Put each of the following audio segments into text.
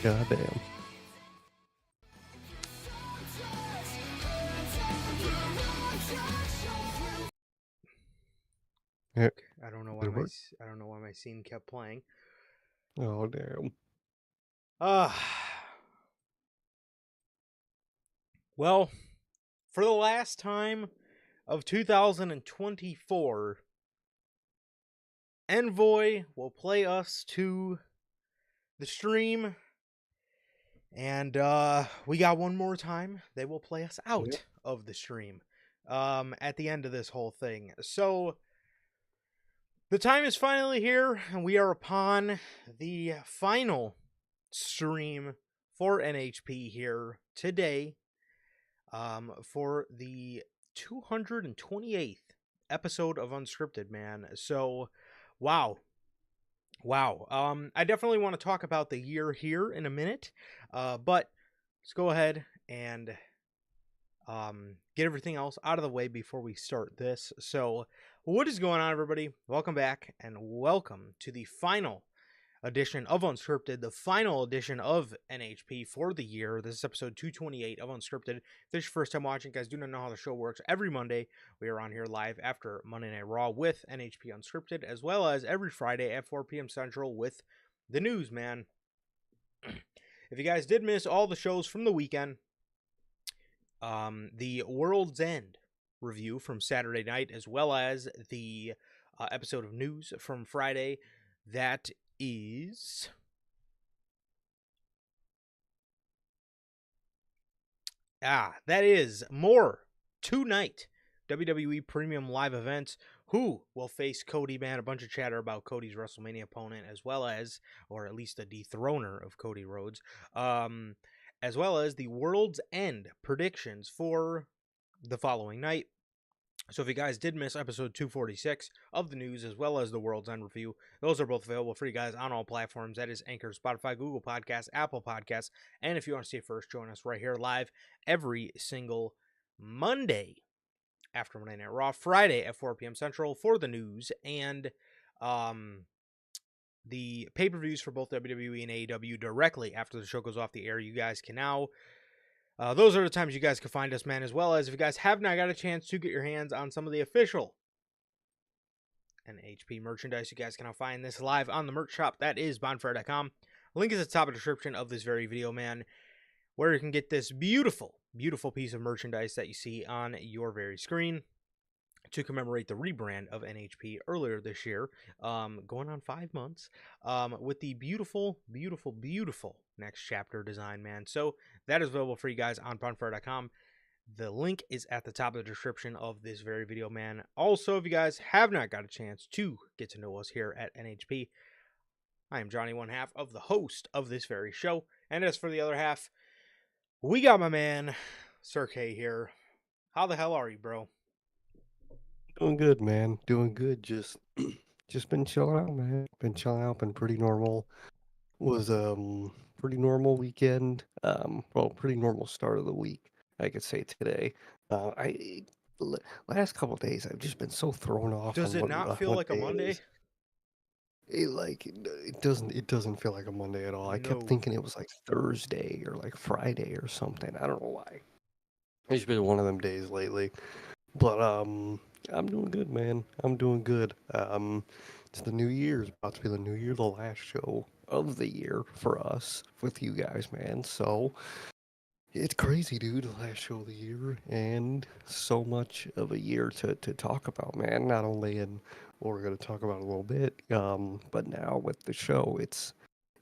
Goddamn. I don't know why my scene kept playing. Oh damn. Well, for the last time of 2024, Envoi will play us to the stream, and we got one more time. They will play us out of the stream at the end of this whole thing. So the time is finally here, and we are upon the final stream for NHP here today for the 228th episode of Unscripted, man. So, wow. I definitely want to talk about the year here in a minute, but let's go ahead and get everything else out of the way before we start this. So, what is going on, everybody? Welcome back, and welcome to the final edition of Unscripted, the final edition of NHP for the year. This is episode 228 of Unscripted. If this is your first time watching, guys, do not know how the show works. Every Monday, we are on here live after Monday Night Raw with NHP Unscripted, as well as every Friday at 4 p.m. Central with the news, man. If you guys did miss all the shows from the weekend, the World's End review from Saturday night, as well as the episode of news from Friday, that is more tonight. WWE Premium Live Events. Who will face Cody, man? A bunch of chatter about Cody's WrestleMania opponent, as well as, or at least a dethroner of Cody Rhodes, as well as the World's End predictions for the following night. So if you guys did miss episode 246 of the news as well as the World's End review, those are both available for you guys on all platforms. That is Anchor, Spotify, Google Podcasts, Apple Podcasts. And if you want to see it first, join us right here live every single Monday after Monday Night Raw, Friday at 4 p.m. Central for the news and the pay-per-views for both WWE and AEW directly after the show goes off the air. You guys can now those are the times you guys can find us, man, as well as if you guys have not got a chance to get your hands on some of the official NHP merchandise, you guys can now find this live on the merch shop. That is bonfire.com. Link is at the top of the description of this very video, man, where you can get this beautiful, beautiful piece of merchandise that you see on your very screen to commemorate the rebrand of NHP earlier this year, going on 5 months, with the beautiful, beautiful, beautiful next chapter design, man. So that is available for you guys on bonfire.com. The link is at the top of the description of this very video, man. Also, if you guys have not got a chance to get to know us here at NHP, I am Johnny, one half of the host of this very show. And as for the other half, we got my man, Sir K here. How the hell are you, bro? Doing good, man. Doing good. Just been chilling out, man. Been chilling out. Been pretty normal. Was pretty normal weekend. Well, pretty normal start of the week, I could say today. I last couple days I've just been so thrown off Does on it not feel what like a day it Monday? is. It doesn't feel like a Monday at all. I kept No. thinking it was like Thursday or like Friday or something. I don't know why. It's been one of them days lately. But I'm doing good, man. I'm doing good. It's the new year. It's about to be the new year, the last show of the year for us with you guys, man. So it's crazy, dude. The last show of the year, and so much of a year to talk about, man. Not only in what we're gonna talk about a little bit, but now with the show, it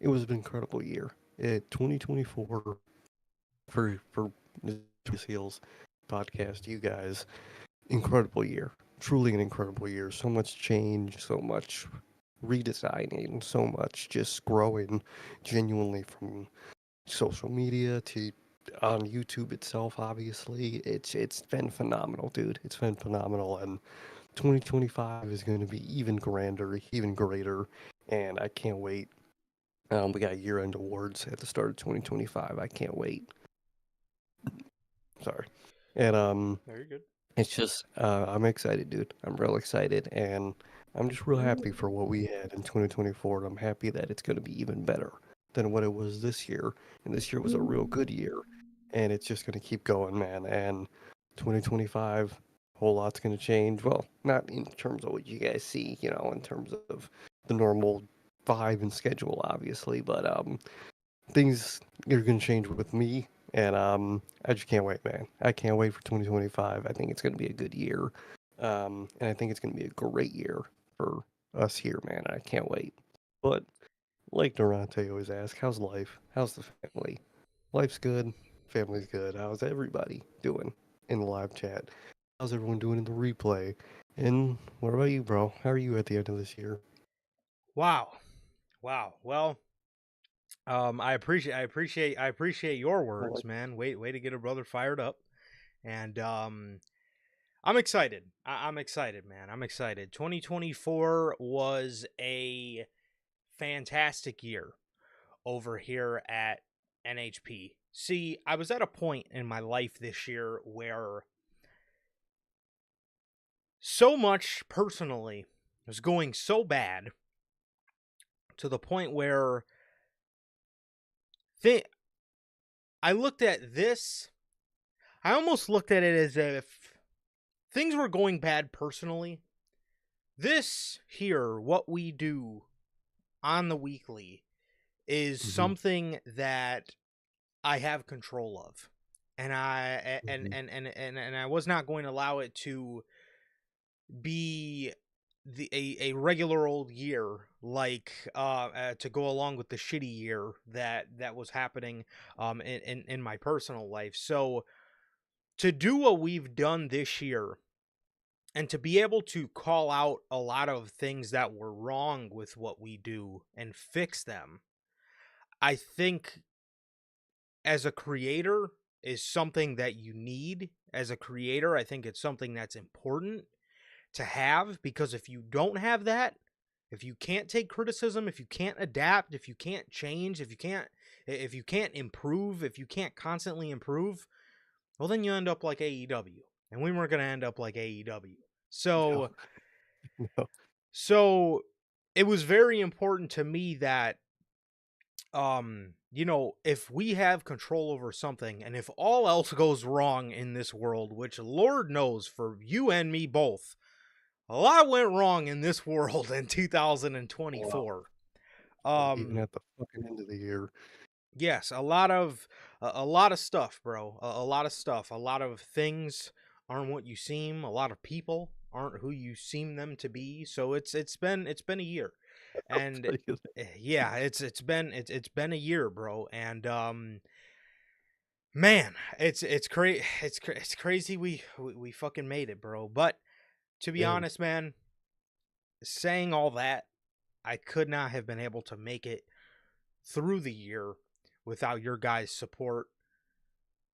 was an incredible year. 2024 for Heels podcast, you guys. Incredible year. Truly an incredible year. So much change, so much redesigning, so much just growing genuinely from social media to on YouTube itself, obviously. It's been phenomenal, dude. It's been phenomenal, and 2025 is going to be even grander, even greater, and I can't wait. We got year-end awards at the start of 2025. I can't wait. Sorry. And Very good. it's just, I'm excited, dude. I'm real excited, and I'm just real happy for what we had in 2024, and I'm happy that it's going to be even better than what it was this year. And this year was a real good year, and it's just going to keep going, man. And 2025, a whole lot's going to change. Well, not in terms of what you guys see, in terms of the normal vibe and schedule, obviously, but things are going to change with me, and I just can't wait, man. I can't wait for 2025. I think it's going to be a good year, and I think it's going to be a great year for us here, man. I can't wait. But like Durante always asks, how's life? How's the family? Life's good. Family's good. How's everybody doing in the live chat? How's everyone doing in the replay? And what about you, bro? How are you at the end of this year? Wow. Wow. Well, I appreciate your Well, words, man. Way to get a brother fired up. And I'm excited. I'm excited, man. I'm excited. 2024 was a fantastic year over here at NHP. See, I was at a point in my life this year where so much personally was going so bad to the point where I looked at this, I almost looked at it as if things were going bad personally. This here, what we do on the weekly, is hmm something that I have control of. And hmm I was not going to allow it to be a regular old year like to go along with the shitty year that was happening in my personal life. So to do what we've done this year and to be able to call out a lot of things that were wrong with what we do and fix them, I think as a creator is something that you need as a creator. I think it's something that's important to have, because if you don't have that, if you can't take criticism, if you can't adapt, if you can't change, if you can't improve, if you can't constantly improve, well, then you end up like AEW, and we weren't going to end up like AEW. No, So no. so it was very important to me that if we have control over something, and if all else goes wrong in this world, which Lord knows for you and me both, a lot went wrong in this world in Wow. 2024. Even Um at the fucking end of the year. yes, a lot of stuff, bro. A lot of stuff. A lot of things aren't what you seem. A lot of people aren't who you seem them to be. So it's been a year. I'll And tell you that. yeah, it's been a year, bro. And man, it's crazy we fucking made it, bro. But to be Yeah. honest, man, saying all that, I could not have been able to make it through the year without your guys' support,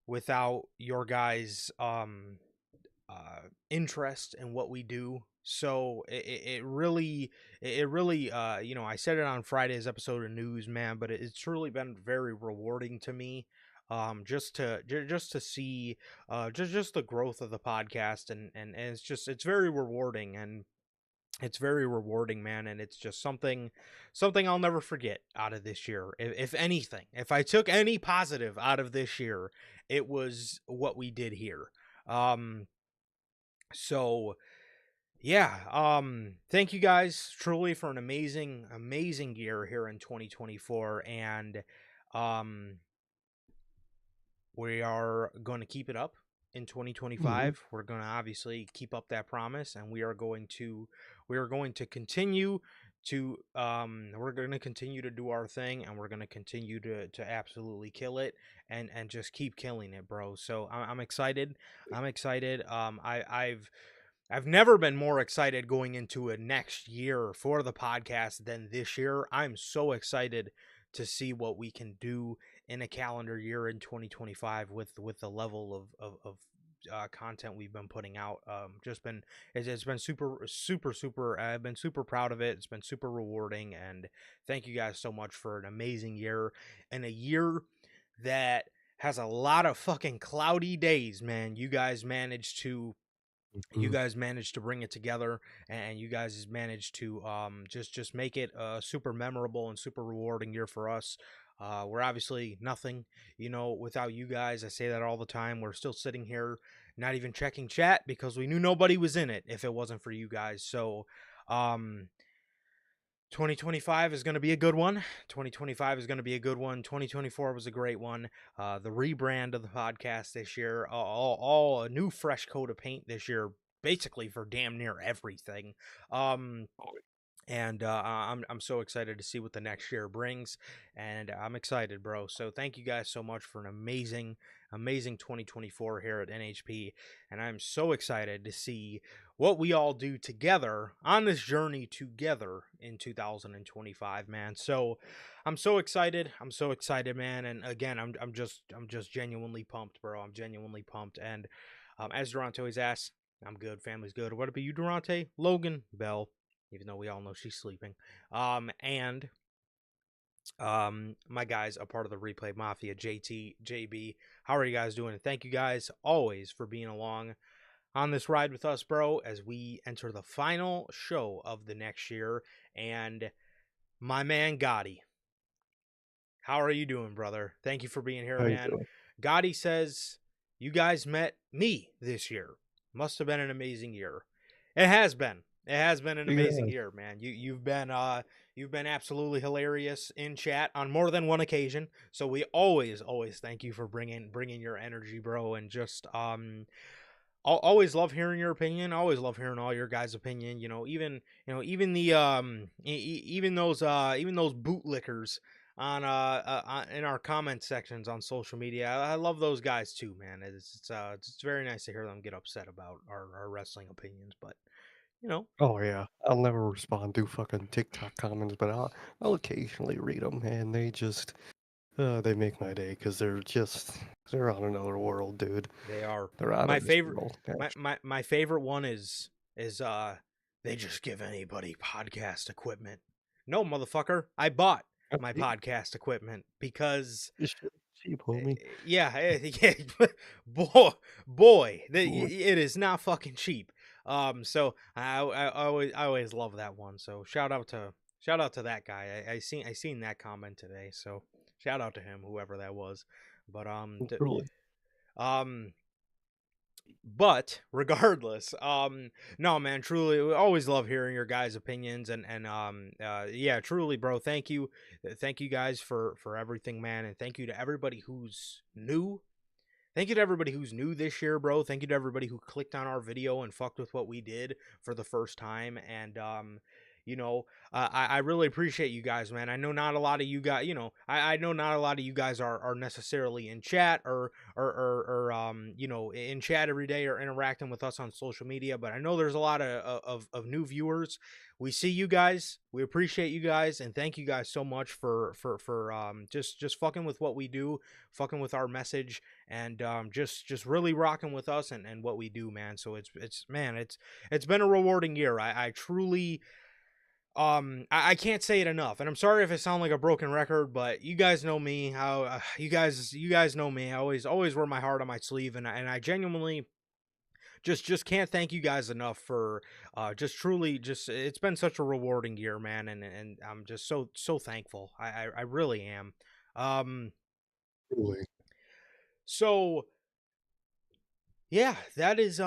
without your guys' interest in what we do. So it really I said it on Friday's episode of News, man, but it's truly been very rewarding to me, just to see just the growth of the podcast, and it's very rewarding, and it's very rewarding, man, and it's just something I'll never forget out of this year. If anything, if I took any positive out of this year, it was what we did here. So yeah, thank you guys truly for an amazing year here in 2024, and um we are going to keep it up in Hmm. 2025. We're going to obviously keep up that promise, and we are going to continue to do our thing, and we're going to continue to absolutely kill it, and just keep killing it, bro. So I'm excited. I'm excited. I've never been more excited going into a next year for the podcast than this year. I'm so excited to see what we can do in a calendar year in 2025 with the level of content we've been putting out. It's been super. I've been super proud of it. It's been super rewarding, and thank you guys so much for an amazing year, and a year that has a lot of fucking cloudy days, man. You Hmm. guys managed to bring it together, and you guys managed to just make it a super memorable and super rewarding year for us. We're obviously nothing, without you guys. I say that all the time. We're still sitting here not even checking chat because we knew nobody was in it if it wasn't for you guys. So um 2025 is going to be a good one. 2025 is going to be a good one. 2024 was a great one. The rebrand of the podcast this year, all a new fresh coat of paint this year, basically for damn near everything. Um, and I'm so excited to see what the next year brings, and I'm excited, bro. So thank you guys so much for an amazing 2024 here at NHP, and I'm so excited to see what we all do together on this journey together in 2025, man. So I'm so excited. I'm so excited, man. And again, I'm just genuinely pumped, bro. I'm genuinely pumped. And as Durante always asks, I'm good. Family's good. What about you, Durante? Logan, Bell, even though we all know she's sleeping. And my guys are part of the Replay Mafia, JT, JB. How are you guys doing? And thank you guys always for being along on this ride with us, bro, as we enter the final show of the next year. And my man Gotti, how are you doing, brother? Thank you for being here, How you man. doing? Gotti says you guys met me this year. Must have been an amazing year. It has been. It has been an amazing Yeah. year, man. You've been absolutely hilarious in chat on more than one occasion. So we always thank you for bringing your energy, bro, and just always love hearing your opinion. Always love hearing all your guys' opinion. Even the even those bootlickers in our comment sections on social media. I love those guys too, man. It's very nice to hear them get upset about our wrestling opinions, but you know, Oh yeah. I'll never respond to fucking TikTok comments, but I'll occasionally read them, and they just They make my day because they're on another world, dude. They are. They're out My of this favorite world. my favorite one is they just give anybody podcast equipment. No, motherfucker. I bought my podcast equipment because This shit is cheap, homie. yeah, boy, it is not fucking cheap. So I always love that one. So shout out to that guy. I seen that comment today. So shout out to him, whoever that was. But Truly. um but regardless, no man, truly, we always love hearing your guys' opinions and yeah, truly, bro, thank you guys for everything, man, and thank you to everybody who's new. Thank you to everybody who's new this year, bro. Thank you to everybody who clicked on our video and fucked with what we did for the first time. And, I really appreciate you guys, man. I know not a lot of you guys, I know not a lot of you guys are necessarily in chat or in chat every day or interacting with us on social media, but I know there's a lot of new viewers. We see you guys. We appreciate you guys, and thank you guys so much for just fucking with what we do, fucking with our message, and just really rocking with us and what we do, man. So it's been a rewarding year. I truly I can't say it enough, and I'm sorry if I sound like a broken record, but you guys know me. How you guys know me. I always wear my heart on my sleeve, and I genuinely just can't thank you guys enough for just truly just it's been such a rewarding year, man, and I'm just so thankful. I really am. Truly. So yeah, that is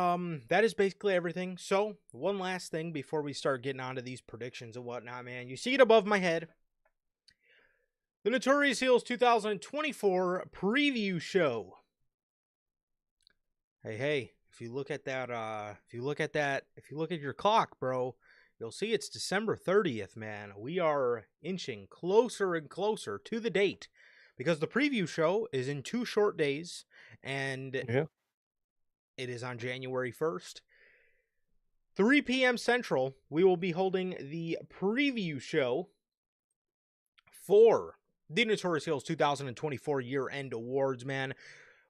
basically everything. So one last thing before we start getting onto these predictions and whatnot, man. You see it above my head. The Notorious Heels 2024 preview show. Hey, if you look at that, if you look at your clock, bro, you'll see it's December 30th, man. We are inching closer and closer to the date because the preview show is in 2 short days, and Yeah. it is on January 1st. 3 p.m. Central, we will be holding the preview show for the Notorious Heels 2024 year-end awards, man.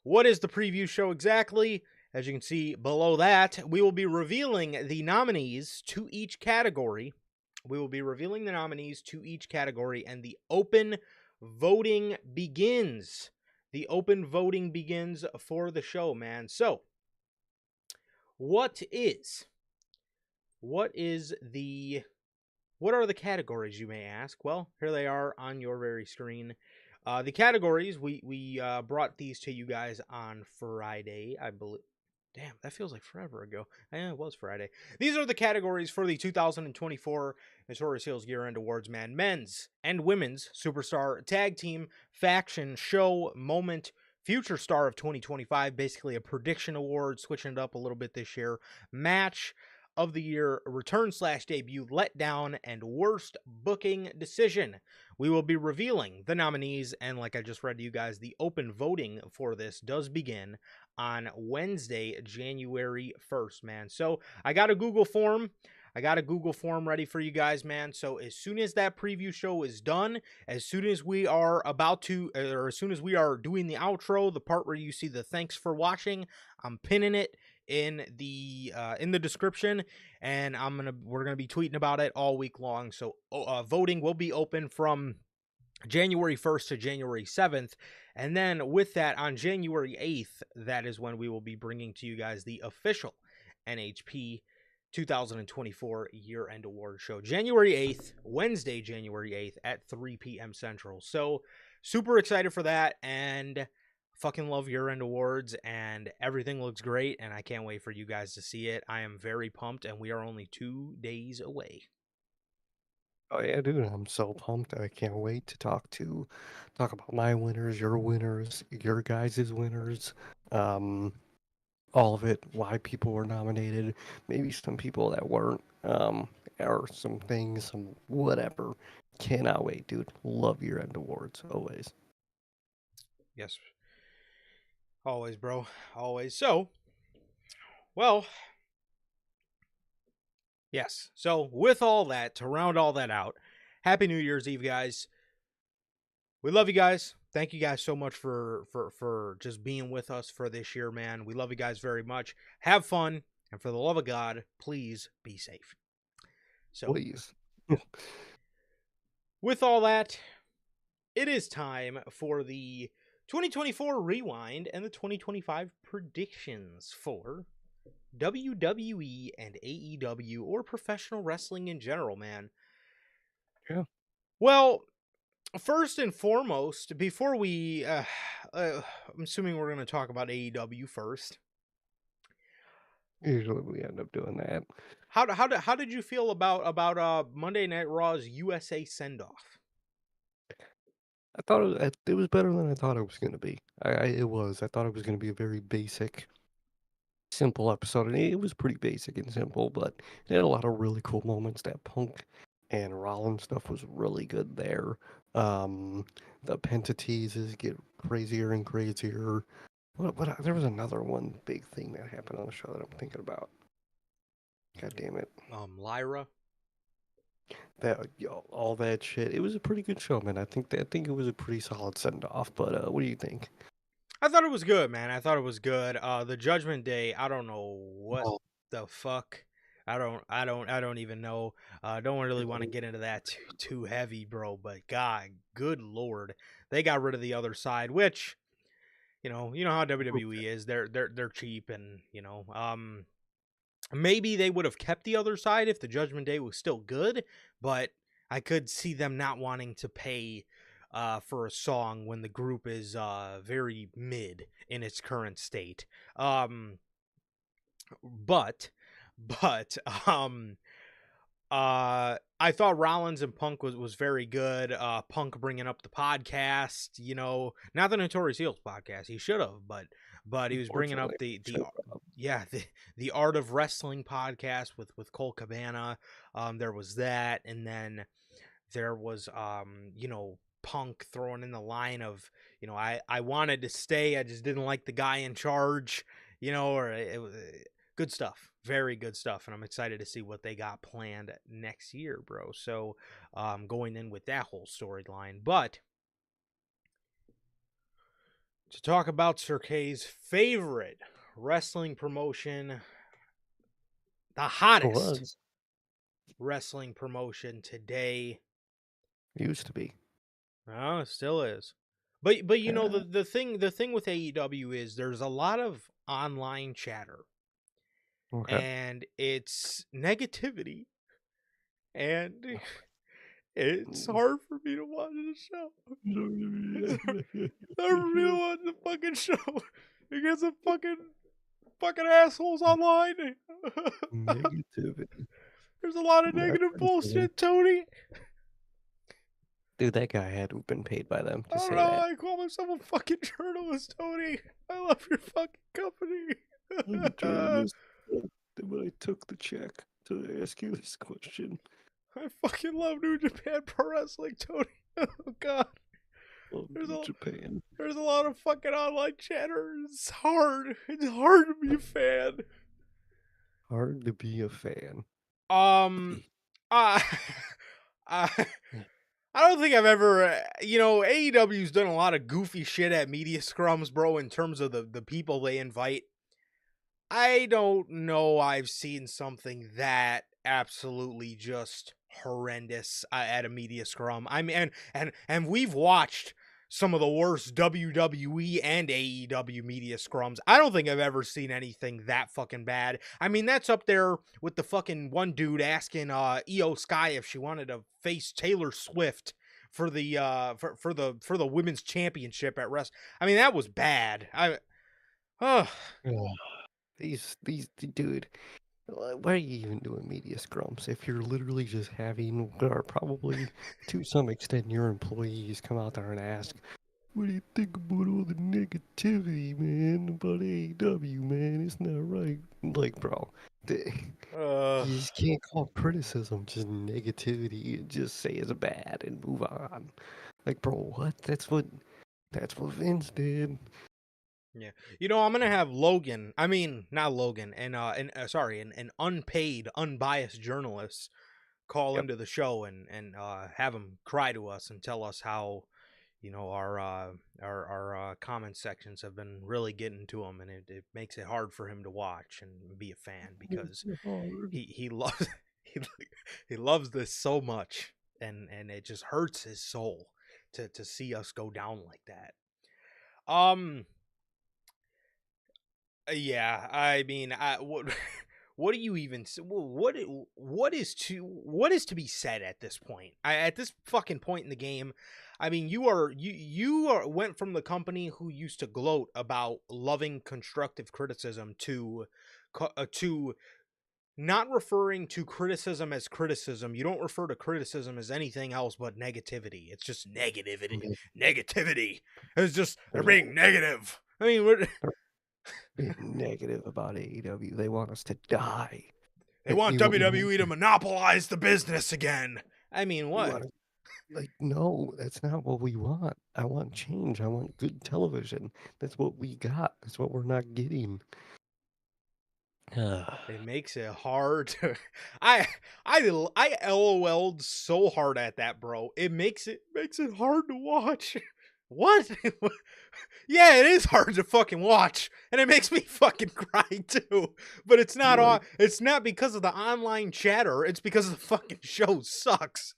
What is the preview show exactly? As you can see below that, we will be revealing the nominees to each category. And the open voting begins. For the show, man. So, what are the categories, you may ask? Well, here they are on your very screen. The categories, we brought these to you guys on Friday, I believe. Damn, that feels like forever ago. Yeah, it was Friday. These are the categories for the 2024 Notorious Heels Year-End Awards, man. Men's and Women's Superstar Tag Team, Faction, Show, Moment, Future Star of 2025, basically a prediction award, switching it up a little bit this year. Match of the Year, Return/Debut, Letdown, and Worst Booking Decision. We will be revealing the nominees, and like I just read to you guys, the open voting for this does begin on Wednesday, January 1st, man. So I got a Google form. Ready for you guys, man. So as soon as that preview show is done, as soon as we are doing the outro, the part where you see the thanks for watching, I'm pinning it in the description, and we're gonna be tweeting about it all week long. So voting will be open from January 1st to January 7th, and then with that, on January 8th, that is when we will be bringing to you guys the official NHP 2024 year-end award show. January 8th, Wednesday, January 8th at 3 p.m. Central. So super excited for that, and fucking love year-end awards, and everything looks great, and I can't wait for you guys to see it. I am very pumped, and we are only 2 days away. Oh yeah, dude, I'm so pumped. I can't wait to talk about my winners, your guys' winners, all of it, why people were nominated, maybe some people that weren't, or some things, some whatever. Cannot wait, dude. Love your end awards, always. Yes. Always, bro. Always. So, well, yes. So, with all that, to round all that out, Happy New Year's Eve, guys. We love you guys. thank you guys so much for just being with us for this year, man. We love you guys very much. Have fun, and for the love of God, please be safe. So, Please. with all that, it is time for the 2024 rewind and the 2025 predictions for WWE and AEW, or professional wrestling in general, man. Yeah. Well, first and foremost, before we, I'm assuming we're going to talk about AEW first. Usually we end up doing that. How did you feel about Monday Night Raw's USA send off? I thought it was better than I thought it was going to be. It was. I thought it was going to be a very basic, simple episode, and it was pretty basic and simple, but it had a lot of really cool moments. That Punk and Rollins stuff was really good there. The Pentateases get crazier and crazier. There was another one big thing that happened on the show that I'm thinking about. God damn it. Lyra. All that shit. It was a pretty good show, man. I think it was a pretty solid send off. But what do you think? I thought it was good, man. I thought it was good. The Judgment Day, I don't know what the fuck. I don't even know. Don't really want to get into that too heavy, bro. But God, good lord, they got rid of the other side, which, you know how WWE is. They're cheap, and maybe they would have kept the other side if the Judgment Day was still good, but I could see them not wanting to pay for a song when the group is very mid in its current state. But I thought Rollins and Punk was very good. Punk bringing up the podcast, not the Notorious Heels podcast. He should have, but he was bringing up the Art of Wrestling podcast with Cole Cabana. There was that, and then there was Punk throwing in the line of, I wanted to stay, I just didn't like the guy in charge, or it was good stuff, very good stuff, and I'm excited to see what they got planned next year, bro. So going in with that whole storyline. But to talk about Sir K's favorite wrestling promotion, the hottest wrestling promotion today. Used to be. Oh, it still is. But the thing with AEW is there's a lot of online chatter. Okay. And it's negativity. And it's hard for me to watch the show. It's hard for me to watch the fucking show because of fucking assholes online. Negativity. There's a lot of negative bullshit, Tony. Dude, that guy had to have been paid by them to say that. I call myself a fucking journalist, Tony. I love your fucking company. I'm a journalist, but I took the check to ask you this question. I fucking love New Japan Pro Wrestling, Tony. Oh, God. There's a lot of fucking online chatter. It's hard. It's hard to be a fan. Hard to be a fan. I don't think I've ever, AEW's done a lot of goofy shit at media scrums, bro, in terms of the people they invite. I don't know I've seen something that absolutely just horrendous at a media scrum. I mean, and we've watched some of the worst WWE and AEW media scrums. I don't think I've ever seen anything that fucking bad. I mean, that's up there with the fucking one dude asking Io Sky if she wanted to face Taylor Swift for the for the women's championship at Wrestle. I mean, that was bad. These dude, why are you even doing media scrums if you're literally just having, or probably to some extent, your employees come out there and ask, what do you think about all the negativity, man, about AEW, man? It's not right. Like, bro, you just can't call criticism just negativity and just say it's bad and move on. Like, bro, what? That's what Vince did. Yeah, I'm gonna have Logan. I mean, not Logan, and an unpaid, unbiased journalist call into the show and have him cry to us and tell us how, our comment sections have been really getting to him, and it makes it hard for him to watch and be a fan because he loves he, he loves this so much, and it just hurts his soul to see us go down like that. Yeah, I mean, what do you even what is to be said at this point? At this fucking point in the game, I mean, you went from the company who used to gloat about loving constructive criticism to not referring to criticism as criticism. You don't refer to criticism as anything else but negativity. It's just negativity. Negativity. It's just they're being negative. I mean, being negative about AEW. They want us to die. They want WWE to monopolize the business again. I mean, what? Like, no, that's not what we want. I want change. I want good television. That's what we got. That's what we're not getting. It makes it hard to I LOL'd so hard at that, bro. It makes it hard to watch. What? Yeah, it is hard to fucking watch, and it makes me fucking cry too. But it's not it's not because of the online chatter. It's because the fucking show sucks.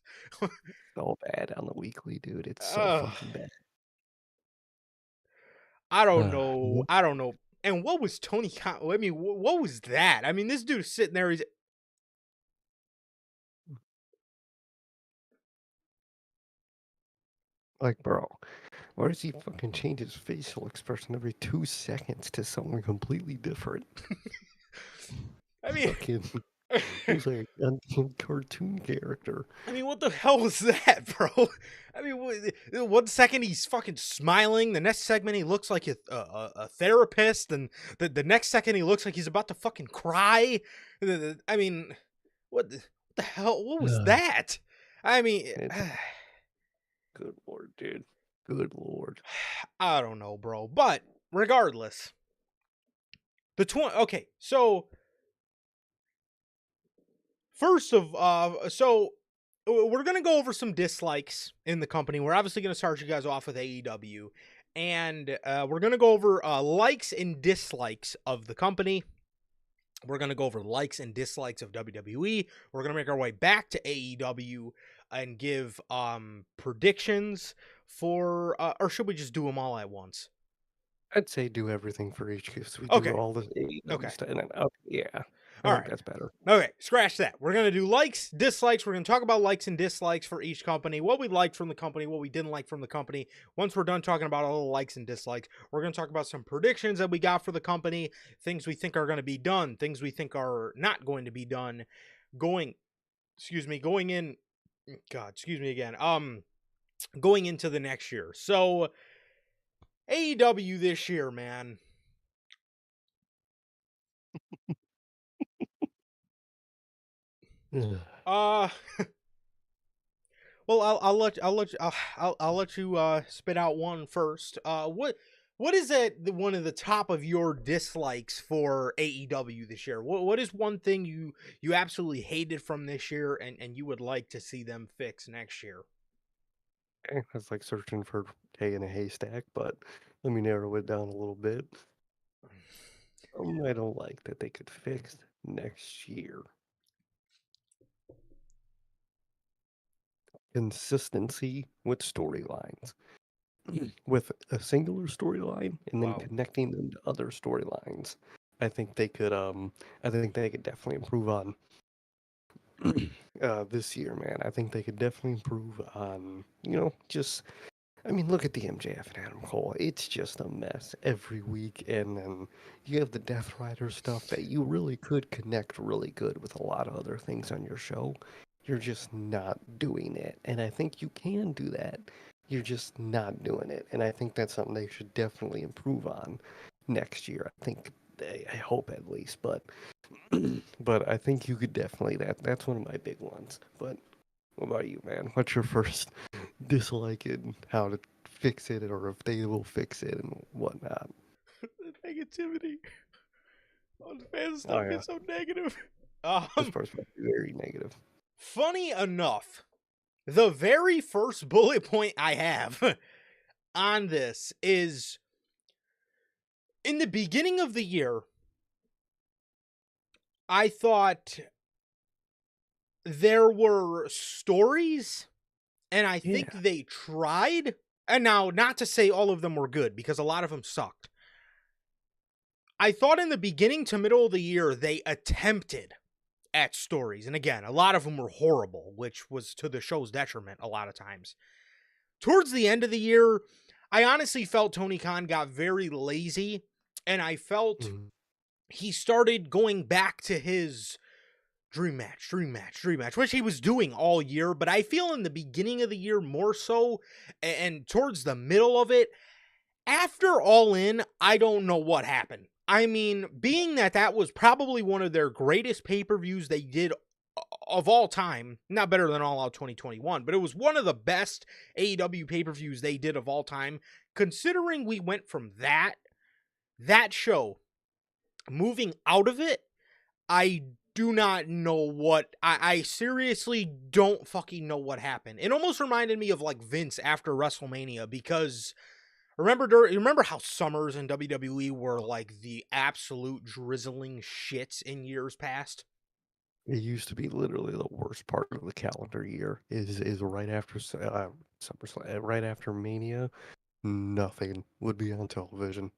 So bad on the weekly, dude. It's so fucking bad. I don't know. I don't know. And what was Tony Khan? I mean, what was that? I mean, this dude's sitting there. He's like, bro, why does he fucking change his facial expression every 2 seconds to something completely different? I mean, he's like a cartoon character. I mean, what the hell was that, bro? I mean, 1 second he's fucking smiling, the next segment he looks like a therapist, and the next second he looks like he's about to fucking cry. I mean, what the hell? What was that? I mean, good lord, dude. Good lord. I don't know, bro. But regardless, okay, so first of so we're gonna go over some dislikes in the company. We're obviously gonna start you guys off with AEW, and we're gonna go over likes and dislikes of the company. We're gonna go over likes and dislikes of WWE. We're gonna make our way back to AEW and give predictions for, or should we just do them all at once? I'd say do everything for each because we Okay. do all the AEW stuff. Yeah. All right. That's better. Okay, scratch that. We're going to do likes, dislikes. We're going to talk about likes and dislikes for each company, what we liked from the company, what we didn't like from the company. Once we're done talking about all the likes and dislikes, we're going to talk about some predictions that we got for the company, things we think are going to be done, things we think are not going to be done, going in, God, excuse me again, going into the next year. So, AEW this year, man. Well, I'll let you spit out one first. What is one of the top of your dislikes for AEW this year? What is one thing you absolutely hated from this year and you would like to see them fix next year? It's like searching for hay in a haystack, but let me narrow it down a little bit. I don't like that they could fix next year. Consistency with storylines. With a singular storyline and then connecting them to other storylines. I think they could definitely improve on this year, man. I think they could definitely improve on, look at the MJF and Adam Cole. It's just a mess every week. And then you have the Death Rider stuff that you really could connect really good with a lot of other things on your show. You're just not doing it. And I think you can do that. You're just not doing it. And I think that's something they should definitely improve on next year. I hope at least. But I think you could definitely, that's one of my big ones. But what about you, man? What's your first dislike and how to fix it, or if they will fix it and whatnot? The negativity. All the fans stuff is so negative. This part's very negative. Funny enough, the very first bullet point I have on this is in the beginning of the year, I thought there were stories, and I think Yeah. they tried. And now, not to say all of them were good, because a lot of them sucked. I thought in the beginning to middle of the year, they attempted at stories. And again, a lot of them were horrible, which was to the show's detriment a lot of times. Towards the end of the year, I honestly felt Tony Khan got very lazy, and I felt Mhm. he started going back to his dream match, dream match, dream match, which he was doing all year. But I feel in the beginning of the year more so, and towards the middle of it, after All In, I don't know what happened. I mean, being that that was probably one of their greatest pay-per-views they did of all time, not better than All Out 2021, but it was one of the best AEW pay-per-views they did of all time. Considering we went from that show, moving out of it, I do not know what I seriously don't fucking know what happened. It almost reminded me of like Vince after WrestleMania, because remember how summers in WWE were like the absolute drizzling shits in years past? It used to be literally the worst part of the calendar year is right after SummerSlam, right after Mania. Nothing would be on television.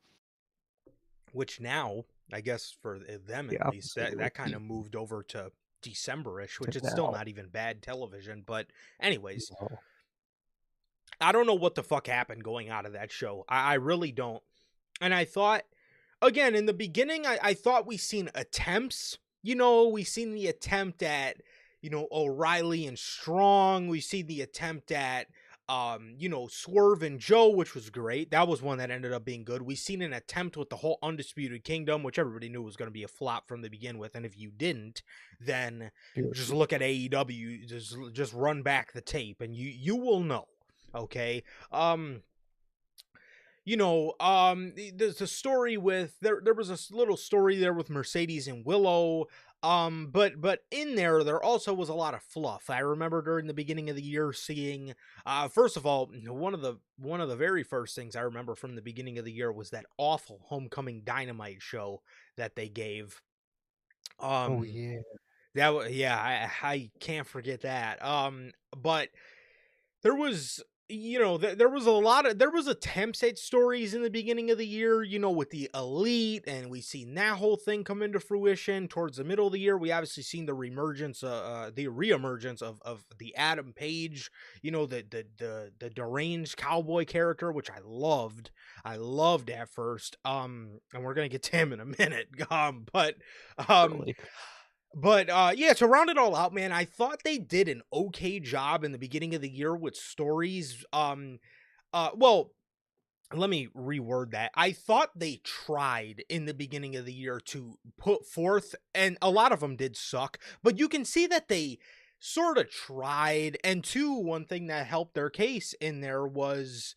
Which now, I guess for them The at least, opposite that would kind be of moved over to December-ish, to which is still now. not even bad television. But anyways, No. I don't know what the fuck happened going out of that show. I really don't. And I thought, again, in the beginning, I thought we seen attempts. We seen the attempt at, O'Reilly and Strong. We seen the attempt at, Swerve and Joe, which was great. That was one that ended up being good. We seen an attempt with the whole Undisputed Kingdom, which everybody knew was going to be a flop from the begin with. And if you didn't, then just look at AEW. Just run back the tape, and you will know. Okay. There's a story with there was a little story there with Mercedes and Willow. But in there also was a lot of fluff. I remember during the beginning of the year seeing, first of all, one of the very first things I remember from the beginning of the year was that awful Homecoming Dynamite show that they gave. Oh Um, yeah. that was, yeah, I can't forget that. But there was, there was attempts at stories in the beginning of the year, with the Elite, and we seen that whole thing come into fruition towards the middle of the year. We obviously seen the reemergence of the Adam Page, the deranged cowboy character, which I loved at first. And we're gonna get to him in a minute. Um Really. but yeah, to round it all out, man, I thought they did an okay job in the beginning of the year with stories. Well, let me reword that. I thought they tried in the beginning of the year to put forth, and a lot of them did suck, but you can see that they sort of tried. And two, one thing that helped their case in there was,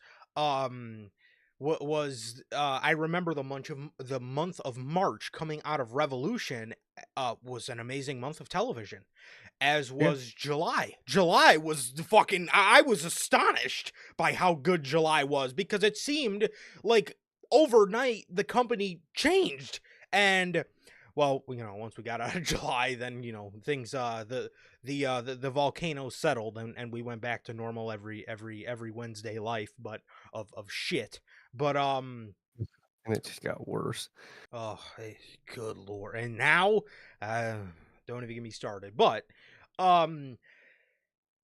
what was I remember the month of March coming out of Revolution was an amazing month of television, as Yeah. was July. July was fucking, I was astonished by how good July was, because it seemed like overnight the company changed. And well, once we got out of July, then things the volcano settled, and we went back to normal every Wednesday life, but of shit. But And it just got worse. oh, good lord. And now, don't even get me started. But um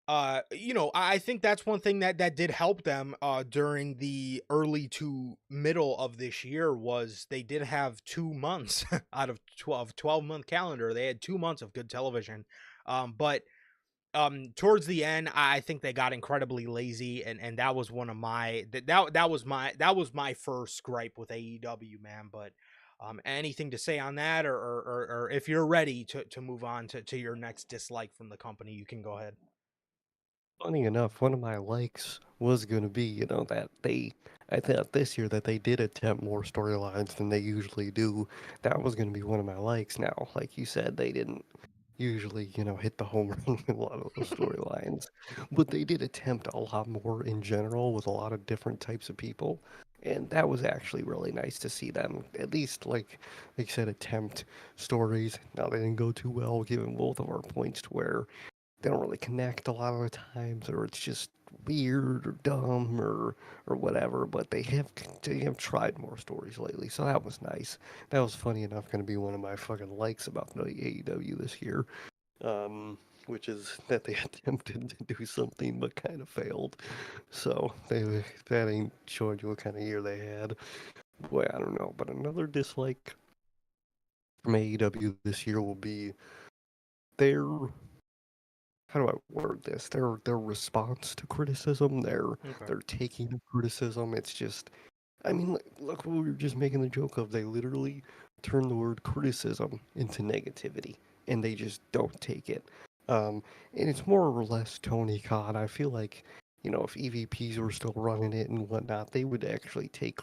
I think that's one thing that did help them during the early to middle of this year, was they did have 2 months out of 12-month calendar. They had 2 months of good television. But towards the end, I think they got incredibly lazy, and that was one of my that was my first gripe with AEW, man. But anything to say on that, or if you're ready to move on to your next dislike from the company, you can go ahead. Funny enough, one of my likes was gonna be, I thought this year that they did attempt more storylines than they usually do. That was gonna be one of my likes. Now, like you said, they didn't, usually, hit the home run with a lot of those storylines. But they did attempt a lot more in general with a lot of different types of people. And that was actually really nice to see them, at least, like you said, attempt stories. Now, they didn't go too well, given both of our points to where they don't really connect a lot of the times, or it's just weird or dumb or whatever. But they have tried more stories lately, so that was nice. That was funny enough going to be one of my fucking likes about the AEW this year, which is that they attempted to do something but kind of failed. So that ain't showing you what kind of year they had. Boy, I don't know. But another dislike from AEW this year will be their, how do I word this? Their response to criticism, Okay. their taking of criticism. It's just, I mean, look what we were just making the joke of. They literally turn the word criticism into negativity, and they just don't take it. And it's more or less Tony Khan. I feel like, if EVPs were still running it and whatnot, they would actually take,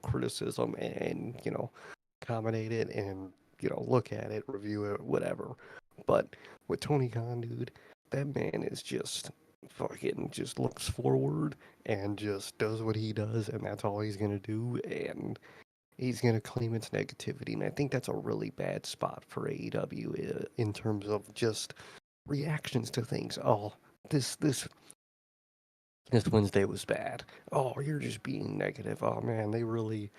criticism and, accommodate it and, look at it, review it, whatever. But with Tony Khan, dude, that man is just fucking just looks forward and just does what he does, and that's all he's gonna do, and he's gonna claim its negativity. And I think that's a really bad spot for AEW in terms of just reactions to things. Oh, this this this Wednesday was bad. Oh, you're just being negative. Oh man, they really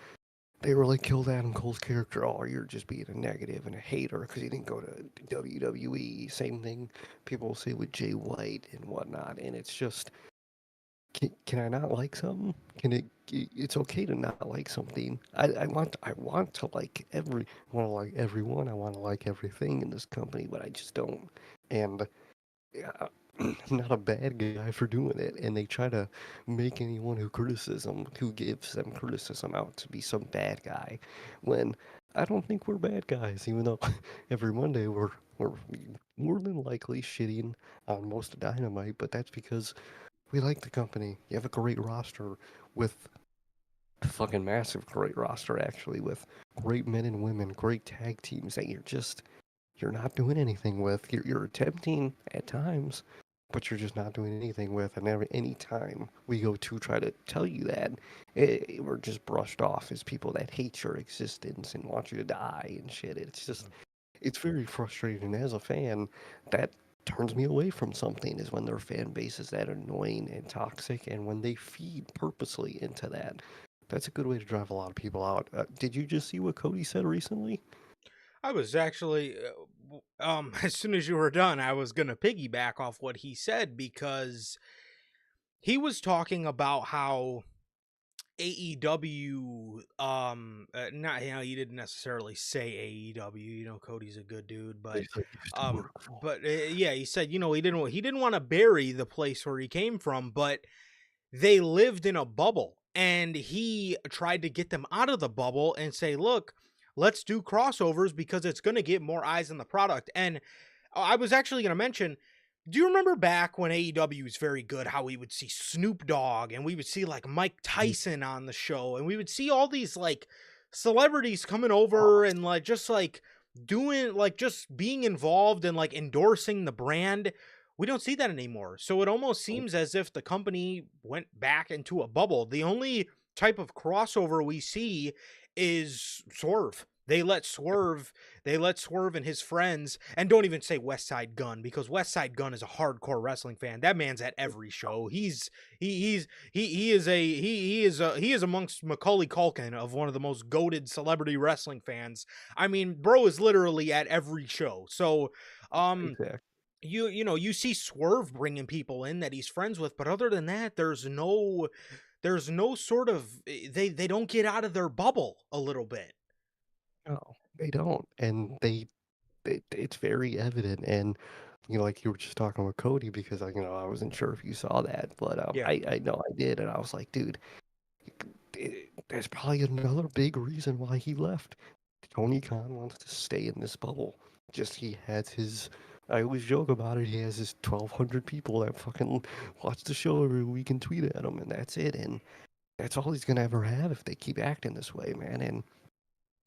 killed Adam Cole's character. Oh, you're just being a negative and a hater because he didn't go to WWE. Same thing people will say with Jay White and whatnot. And it's just, can I not like something? Can it? It's okay to not like something. I want to like I want to like everyone. I want to like everything in this company, but I just don't. And yeah, I'm not a bad guy for doing it, and they try to make anyone who gives them criticism out to be some bad guy, when I don't think we're bad guys. Even though every Monday we're more than likely shitting on most of Dynamite, but that's because we like the company. You have a great roster with a fucking massive great roster actually, with great men and women, great tag teams that you're not doing anything with. You're attempting at times, but you're just not doing anything with. And any time we go to try to tell you that, we're just brushed off as people that hate your existence and want you to die and shit. It's very frustrating. As a fan, that turns me away from something, is when their fan base is that annoying and toxic, and when they feed purposely into that. That's a good way to drive a lot of people out. Did you just see what Cody said recently? I was actually, as soon as you were done, I was gonna piggyback off what he said because he was talking about how AEW, not, he didn't necessarily say AEW. Cody's a good dude, They but, used to work for. yeah, he said, he didn't want to bury the place where he came from, but they lived in a bubble, and he tried to get them out of the bubble and say, look, let's do crossovers because it's going to get more eyes on the product. And I was actually going to mention, do you remember back when AEW was very good, how we would see Snoop Dogg and we would see like Mike Tyson on the show, and we would see all these like celebrities coming over and like just like doing like just being involved and like endorsing the brand? We don't see that anymore. So it almost seems as if the company went back into a bubble. The only type of crossover we see is Swerve. They let Swerve and his friends, and don't even say West Side Gun, because West Side Gun is a hardcore wrestling fan. That man's at every show. He is amongst Macaulay Culkin of one of the most goated celebrity wrestling fans. I mean, bro is literally at every show. So, Exactly. you see Swerve bringing people in that he's friends with, but other than that, there's no sort of, they don't get out of their bubble a little bit. No, they don't, and it's very evident. And like you were just talking with Cody, because I wasn't sure if you saw that, but Yeah. I know I did, and I was like, dude, there's probably another big reason why he left. Tony Khan wants to stay in this bubble. Just he has his. I always joke about it. He has his 1,200 people that fucking watch the show every week and tweet at him, and that's it. And that's all he's gonna ever have if they keep acting this way, man. And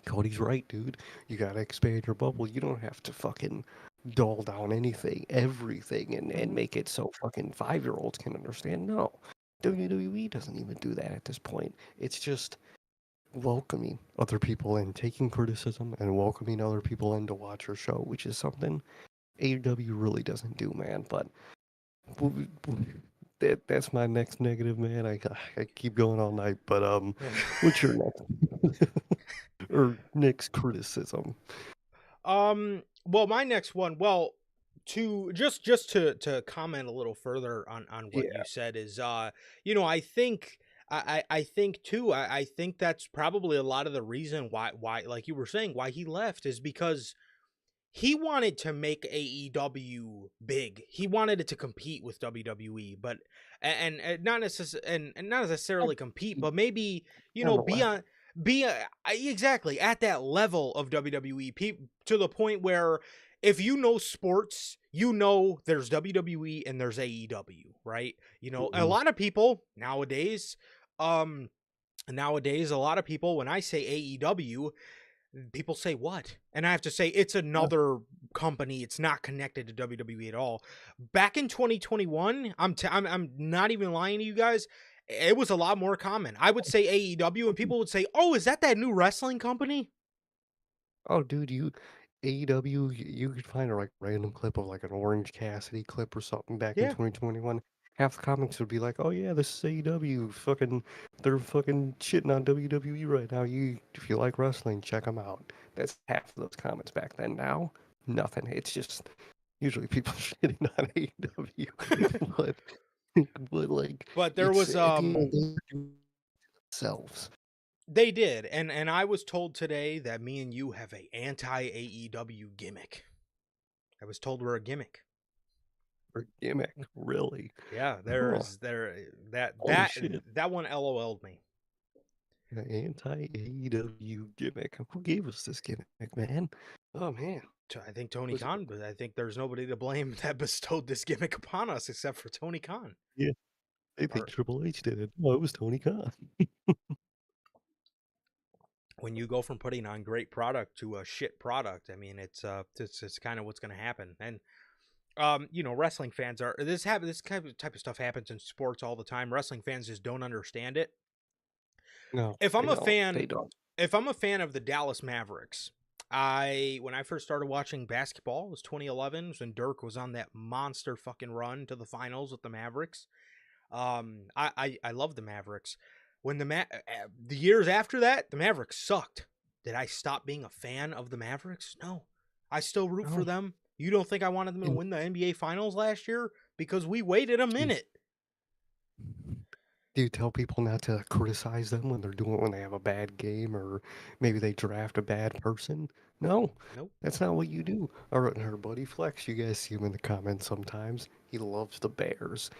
Cody's right, dude. You gotta expand your bubble. You don't have to fucking dull down anything, everything, and Mhm. make it so fucking 5-year-olds can understand. No, WWE doesn't even do that at this point. It's just welcoming other people in, taking criticism, and welcoming other people in to watch your show, which is something AEW really doesn't do, man. But that's my next negative, man. I keep going all night, but what's your next or next criticism? Well, my next one, well, to just to comment a little further on what you Yeah. said is I think I think too I think that's probably a lot of the reason why like you were saying why he left is because he wanted to make AEW big. He wanted it to compete with WWE, but and not and not necessarily compete, but maybe On the be level. on exactly at that level of WWE to the point where if you know sports, you know there's WWE and there's AEW, right? A Mhm. lot of people um nowadays a lot of people when I say AEW people say what? And I have to say it's Yeah. another company. It's not connected to WWE at all. Back in 2021, I'm not even lying to you guys. It was a lot more common. I would say AEW, and people would say, "Oh, is that new wrestling company?" Oh, dude, AEW, you could find a like random clip of like an Orange Cassidy clip or something back in Yeah. 2021. Half the comments would be like, "Oh yeah, this is AEW. They're fucking shitting on WWE right now. If you like wrestling, check them out." That's half of those comments back then. Now, nothing. It's just usually people shitting on AEW, but but like But there it's was at the end of the day, they're doing it themselves. they did, and I was told today that me and you have a anti AEW gimmick. I was told we're a gimmick. Or gimmick, really. Yeah, Huh. there's there that Holy that shit. that one LOL'd me. The anti-AEW gimmick. Who gave us this gimmick, man? Oh man, I think Tony was it? Khan, but I think there's nobody to blame that bestowed this gimmick upon us except for Tony Khan. Yeah, I think Or Triple H did it. No, it was Tony Khan. when you go from putting on great product to a shit product, I mean, it's kind of what's going to happen. And wrestling fans are this kind of type of stuff happens in sports all the time. Wrestling fans just don't understand it. No, If they I'm a don't. fan, They don't. if I'm a fan of the Dallas Mavericks, when I first started watching basketball, it was 2011 when Dirk was on that monster fucking run to the finals with the Mavericks. I love the Mavericks. When the years after that, the Mavericks sucked. Did I stop being a fan of the Mavericks? No, I still root for No. them. You don't think I wanted them to And win the NBA Finals last year because we waited a do, minute? do you tell people not to criticize them when they have a bad game or maybe they draft a bad person? No, Nope. that's not what you do. Our buddy Flex, you guys see him in the comments sometimes. He loves the Bears.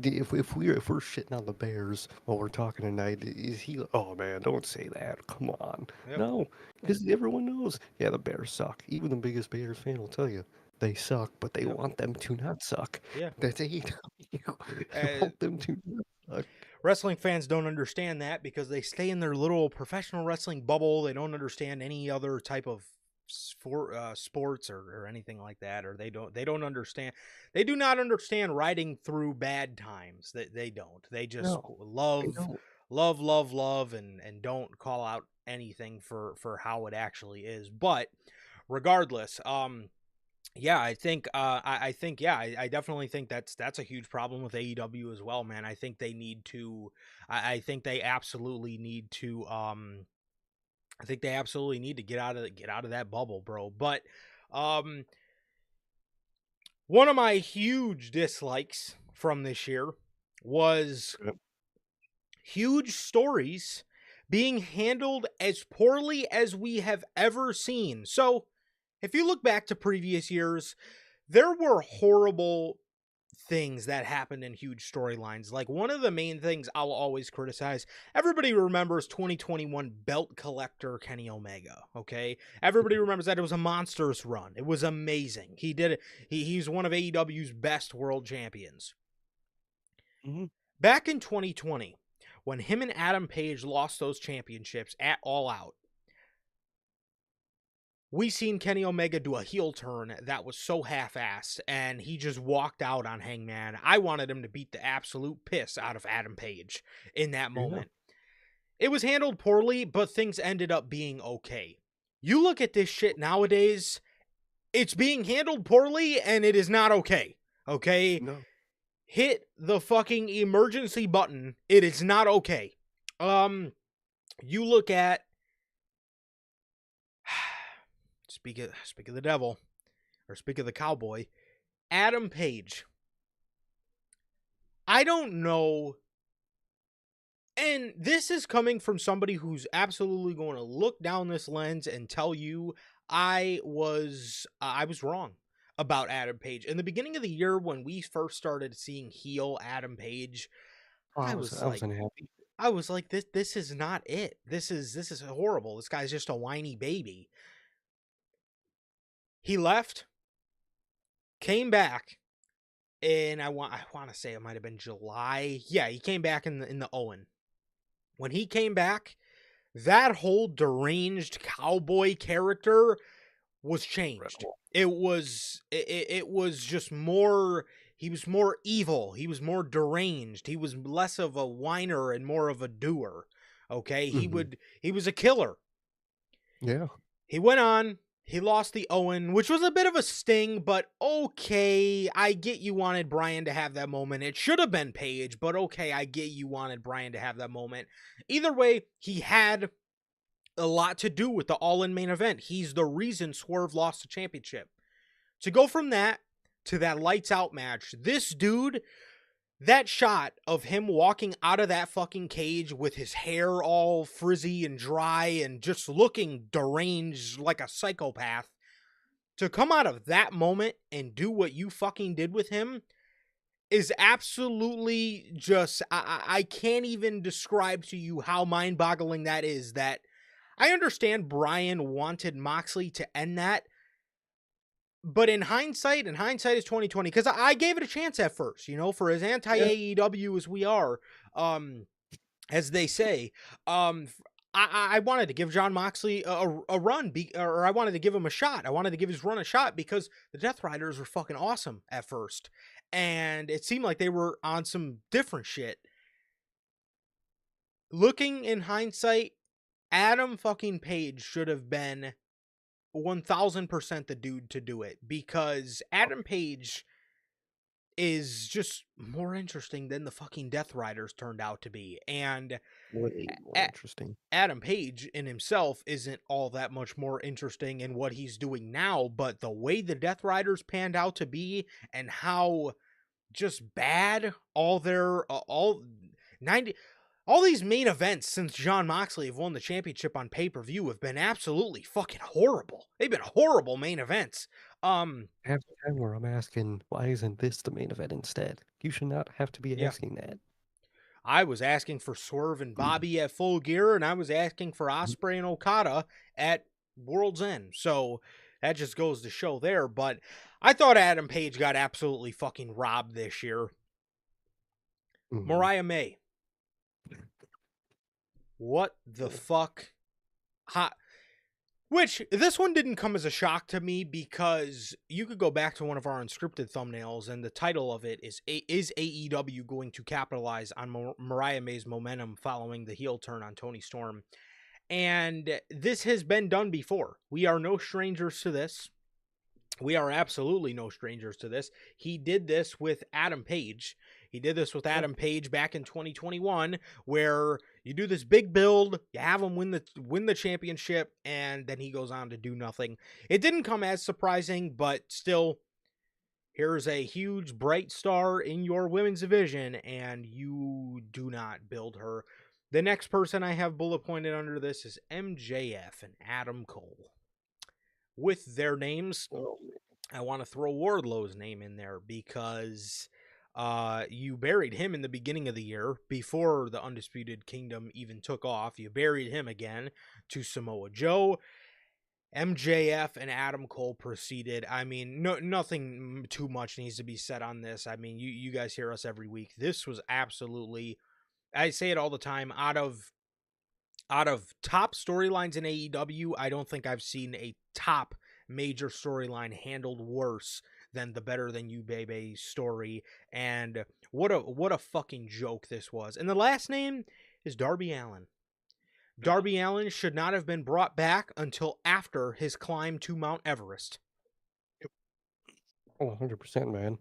If we're shitting on the Bears while we're talking tonight, is he? Oh man, don't say that. Come on, Yep. no, because everyone knows. Yeah, the Bears suck. Even the biggest Bears fan will tell you they suck, but they Yep. want them to not suck. Yeah. That's AEW. They Uh, want them to not suck. Wrestling fans don't understand that because they stay in their little professional wrestling bubble. They don't understand any other type of sports or anything like that, or they don't understand. They do not understand riding through bad times. They don't. They just No, they love, don't. love, love, love, and don't call out anything for how it actually is. But regardless, yeah, I think yeah, I definitely think that's a huge problem with AEW as well, man. I think they need to I think they absolutely need to I think they absolutely need to get out of that bubble, bro. But um one of my huge dislikes from this year was Yep. huge stories being handled as poorly as we have ever seen. So, if you look back to previous years, there were horrible things that happened in huge storylines. Like one of the main things I'll always criticize, everybody remembers 2021 belt collector Kenny Omega, okay? Everybody remembers that it was a monstrous run. It was amazing. He did it. He's one of AEW's best world champions. Mhm. Back in 2020, when him and Adam Page lost those championships at All Out, we seen Kenny Omega do a heel turn that was so half-assed, and he just walked out on Hangman. I wanted him to beat the absolute piss out of Adam Page in that moment. It was handled poorly, but things ended up being okay. You look at this shit nowadays, it's being handled poorly, and it is not okay. Okay? No. Hit the fucking emergency button. It is not okay. You look at speak of the devil, or speak of the cowboy, Adam Page. I don't know, and this is coming from somebody who's absolutely going to look down this lens and tell you I was wrong about Adam Page. In the beginning of the year, when we first started seeing heel Adam Page, I wasn't happy. I was like, this is not it. This is horrible. This guy's just a whiny baby. He left, came back, and I want to say it might have been July. Yeah, he came back in the Owen. When he came back, that whole deranged cowboy character was changed. It was just more. He was more evil. He was more deranged. He was less of a whiner and more of a doer. Okay, he was a killer. Yeah. He went on. He lost the Owen, which was a bit of a sting, but okay, I get you wanted Bryan to have that moment. It should have been Page, but okay, I get you wanted Bryan to have that moment. Either way, he had a lot to do with the All-In main event. He's the reason Swerve lost the championship. To go from that to that lights out match, this dude, that shot of him walking out of that fucking cage with his hair all frizzy and dry and just looking deranged like a psychopath, to come out of that moment and do what you fucking did with him is absolutely just, I can't even describe to you how mind-boggling that is. That I understand Bryan wanted Moxley to end that, but in hindsight is 2020, because I gave it a chance at first, for as anti-AEW as we are, as they say, I wanted to give Jon Moxley a run, or I wanted to give him a shot. I wanted to give his run a shot because the Death Riders were fucking awesome at first, and it seemed like they were on some different shit. Looking in hindsight, Adam fucking Page should have been 1000% the dude to do it, because Adam Page is just more interesting than the fucking Death Riders turned out to be. And Way more interesting. Adam Page in himself isn't all that much more interesting in what he's doing now, but the way the Death Riders panned out to be, and how just bad all these main events since Jon Moxley have won the championship on pay-per-view have been absolutely fucking horrible. They've been horrible main events. Half the time where I'm asking, why isn't this the main event instead? You should not have to be asking that. I was asking for Swerve and Bobby at Full Gear, and I was asking for Ospreay and Okada at World's End. So that just goes to show there. But I thought Adam Page got absolutely fucking robbed this year. Mariah May. What the fuck? Which, this one didn't come as a shock to me, because you could go back to one of our unscripted thumbnails, and the title of it is AEW going to capitalize on Mariah May's momentum following the heel turn on Toni Storm? And this has been done before. We are no strangers to this. We are absolutely no strangers to this. He did this with Adam Page. He did this with Adam Page back in 2021, where you do this big build, you have him win the championship, and then he goes on to do nothing. It didn't come as surprising, but still, here's a huge bright star in your women's division, and you do not build her. The next person I have bullet pointed under this is MJF and Adam Cole. With their names, I want to throw Wardlow's name in there, because you buried him in the beginning of the year before the Undisputed Kingdom even took off. You buried him again to Samoa Joe. MJF and Adam Cole proceeded. I mean, nothing too much needs to be said on this. I mean, you guys hear us every week. This was absolutely, I say it all the time, out of out of top storylines in AEW, I don't think I've seen a top major storyline handled worse than the Better Than You Baby story. And what a fucking joke this was. And the last name is Darby Allin. Darby Allin should not have been brought back until after his climb to Mount Everest. Oh, 100%, man.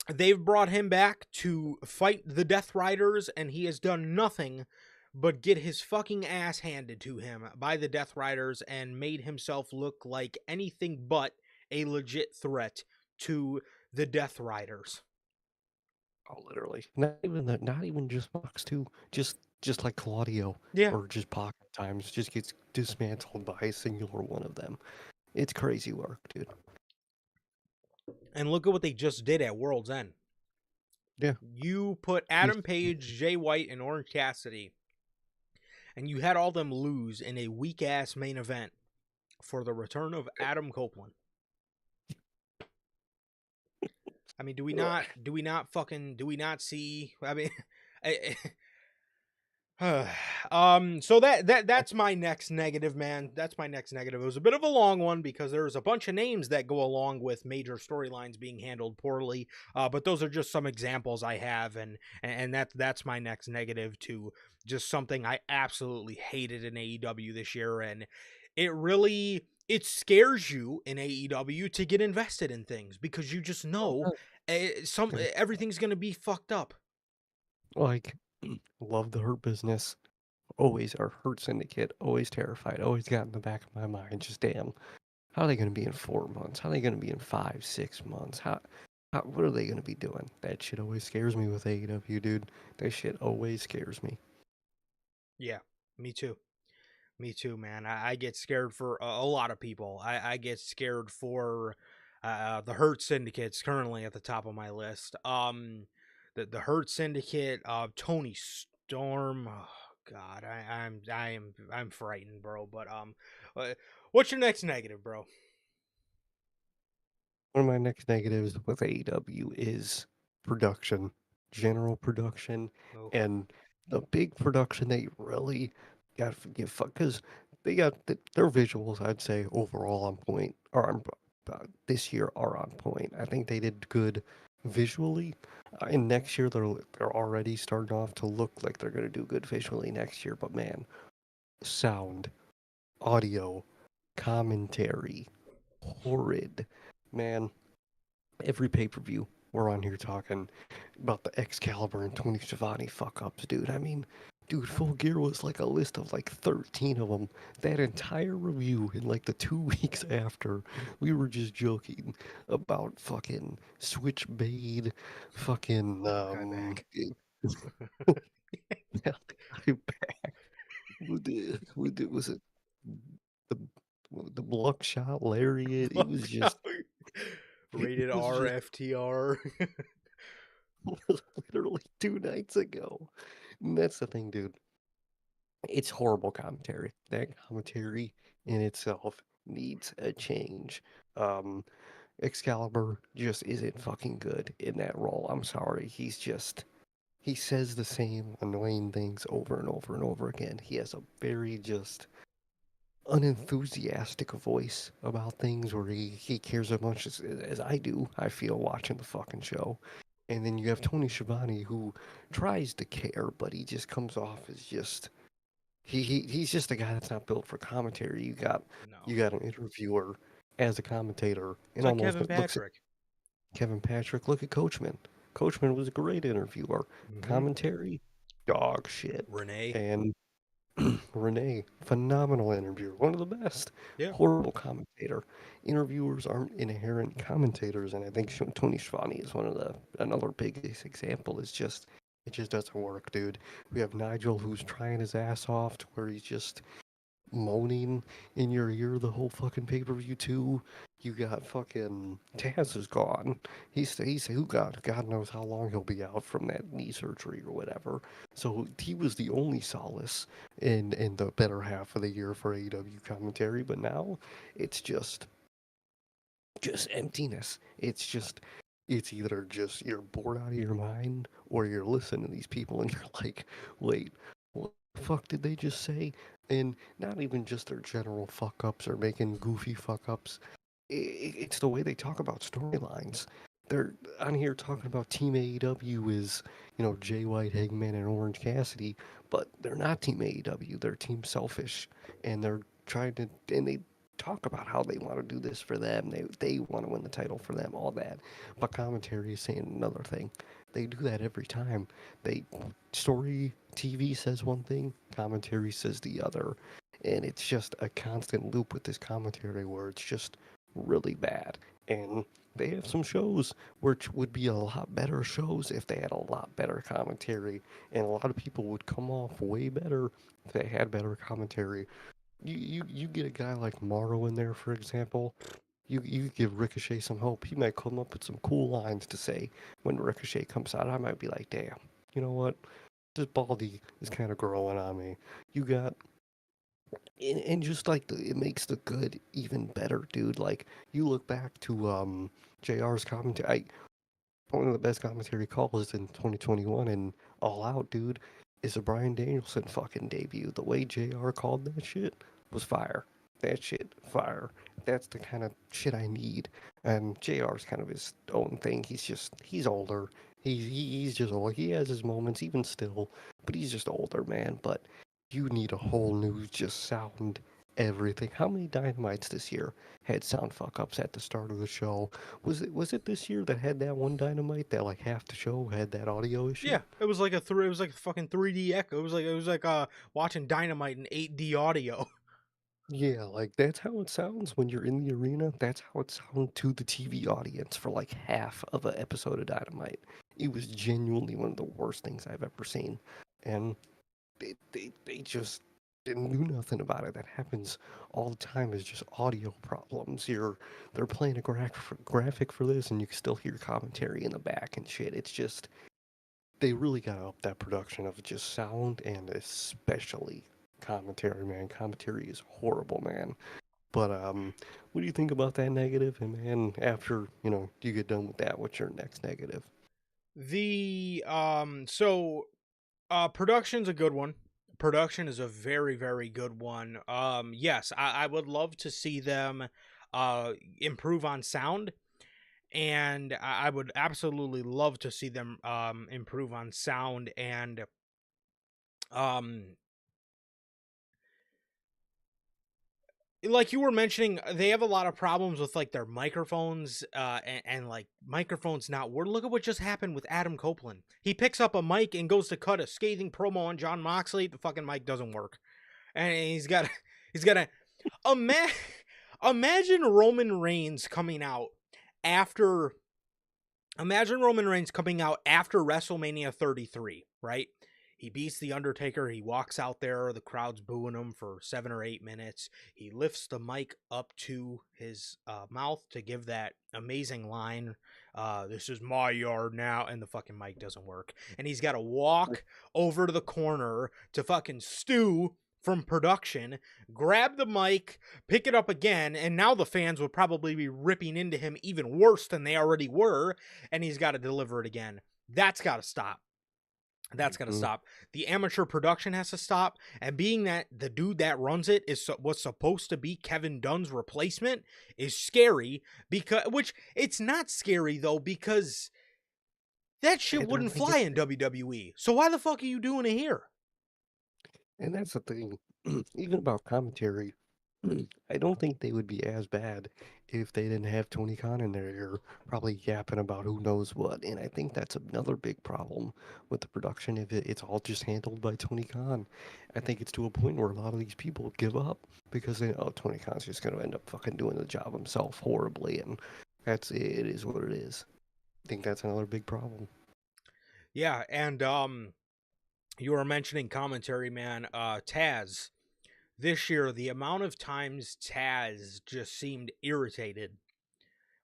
They've brought him back to fight the Death Riders, and he has done nothing but get his fucking ass handed to him by the Death Riders and made himself look like anything but a legit threat to the Death Riders. Oh, literally. Not even just Fox too. Just like Claudio Yeah. or just Pocket Times just gets dismantled by a singular one of them. It's crazy work, dude. And look at what they just did at World's End. Yeah. You put Adam Page, Jay White, and Orange Cassidy, and you had all them lose in a weak ass main event for the return of Adam Copeland. I mean, do we not see? I mean, so that's my next negative, man. That's my next negative. It was a bit of a long one because there's a bunch of names that go along with major storylines being handled poorly. But those are just some examples I have, and that's my next negative to just something I absolutely hated in AEW this year, and it scares you in AEW to get invested in things because you just know everything's gonna be fucked up. Like, love the Hurt Business. Always our Hurt Syndicate. Always terrified. Always got in the back of my mind. Just damn. How are they going to be in 4 months? How are they going to be in 5, 6 months? What are they going to be doing? That shit always scares me with AEW, dude. That shit always scares me. Yeah, me too. Me too, man. I get scared for a lot of people. I get scared for the Hurt Syndicate's currently at the top of my list. The Hurt Syndicate, Tony Storm. Oh, God, I'm frightened, bro. But what's your next negative, bro? One of my next negatives with AEW is production, general production, Oh, and the big production they really got to give fuck because they got their visuals. I'd say overall on point, or this year are on point. I think they did good visually, and next year they're already starting off to look like they're gonna do good visually next year. But man, sound, audio, commentary, horrid, man. Every pay-per-view, we're on here talking about the Excalibur and Tony Schiavone fuck-ups, dude. I mean, dude, Full Gear was like a list of like 13 of them. That entire review in like the 2 weeks after, we were just joking about fucking Switchblade, fucking, guy back. back. Was it the, the Blockshot Lariat? It was just, it Rated was R, just FTR. literally 2 nights ago. And that's the thing, dude. It's horrible commentary. That commentary in itself needs a change. Um, Excalibur just isn't fucking good in that role. I'm sorry. He says the same annoying things over and over and over again. He has a very just unenthusiastic voice about things where he cares as much as I do, I feel, watching the fucking show. And then you have Tony Schiavone who tries to care, but he just comes off as just he's just a guy that's not built for commentary. No. You got an interviewer as a commentator It's and like almost Kevin looks at Patrick. Kevin Patrick. Look at Coachman. Coachman was a great interviewer. Mm-hmm. Commentary, dog shit. Renee. And Renee, phenomenal interviewer, one of the best. Yeah. Horrible commentator. Interviewers aren't inherent commentators, and I think Tony Schiavone is another biggest example. It just doesn't work, dude. We have Nigel who's trying his ass off to where he's just moaning in your ear the whole fucking pay-per-view too. You got fucking Taz is gone. He's who God knows how long he'll be out from that knee surgery or whatever. So he was the only solace in the better half of the year for AEW commentary, but now it's just emptiness. It's just it's either just you're bored out of your mind or you're listening to these people and you're like, wait, what the fuck did they just say? And not even just their general fuck ups or making goofy fuck ups. It's the way they talk about storylines. They're on here talking about Team AEW is, Jay White, Hangman, and Orange Cassidy, but they're not Team AEW. They're Team Selfish, and they're and they talk about how they want to do this for them. They want to win the title for them, all that. But commentary is saying another thing. They do that every time. They story TV says one thing, commentary says the other, and it's just a constant loop with this commentary where it's just really bad. And they have some shows which would be a lot better shows if they had a lot better commentary, and a lot of people would come off way better if they had better commentary. You get a guy like Morrow in there, for example. You give Ricochet some hope. He might come up with some cool lines to say when Ricochet comes out. I might be like, damn, you know what? This Baldy is kind of growing on me. You got and just like it makes the good even better, dude. Like you look back to JR's commentary. One of the best commentary calls in 2021 and All Out, dude, is a Brian Danielson fucking debut. The way JR called that shit was fire. That shit, fire. That's the kind of shit I need. And JR's kind of his own thing. He's older. He's just old. He has his moments, even still, but he's just older, man. But you need a whole new just sound everything. How many dynamites this year had sound fuck ups at the start of the show? Was it this year that had that one dynamite that like half the show had that audio issue? Yeah, it was like a fucking 3D echo. It was like watching Dynamite in 8D audio. Yeah, like that's how it sounds when you're in the arena. That's how it sounds to the TV audience for like half of an episode of Dynamite. It was genuinely one of the worst things I've ever seen. And they just didn't do nothing about it. That happens all the time. Is just audio problems. They're playing a graphic for this, and you can still hear commentary in the back and shit. It's just they really got to up that production of just sound and especially commentary. Man, commentary is horrible, man. But what do you think about that negative? And man, after you get done with that, what's your next negative? Production's a good one. Production is a very, very good one. Yes, I would love to see them improve on sound, and I would absolutely love to see them improve on sound and um like you were mentioning, they have a lot of problems with like their microphones, and like microphones not work. Look at what just happened with Adam Copeland. He picks up a mic and goes to cut a scathing promo on John Moxley. The fucking mic doesn't work, and he's got a ima- imagine Roman Reigns coming out after Imagine Roman Reigns coming out after WrestleMania 33, right? He beats The Undertaker. He walks out there. The crowd's booing him for 7 or 8 minutes. He lifts the mic up to his mouth to give that amazing line, this is my yard now, and the fucking mic doesn't work. And he's got to walk over to the corner to fucking Stu from production, grab the mic, pick it up again, and now the fans would probably be ripping into him even worse than they already were, and he's got to deliver it again. That's got to stop. That's got to Mm. stop. The amateur production has to stop. And being that the dude that runs it is what's supposed to be Kevin Dunn's replacement is scary, which it's not scary though, because that shit They're wouldn't not fly getting in WWE. So why the fuck are you doing it here? And that's the thing, even about commentary, I don't think they would be as bad if they didn't have Tony Khan in their ear, probably yapping about who knows what. And I think that's another big problem with the production if it's all just handled by Tony Khan. I think it's to a point where a lot of these people give up because they know Tony Khan's just going to end up fucking doing the job himself horribly, and it is what it is. I think that's another big problem. Yeah, and you were mentioning commentary, man. Taz. This year, the amount of times Taz just seemed irritated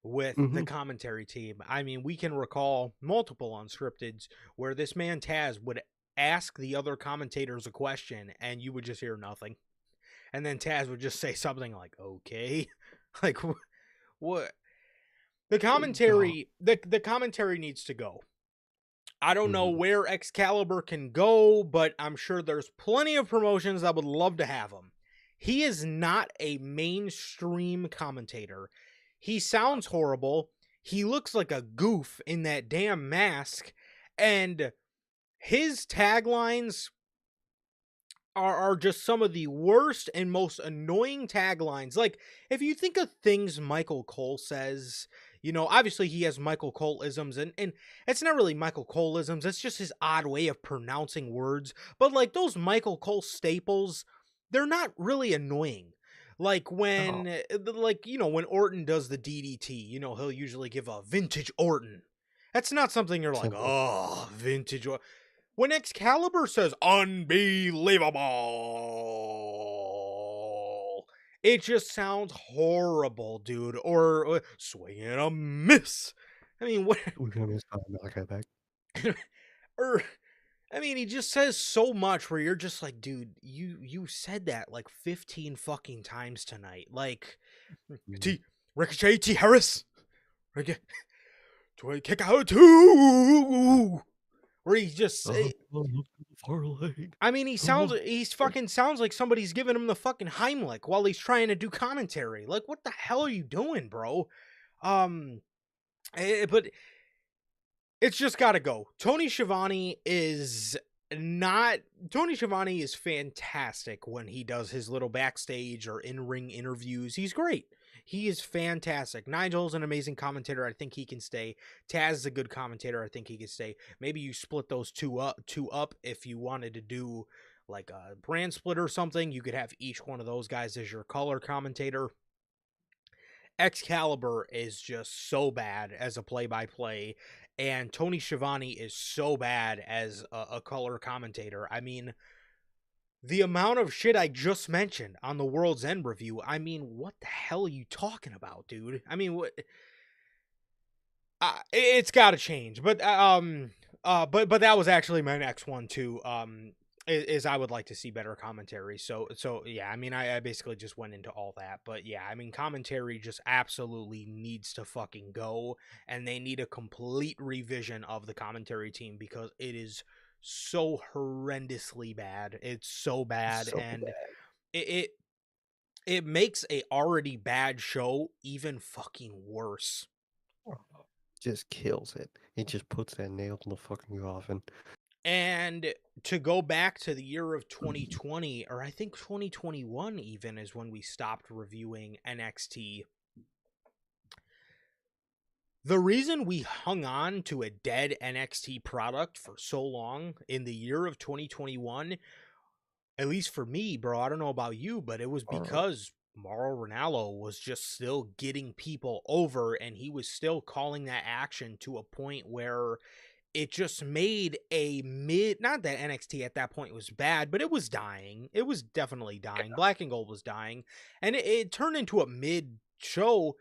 with the Hmm. commentary team. I mean, we can recall multiple unscripteds where this man Taz would ask the other commentators a question and you would just hear nothing. And then Taz would just say something like, okay. Like, what? The commentary, the commentary needs to go. I don't know where Excalibur can go, but I'm sure there's plenty of promotions that would love to have him. He is not a mainstream commentator. He sounds horrible. He looks like a goof in that damn mask. And his taglines are just some of the worst and most annoying taglines. Like, if you think of things Michael Cole says, you know, obviously he has Michael Cole-isms, and it's not really Michael Cole-isms, it's just his odd way of pronouncing words. But, like, those Michael Cole staples, they're not really annoying. Like, when, like, you know, when Orton does the DDT, you know, he'll usually give a vintage Orton. That's not something you're like, oh, vintage Orton. When Excalibur says unbelievable, it just sounds horrible, dude. Or swing and a miss. I mean, what? We're gonna miss Malachi back. Or, I mean, he just says so much where you're just like, dude, you said that like 15 fucking times tonight. Like, Ricochet, T. Harris, kick out too. Where he just I mean, he fucking sounds like somebody's giving him the fucking Heimlich while he's trying to do commentary. Like, what the hell are you doing, bro? But it's just gotta go. Tony Schiavone is fantastic when he does his little backstage or in-ring interviews. He's great. He is fantastic. Nigel's an amazing commentator. I think he can stay. Taz is a good commentator. I think he can stay. Maybe you split those two up if you wanted to do like a brand split or something. You could have each one of those guys as your color commentator. Excalibur is just so bad as a play-by-play, and Tony Schiavone is so bad as a color commentator. I mean, the amount of shit I just mentioned on the World's End review, I mean, what the hell are you talking about, dude? I mean, what? It's got to change. But that was actually my next one too. Is I would like to see better commentary. So yeah, I mean, I basically just went into all that. But yeah, I mean, commentary just absolutely needs to fucking go, and they need a complete revision of the commentary team because it is so horrendously bad. It's so bad, and bad. It makes a already bad show even fucking worse. Just kills it. It just puts that nail in the fucking coffin. And to go back to the year of 2020, or I think 2021 even, is when we stopped reviewing NXT. The reason we hung on to a dead NXT product for so long in the year of 2021, at least for me, bro, I don't know about you, but it was because Mauro Ranallo was just still getting people over, and he was still calling that action to a point where it just made a not that NXT at that point was bad, but it was dying. It was definitely dying. Yeah. Black and Gold was dying, and it turned into a mid-show.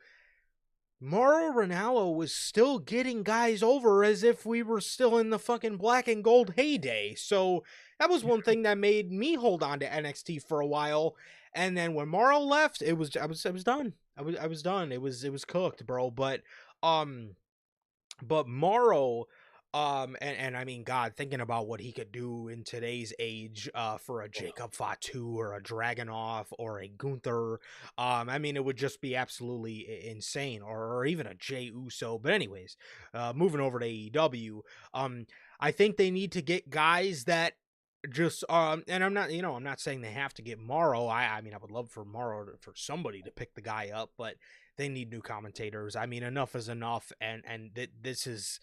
Mauro Ranallo was still getting guys over as if we were still in the fucking Black and Gold heyday. So that was one thing that made me hold on to NXT for a while. And then when Mauro left, I was done. I was done. It was cooked, bro. But Mauro, and I mean, God, thinking about what he could do in today's age, for a Jacob Fatu or a Dragunov or a Gunther, I mean, it would just be absolutely insane, or even a Jey Uso. But anyways, moving over to AEW, I think they need to get guys that just, and I'm not saying they have to get Mauro. I mean, I would love for Mauro for somebody to pick the guy up, but they need new commentators. I mean, enough is enough, and this is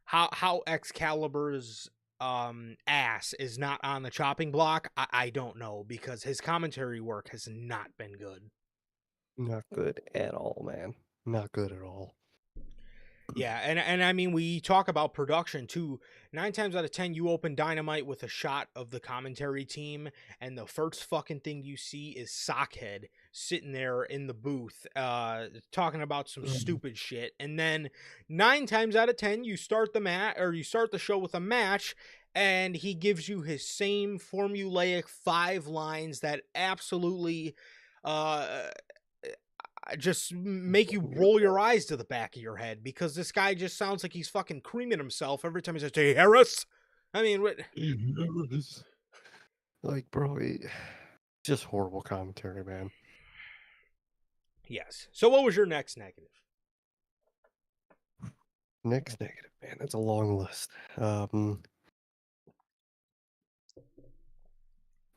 how Excalibur's ass is not on the chopping block. I don't know, because his commentary work has not been good. Not good at all, man. Not good at all. Yeah, and I mean, we talk about production too. 9 times out of 10, you open Dynamite with a shot of the commentary team, and the first fucking thing you see is Sockhead sitting there in the booth, talking about some stupid shit. And then 9 times out of 10, you start the show with a match, and he gives you his same formulaic 5 lines that absolutely, just make you roll your eyes to the back of your head, because this guy just sounds like he's fucking creaming himself every time he says, "Hey, Harris." I mean, what? Like, bro, just horrible commentary, man. Yes. So what was your next negative? Next negative, man. That's a long list.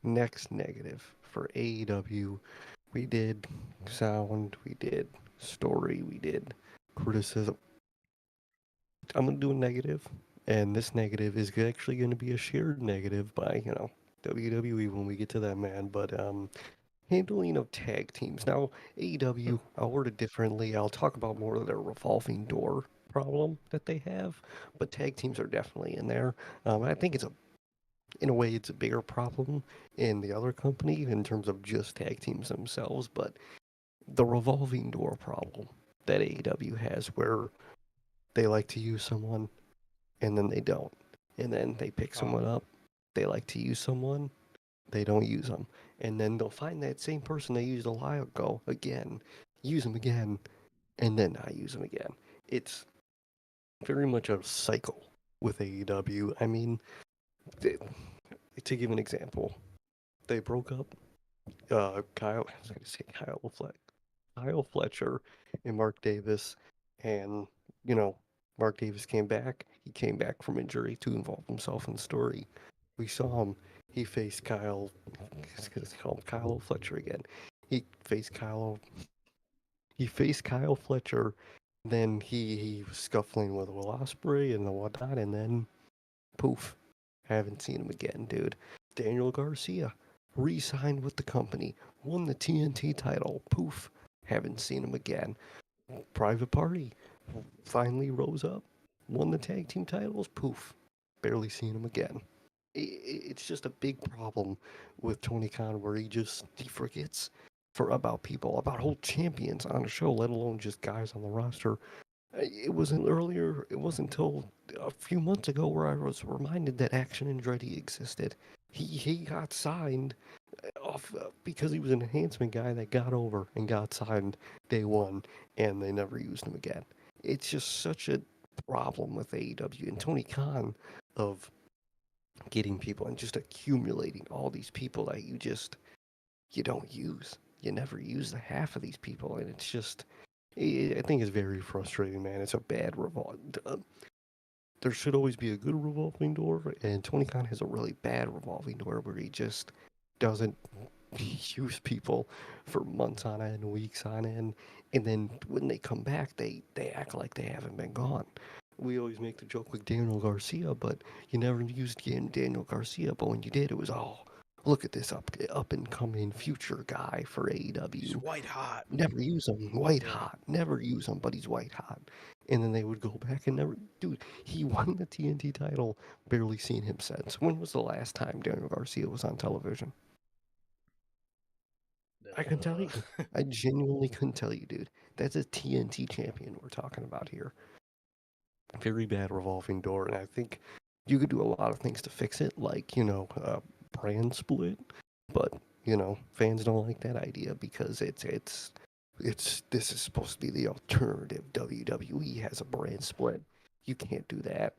Next negative for AEW, we did sound, we did story, we did criticism. I'm gonna do a negative, and this negative is actually gonna be a shared negative by WWE when we get to that, man. But handling of tag teams. Now, AEW, I'll word it differently. I'll talk about more of their revolving door problem that they have, but tag teams are definitely in there. I think in a way, it's a bigger problem in the other company in terms of just tag teams themselves, but the revolving door problem that AEW has where they like to use someone and then they don't. And then they pick someone up, they like to use someone, they don't use them. And then they'll find that same person they used a while ago again, use them again, and then not use them again. It's very much a cycle with AEW. I mean, to give an example, they broke up. I was going to say Kyle Fletcher and Mark Davis, and Mark Davis came back. He came back from injury to involve himself in the story. We saw him. He faced Kyle. Let's call him Kyle Fletcher again. He faced Kyle. He faced Kyle Fletcher. Then he was scuffling with Will Ospreay and whatnot, and then poof, haven't seen him again, dude. Daniel Garcia re-signed with the company, won the TNT title, poof, haven't seen him again. Private Party finally rose up, won the tag team titles, poof, barely seen him again. It's just a big problem with Tony Khan where he forgets about people, about whole champions on the show, let alone just guys on the roster. It wasn't until a few months ago where I was reminded that Action Andretti existed. He got signed off because he was an enhancement guy that got over and got signed day one, and they never used him again. It's just such a problem with AEW and Tony Khan of getting people and just accumulating all these people that you don't use. You never use the half of these people, and it's just I think it's very frustrating, man. It's a bad there should always be a good revolving door, and Tony Khan has a really bad revolving door where he just doesn't use people for months on end, weeks on end, and then when they come back, they act like they haven't been gone. We always make the joke with Daniel Garcia, but you never used Daniel Garcia, but when you did, it was look at this up and coming future guy for AEW. He's white hot. Never use him. White hot. Never use him, but he's white hot. And then they would go back and never. Dude, he won the TNT title. Barely seen him since. When was the last time Daniel Garcia was on television? I can tell you. I genuinely couldn't tell you, dude. That's a TNT champion we're talking about here. Very bad revolving door, and I think you could do a lot of things to fix it, like, brand split, but fans don't like that idea because it's this is supposed to be the alternative. WWE has a brand split. You can't do that.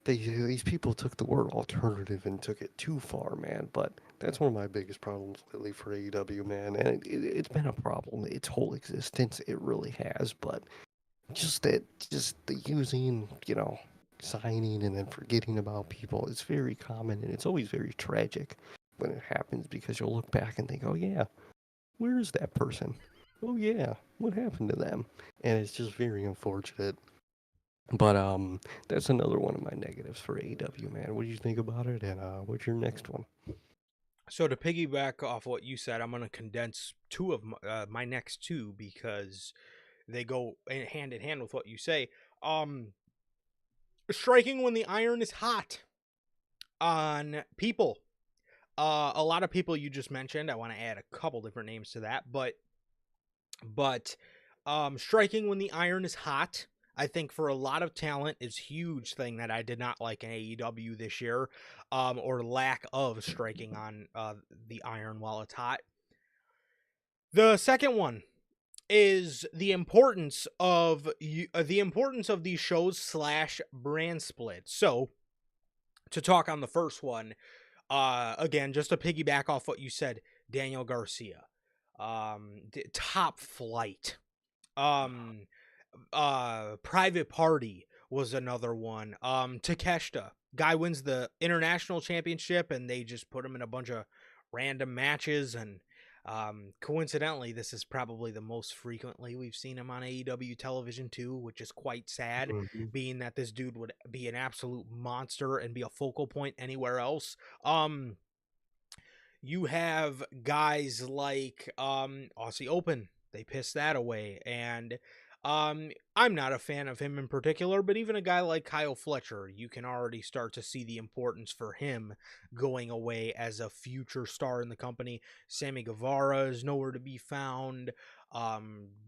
These people took the word alternative and took it too far, man. But that's one of my biggest problems lately for AEW, man. And it's been a problem its whole existence. It really has. But just the using, signing and then forgetting about people is very common, and it's always very tragic when it happens because you'll look back and think, oh yeah, where is that person? Oh yeah, what happened to them? And it's just very unfortunate. But that's another one of my negatives for AEW, man. What do you think about it? And what's your next one? So to piggyback off what you said, I'm going to condense two of my next two because they go hand in hand with what you say. Striking when the iron is hot on people. A lot of people you just mentioned. I want to add a couple different names to that, but striking when the iron is hot, I think for a lot of talent is a huge thing that I did not like in AEW this year, or lack of striking on the iron while it's hot. The second one, is the importance of these shows slash brand split. So to talk on the first one, again, just to piggyback off what you said, Daniel Garcia, Top Flight, Private Party was another one. Takeshita, guy wins the international championship, and they just put him in a bunch of random matches. And coincidentally, this is probably the most frequently we've seen him on AEW television too, which is quite sad, Mhm. being that this dude would be an absolute monster and be a focal point anywhere else. You have guys like Aussie Open. They pissed that away. And I'm not a fan of him in particular, but even a guy like Kyle Fletcher, you can already start to see the importance for him going away as a future star in the company. Sammy Guevara is nowhere to be found.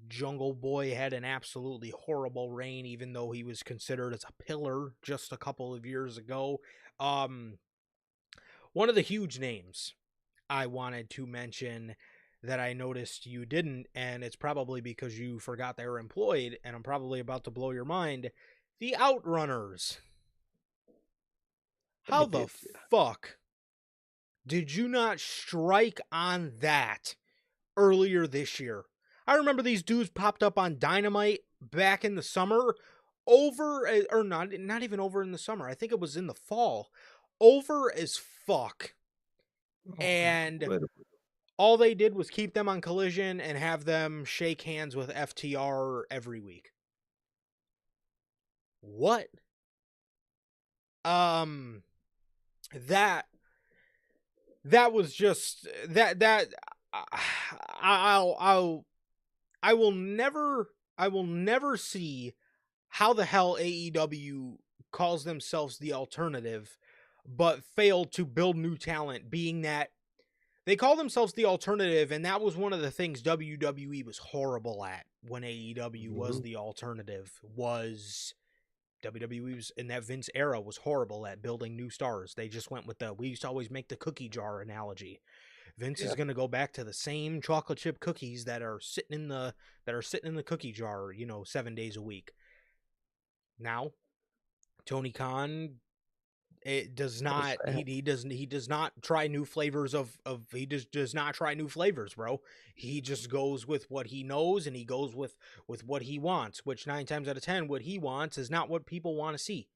Jungle Boy had an absolutely horrible reign, even though he was considered as a pillar just a couple of years ago. One of the huge names I wanted to mention that I noticed you didn't, and it's probably because you forgot they were employed, and I'm probably about to blow your mind. The Outrunners. I How the did. fuck did you not strike on that earlier this year? I remember these dudes popped up on Dynamite back in the summer, or not even over in the summer. I think it was in the fall. Over as fuck. Oh, And wait a all they did was keep them on Collision and have them shake hands with FTR every week. What? Um that was just that I'll I will never see how the hell AEW calls themselves the alternative but failed to build new talent, being that they call themselves the alternative, and that was one of the things WWE was horrible at when AEW was Mhm. the alternative. Was WWE was in that Vince era was horrible at building new stars. They just went with we used to always make the cookie jar analogy. Vince is Yeah. going to go back to the same chocolate chip cookies that are sitting in the cookie jar, 7 days a week. Now, Tony Khan, it does That's not sad. he does not try new flavors he just does not try new flavors, bro. He just goes with what he knows, and he goes with what he wants, which 9 times out of 10 what he wants is not what people want to see.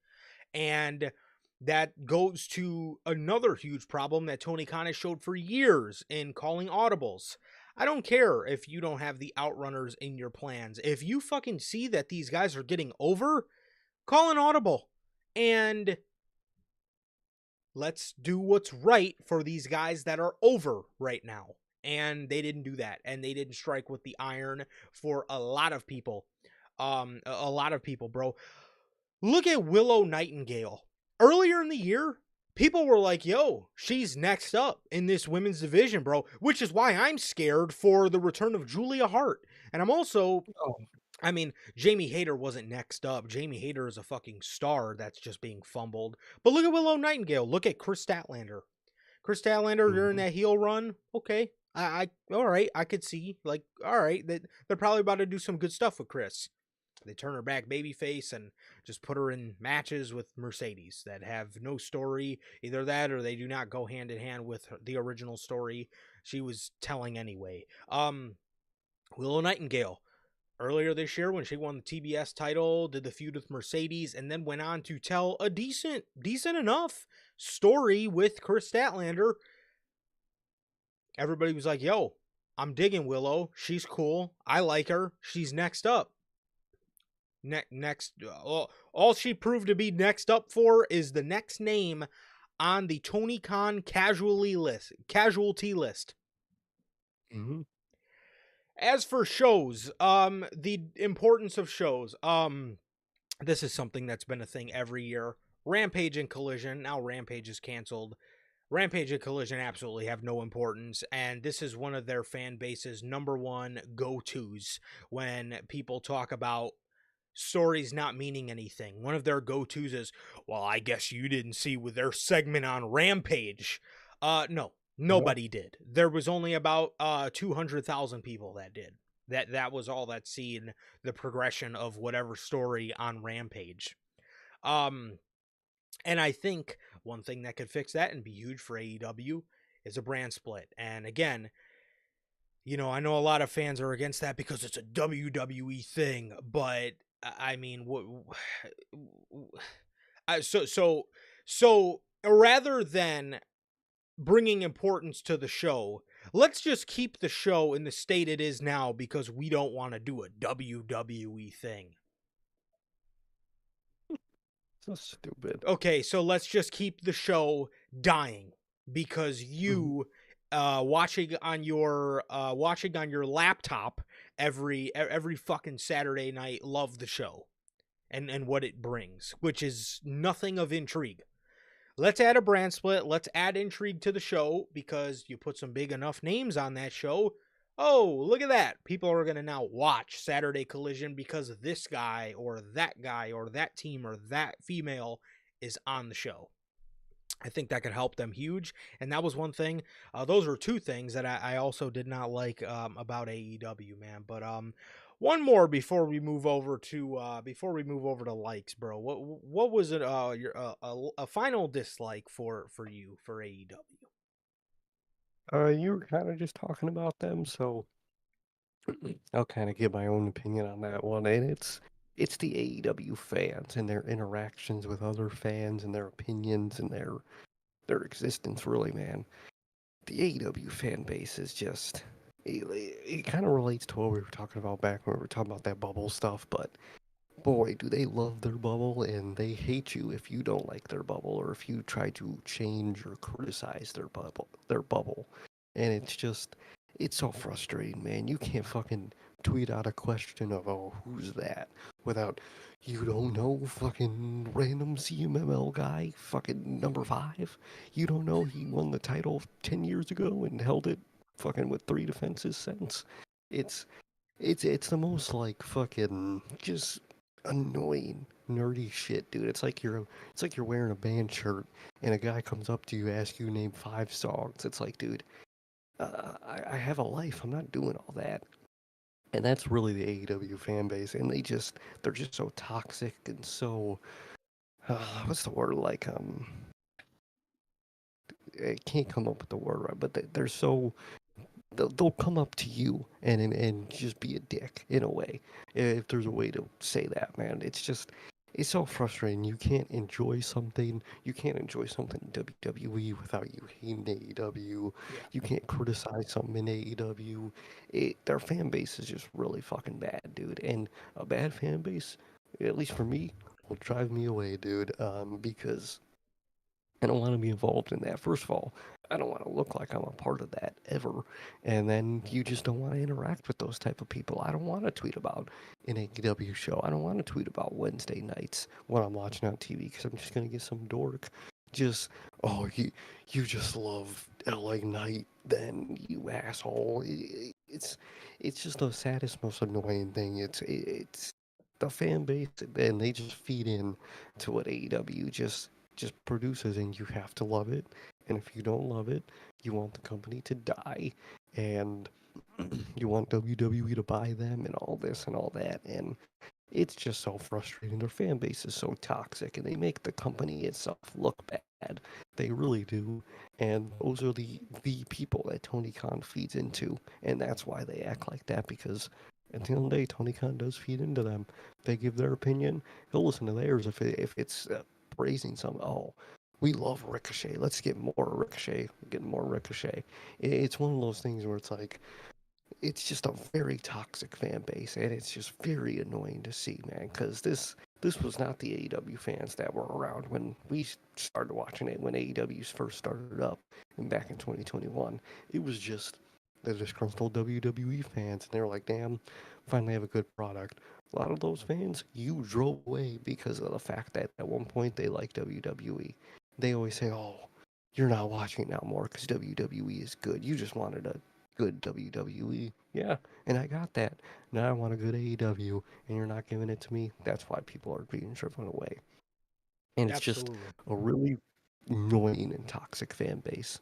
And that goes to another huge problem that Tony Khan has showed for years in calling audibles. I don't care if you don't have the Outrunners in your plans. If you fucking see that these guys are getting over, call an audible. And let's do what's right for these guys that are over right now. And they didn't do that. And they didn't strike with the iron for a lot of people. A lot of people, bro. Look at Willow Nightingale. Earlier in the year, people were like, yo, she's next up in this women's division, bro. Which is why I'm scared for the return of Julia Hart. And I'm also, Oh, I mean, Jamie Hayter wasn't next up. Jamie Hayter is a fucking star that's just being fumbled. But look at Willow Nightingale. Look at Chris Statlander. Chris Statlander during mhm. that heel run. Okay. All right. I could see, like, all right, that they're probably about to do some good stuff with Chris. They turn her back babyface and just put her in matches with Mercedes that have no story. Either that or they do not go hand in hand with the original story she was telling anyway. Willow Nightingale, earlier this year when she won the TBS title, did the feud with Mercedes, and then went on to tell a decent enough story with Chris Statlander. Everybody was like, yo, I'm digging Willow. She's cool. I like her. She's next up. Next, all she proved to be next up for is the next name on the Tony Khan casualty list. Mhm. As for shows, the importance of shows, this is something that's been a thing every year. Rampage and Collision, now Rampage is canceled. Rampage and Collision absolutely have no importance, and this is one of their fan base's number one go-tos when people talk about stories not meaning anything. One of their go-tos is, well, I guess you didn't see with their segment on Rampage. No, No. nobody did. There was only about 200,000 people that did. That was all that's seen the progression of whatever story on Rampage. Um, and I think one thing that could fix that and be huge for AEW is a brand split. And again, I know a lot of fans are against that because it's a WWE thing, but I mean, so rather than bringing importance to the show, let's just keep the show in the state it is now because we don't want to do a WWE thing. So stupid. Okay, so let's just keep the show dying because Mhm. you watching on your laptop every fucking Saturday night love the show and what it brings, which is nothing of intrigue. Let's add a brand split. Let's add intrigue to the show because you put some big enough names on that show. Oh, look at that. People are going to now watch Saturday Collision because this guy or that team or that female is on the show. I think that could help them huge. And that was one thing. Those were two things that I also did not like about AEW, man. But one more before we move over to likes, bro. What was it? Your a final dislike for you for AEW? You were kind of just talking about them, so I'll kind of give my own opinion on that one. And it's the AEW fans and their interactions with other fans and their opinions and their existence, really, man. The AEW fan base is just it kind of relates to what we were talking about back when we were talking about that bubble stuff, but boy, do they love their bubble and they hate you if you don't like their bubble or if you try to change or criticize their bubble. And it's so frustrating, man. You can't fucking tweet out a question of, oh, who's that? Without, you don't know, fucking random CMML guy, fucking number 5. You don't know he won the title 10 years ago and held it fucking with 3 defenses since. It's it's the most like fucking just annoying nerdy shit, dude. It's like you're wearing a band shirt and a guy comes up to you, asks you to name 5 songs. It's like, dude, I have a life. I'm not doing all that. And that's really the AEW fan base, and they're just so toxic and so what's the word like I can't come up with the word right, but they're so they'll come up to you and just be a dick in a way, if there's a way to say that, man. It's so frustrating. You can't enjoy something in WWE without you hating AEW. Yeah, You can't criticize something in AEW. Their fan base is just really fucking bad, dude. And a bad fan base, at least for me, will drive me away, dude, because I don't want to be involved in that. First of all, I don't want to look like I'm a part of that ever. And then you just don't want to interact with those type of people. I don't want to tweet about an AEW show. I don't want to tweet about Wednesday nights when I'm watching on TV because I'm just gonna get some dork. Just oh you just love LA Knight, then you asshole. It's just the saddest, most annoying thing. It's the fan base, and they just feed in to what AEW just produces, and you have to love it. And if you don't love it, you want the company to die, and you want WWE to buy them, and all this and all that. And it's just so frustrating. Their fan base is so toxic, and they make the company itself look bad. They really do. And those are the people that Tony Khan feeds into, and that's why they act like that. Because at the end of the day, Tony Khan does feed into them. They give their opinion. He'll listen to theirs if it's praising some. Oh, we love Ricochet. Let's get more Ricochet. Get more Ricochet. It's one of those things where it's like it's just a very toxic fan base, and it's just very annoying to see, man. Because this was not the AEW fans that were around when we started watching it when AEW first started up, and back in 2021. It was just the disgruntled WWE fans, and they were like, "Damn, finally have a good product." A lot of those fans you drove away because of the fact that at one point they liked WWE. They always say, "Oh, you're not watching it now more because WWE is good. You just wanted a good WWE." Yeah, and I got that. Now I want a good AEW, and you're not giving it to me. That's why people are being driven away. And it's just absolutely. a really annoying and toxic fan base.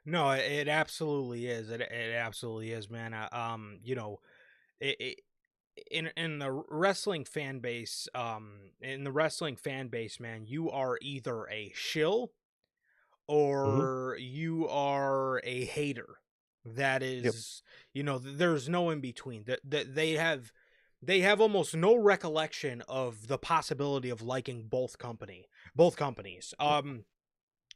No, it absolutely is. It absolutely is, man. in the wrestling fan base, man, you are either a shill Mhm. or you are a hater. That Yep. is, there's no in between. That they have almost no recollection of the possibility of liking both companies.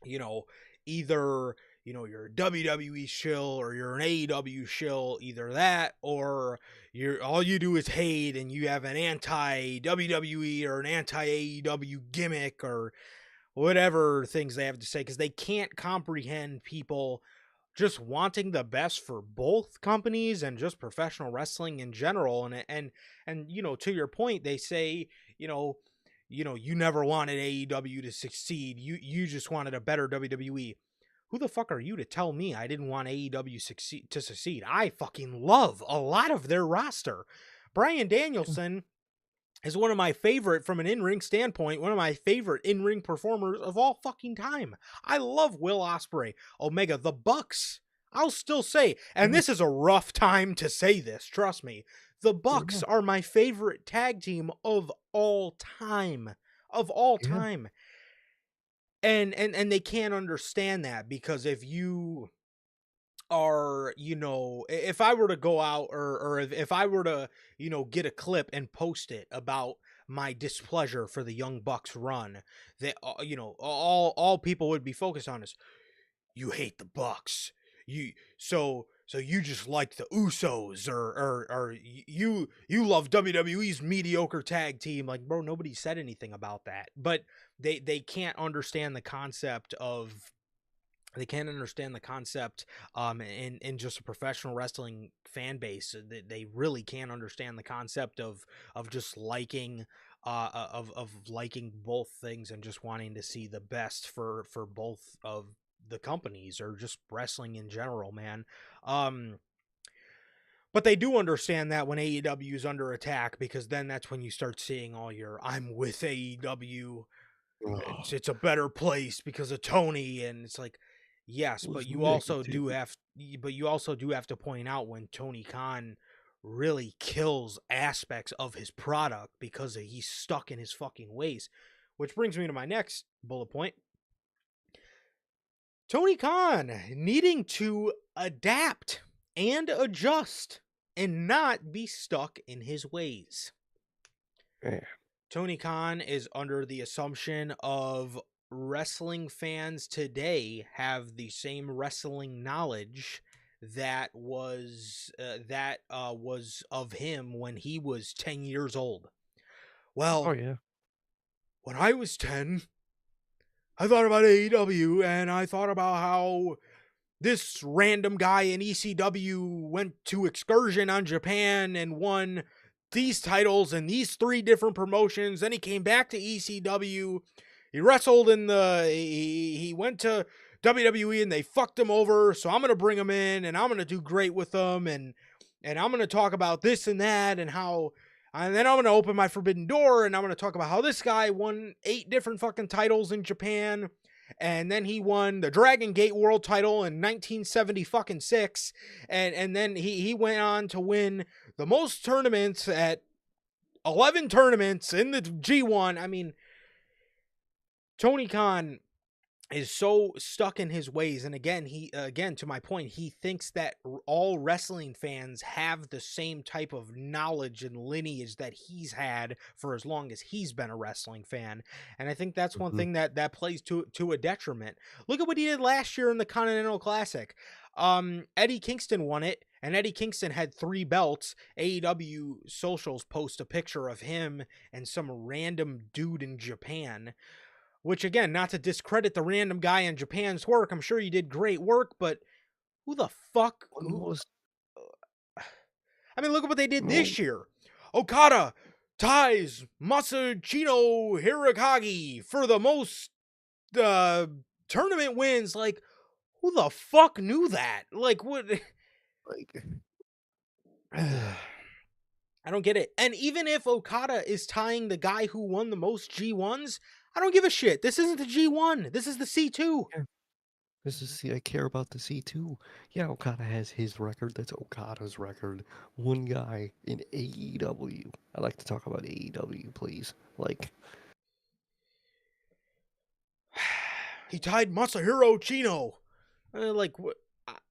You know, either you're a WWE shill or you're an AEW shill, either that or you're all you do is hate and you have an anti WWE or an anti AEW gimmick or whatever things they have to say, because they can't comprehend people just wanting the best for both companies and just professional wrestling in general. And to your point, they say, you never wanted AEW to succeed. You just wanted a better WWE. Who the fuck are you to tell me I didn't want AEW to succeed? I fucking love a lot of their roster. Bryan Danielson is one of my favorite, from an in-ring standpoint, one of my favorite in-ring performers of all fucking time. I love Will Ospreay, Omega, the Bucks. I'll still say, and Yeah. this is a rough time to say this, trust me, the Bucks Yeah. are my favorite tag team of all time. Of all Yeah. time. And they can't understand that, because if you are, if I were to go out, or if I were to, get a clip and post it about my displeasure for the Young Bucks run, that, all people would be focused on is, you hate the Bucks. So you just like the Usos, or you love WWE's mediocre tag team. Like, bro, nobody said anything about that. But they can't understand the concept of, in just a professional wrestling fan base. They really can't understand the concept of just liking, of liking both things and just wanting to see the best for both of the companies, or just wrestling in general, man. But they do understand that when AEW is under attack, because then that's when you start seeing all your "I'm with AEW, Ugh, it's a better place because of Tony," and it's like, yes, was but negativity. you also do have to point out when Tony Khan really kills aspects of his product because he's stuck in his fucking ways. Which brings me to my next bullet point. Tony Khan needing to adapt and adjust and not be stuck in his ways. Yeah. Tony Khan is under the assumption of wrestling fans today have the same wrestling knowledge that was of him when he was 10 years old. Oh Well, yeah. when I was 10, I thought about AEW, and I thought about how this random guy in ECW went to excursion on Japan and won these titles in these 3 different promotions. Then he came back to ECW. He wrestled he went to WWE and they fucked him over. So I'm going to bring him in and I'm going to do great with him. And I'm going to talk about this and that, and then I'm going to open my forbidden door and I'm going to talk about how this guy won 8 different fucking titles in Japan. And then he won the Dragon Gate World Title in 1976, and then he went on to win the most tournaments at 11 tournaments in the G1. I mean, Tony Khan is so stuck in his ways, and again to my point, he thinks that all wrestling fans have the same type of knowledge and lineage that he's had for as long as he's been a wrestling fan. And I think that's one Mhm. thing that plays to a detriment. Look at what he did last year in the Continental Classic. Eddie Kingston won it, and Eddie Kingston had 3 belts. AEW socials post a picture of him and some random dude in Japan, which, again, not to discredit the random guy in Japan's work, I'm sure he did great work, but who the fuck? When was I mean, look at what they did no, this year. Okada ties Masachino Hirakagi for the most tournament wins. Like, who the fuck knew that? Like, what? like I don't get it. And even if Okada is tying the guy who won the most G1s, I don't give a shit. This isn't the G1. This is the C2. This is see, I care about the C too. Yeah, Okada has his record. That's Okada's record. One guy in AEW. I like to talk about AEW, please. Like, He tied Masahiro Chino. Like,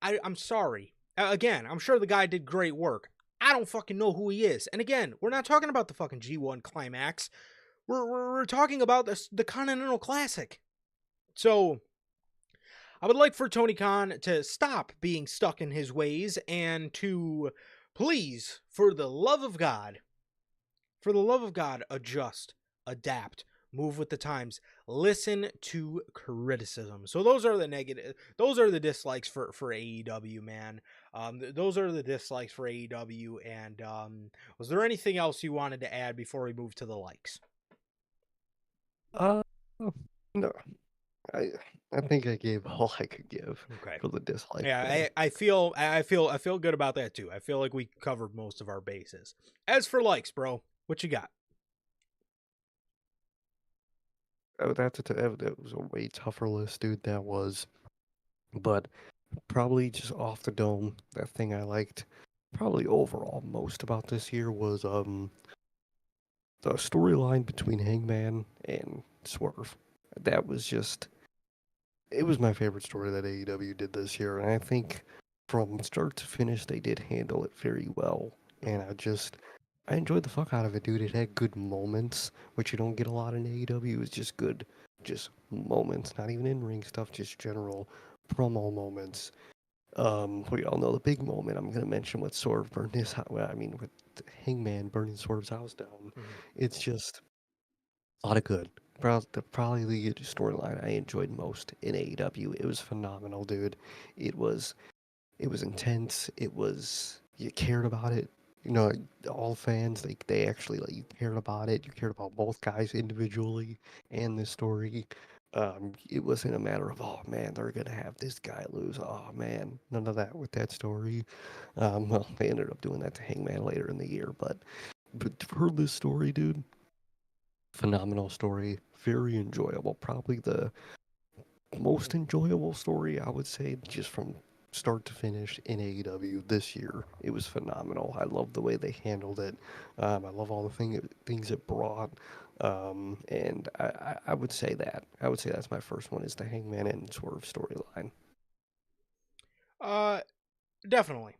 I'm sorry. Again, I'm sure the guy did great work. I don't fucking know who he is. And again, we're not talking about the fucking G1 climax. We're talking about the Continental Classic. So, I would like for Tony Khan to stop being stuck in his ways and to please, for the love of God, adjust, adapt, move with the times, listen to criticism. So those are the dislikes for AEW, man. Those are the dislikes for AEW. And was there anything else you wanted to add before we move to the likes? uh, no, I I think I gave all I could give Okay. for the dislike Yeah, thing. I feel good about that too. I feel like we covered most of our bases. As for likes, bro, what you got? That was a way tougher list, dude. That was, but probably just off the dome. That thing I liked, probably overall most about this year was the storyline between Hangman and Swerve. That was just it was my favorite story that AEW did this year, and I think from start to finish they did handle it very well. And I enjoyed the fuck out of it, dude. It had good moments, which you don't get a lot in AEW. It was just good, just moments, not even in ring stuff, just general promo moments. We all know the big moment I'm gonna mention with Swerve burned his house. Well, I mean, with Hangman burning Swerve's house down. Mhm. It's just a lot of good. Probably the storyline I enjoyed most in AEW. It was phenomenal, dude. It was it was intense. It was you cared about it. You know, all fans they actually like you cared about it. You cared about both guys individually and the story. It wasn't a matter of oh man they're gonna have this guy lose. Oh man, none of that with that story. Well, they ended up doing that to Hangman later in the year, but for this story, dude, phenomenal story, very enjoyable. Probably the most enjoyable story I would say, just from start to finish in AEW this year. It was phenomenal. I love the way they handled it. I love all the things it brought. And I would say that. I would say that's my first one is the Hangman and Swerve storyline. Uh, definitely.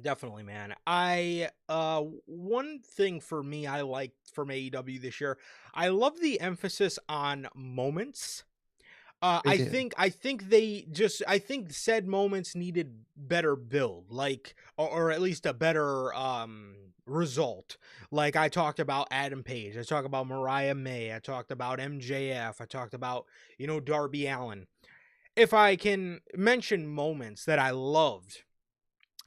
Definitely, man. I one thing for me I liked from AEW this year, I love the emphasis on moments. They did. I think said moments needed better build, like or at least a better result. Like I talked about Adam Page, I talked about Mariah May, I talked about MJF, I talked about, Darby Allin. If I can mention moments that I loved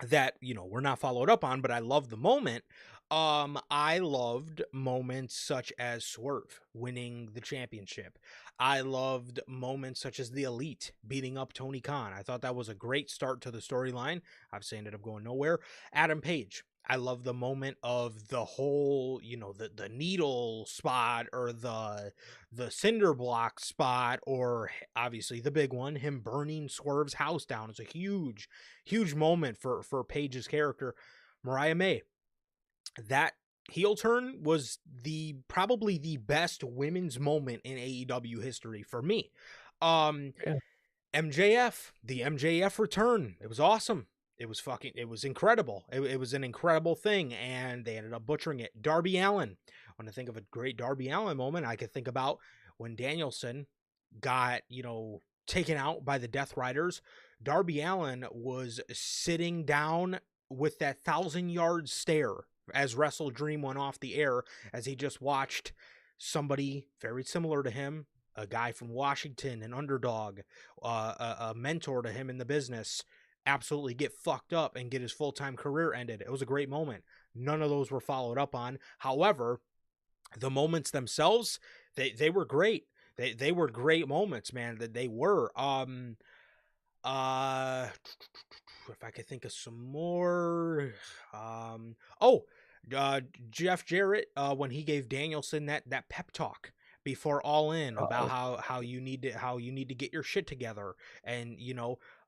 that were not followed up on, but I loved the moment. I loved moments such as Swerve winning the championship. I loved moments such as the Elite beating up Tony Khan. I thought that was a great start to the storyline. Obviously ended up going nowhere. Adam Page, I love the moment of the whole, the needle spot, or the cinder block spot, or obviously the big one, him burning Swerve's house down. It's a huge moment for Page's character. Mariah May, that heel turn was probably the best women's moment in AEW history for me. Um Yeah. the MJF return, it was awesome. It was incredible. It was an incredible thing, and they ended up butchering it. Darby Allin, when I think of a great Darby Allin moment, I could think about when Danielson got, taken out by the Death Riders. Darby Allin was sitting down with that 1,000-yard stare as Wrestle Dream went off the air, as he just watched somebody very similar to him, a guy from Washington, an underdog, a mentor to him in the business, absolutely get fucked up and get his full-time career ended. It was a great moment. None of those were followed up on. However, the moments themselves, they were great. They were great moments, man. That they were. Uh if I could think of some more. Um oh, Jeff Jarrett, when he gave Danielson that pep talk before All In about Uh, how you need to get your shit together, and you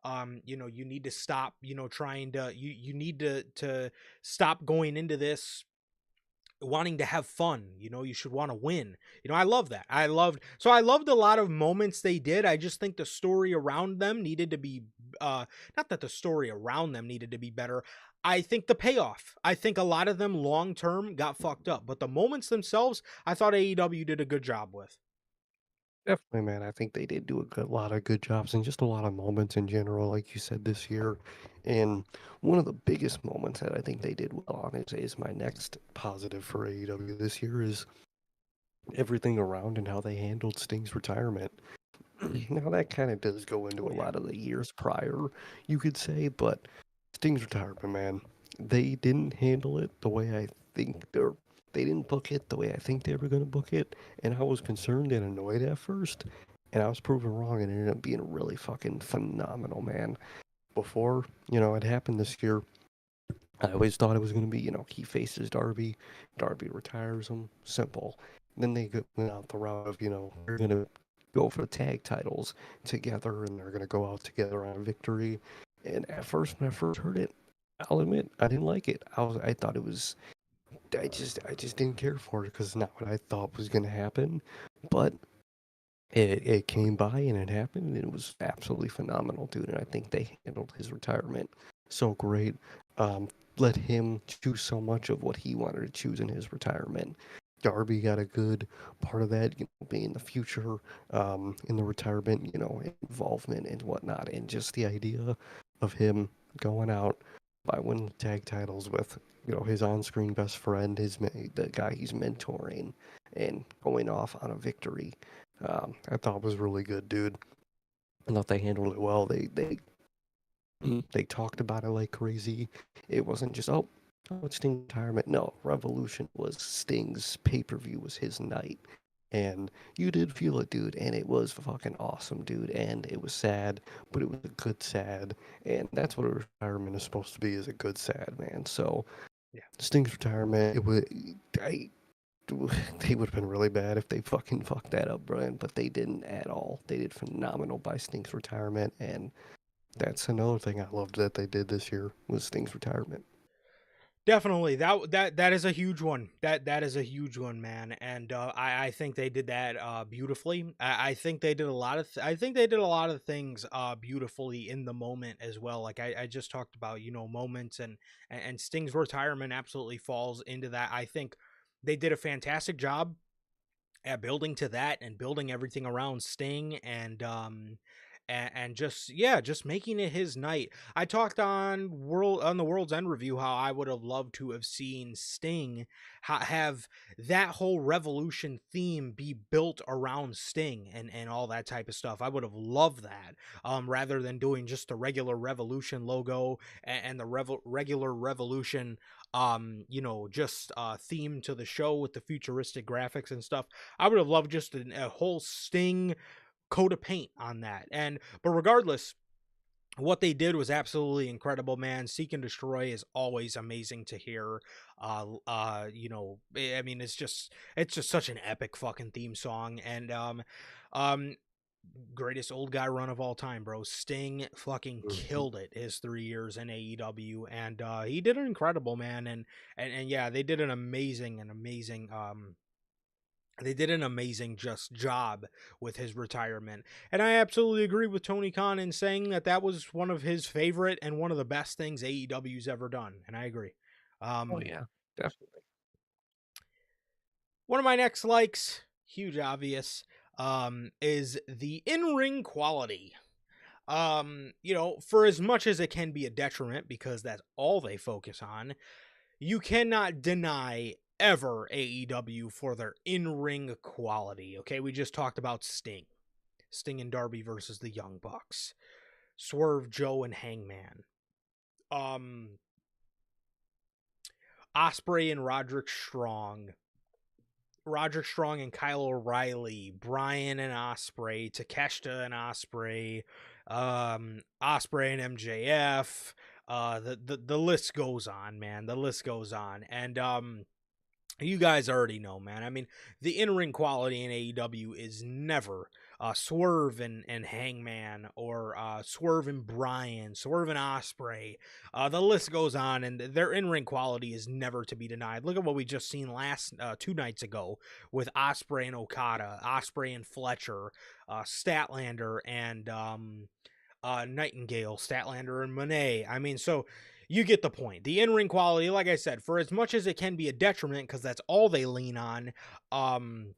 need to stop, trying to you need to stop going into this wanting to have fun. You should want to win. I love that. I loved a lot of moments they did. I just think the story around them needed to be not that the story around them needed to be better. I think the payoff, I think a lot of them long term got fucked up, but the moments themselves I thought AEW did a good job with. Definitely, man. I think they did do lot of good jobs and just a lot of moments in general, like you said this year. And one of the biggest moments that I think they did well on is my next positive for AEW this year is everything around and how they handled Sting's retirement. Now that kind of does go into Oh a yeah. lot of the years prior, you could say, but Sting's retirement, man, they didn't handle it the way I think they didn't book it the way I think they were going to book it, and I was concerned and annoyed at first, and I was proven wrong, and it ended up being really fucking phenomenal, man. Before, it happened this year, I always thought it was going to be, he faces Darby, Darby retires him, simple. Then they went out the route of, they're going to go for the tag titles together and they're going to go out together on victory. And at first, when I first heard it, I'll admit I didn't like it. I thought it was, I just didn't care for it because it's not what I thought was going to happen. But it came by and it happened and it was absolutely phenomenal, dude. And I think they handled his retirement so great. Um, Let him choose so much of what he wanted to choose in his retirement. Darby got a good part of that, being the future, in the retirement, involvement and whatnot, and just the idea of him going out by winning the tag titles with, his on-screen best friend, the guy he's mentoring, and going off on a victory. I thought was really good, dude. I thought they handled it well. They talked about it like crazy. It wasn't just it's Sting's retirement. No, Revolution was Sting's pay-per-view was his night, and you did feel it, dude. And it was fucking awesome, dude. And it was sad, but it was a good sad, and that's what a retirement is supposed to be, is a good sad, man. So Yeah. Sting's retirement, it would. I they would have been really bad if they fucking fucked that up, Brian, but they didn't at all. They did phenomenal by Sting's retirement, and that's another thing I loved that they did this year was Sting's retirement. Definitely, that is a huge one. That is a huge one, man. And I think they did that beautifully. I think they did a lot of I think they did a lot of things beautifully in the moment as well. Like I just talked about, moments, and Sting's retirement absolutely falls into that. I think they did a fantastic job at building to that and building everything around Sting, and just, yeah, just making it his night. I talked on the World's End review how I would have loved to have seen Sting have that whole Revolution theme be built around Sting, and all that type of stuff. I would have loved that, rather than doing just the regular Revolution logo and the regular Revolution just theme to the show with the futuristic graphics and stuff. I would have loved just a whole Sting coat of paint on that. But regardless, what they did was absolutely incredible, man. Seek and Destroy is always amazing to hear. I mean, it's just such an epic fucking theme song, and um, greatest old guy run of all time, bro. Sting fucking Mhm. killed it his 3 years in AEW, and he did an incredible, man. And yeah, they did an amazing just job with his retirement. And I absolutely agree with Tony Khan in saying that was one of his favorite and one of the best things AEW's ever done. And I agree. Oh Um, yeah, definitely. One of my next likes, huge obvious, is the in-ring quality. For as much as it can be a detriment because that's all they focus on, you cannot deny ever AEW for their in-ring quality. Okay, we just talked about Sting and Darby versus the Young Bucks, Swerve, Joe, and Hangman, um, Osprey and Roderick Strong and Kyle O'Reilly, Bryan and Osprey, Takeshita and Osprey, Osprey and MJF. The list goes on, man. The list goes on, and You guys already know, man. I mean, the in-ring quality in AEW is never Swerve and Hangman, or Swerve and Bryan, Swerve and Osprey. The list goes on, and their in-ring quality is never to be denied. Look at what we just seen last 2 nights ago with Osprey and Okada, Osprey and Fletcher, Statlander and Nightingale, Statlander and Monet. I mean, so you get the point. The in-ring quality, like I said, for as much as it can be a detriment because that's all they lean on, Mhm.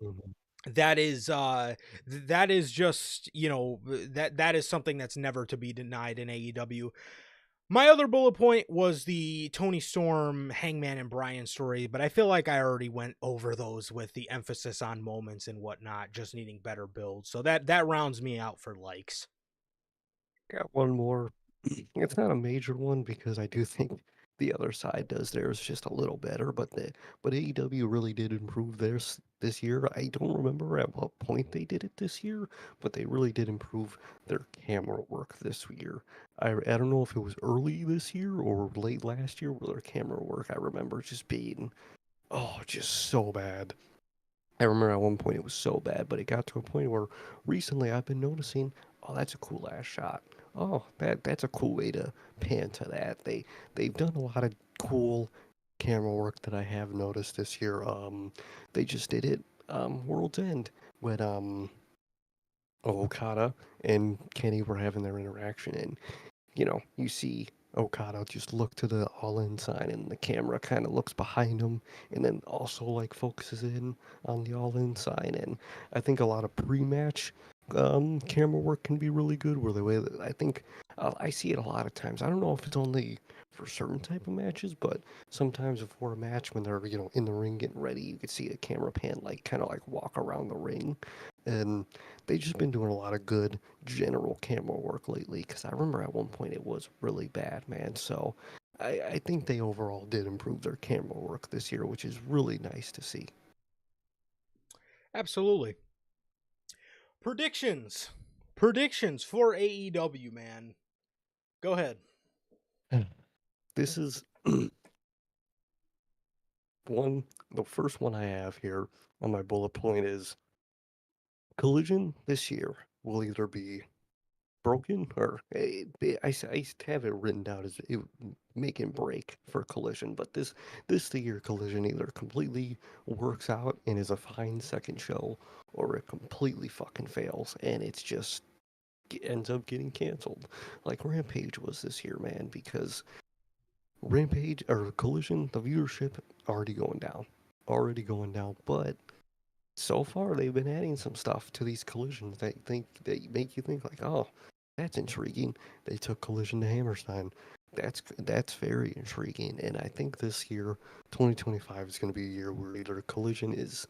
that is just, that is something that's never to be denied in AEW. My other bullet point was the Tony Storm, Hangman, and Bryan story, but I feel like I already went over those with the emphasis on moments and whatnot, just needing better builds. So that rounds me out for likes. Got one more. It's not a major one because I do think the other side does theirs just a little better, but AEW really did improve theirs this year. I don't remember at what point they did it this year, but they really did improve their camera work this year. I don't know if it was early this year or late last year where their camera work I remember just being just so bad. I remember at one point it was so bad, but it got to a point where recently I've been noticing, oh, that's a cool ass shot. Oh, that's a cool way to pan to that. They've done a lot of cool camera work that I have noticed this year. They just did it World's End when Okada and Kenny were having their interaction, and you see Okada just look to the All In sign, and the camera kind of looks behind him, and then also like focuses in on the All In sign. And I think a lot of pre-match camera work can be really good. Where the way that I think I see it a lot of times. I don't know if it's only for certain type of matches, but sometimes before a match when they're in the ring getting ready, you could see a camera pan like kind of like walk around the ring, and they've just been doing a lot of good general camera work lately because I remember at one point it was really bad, man. So I think they overall did improve their camera work this year, which is really nice to see. Absolutely. Predictions. Predictions for AEW, man. Go ahead. This is one, the first one I have here on my bullet point is Collision this year will either be broken or I have it written down as it make and break for Collision, but this the year Collision either completely works out and is a fine second show, or it completely fucking fails and it's just ends up getting canceled, like Rampage was this year, man. Because Rampage or Collision, the viewership already going down, but so far they've been adding some stuff to these collisions that make you think like, oh, that's intriguing. They took Collision to Hammerstein. That's very intriguing, and I think this year, 2025, is going to be a year where either Collision is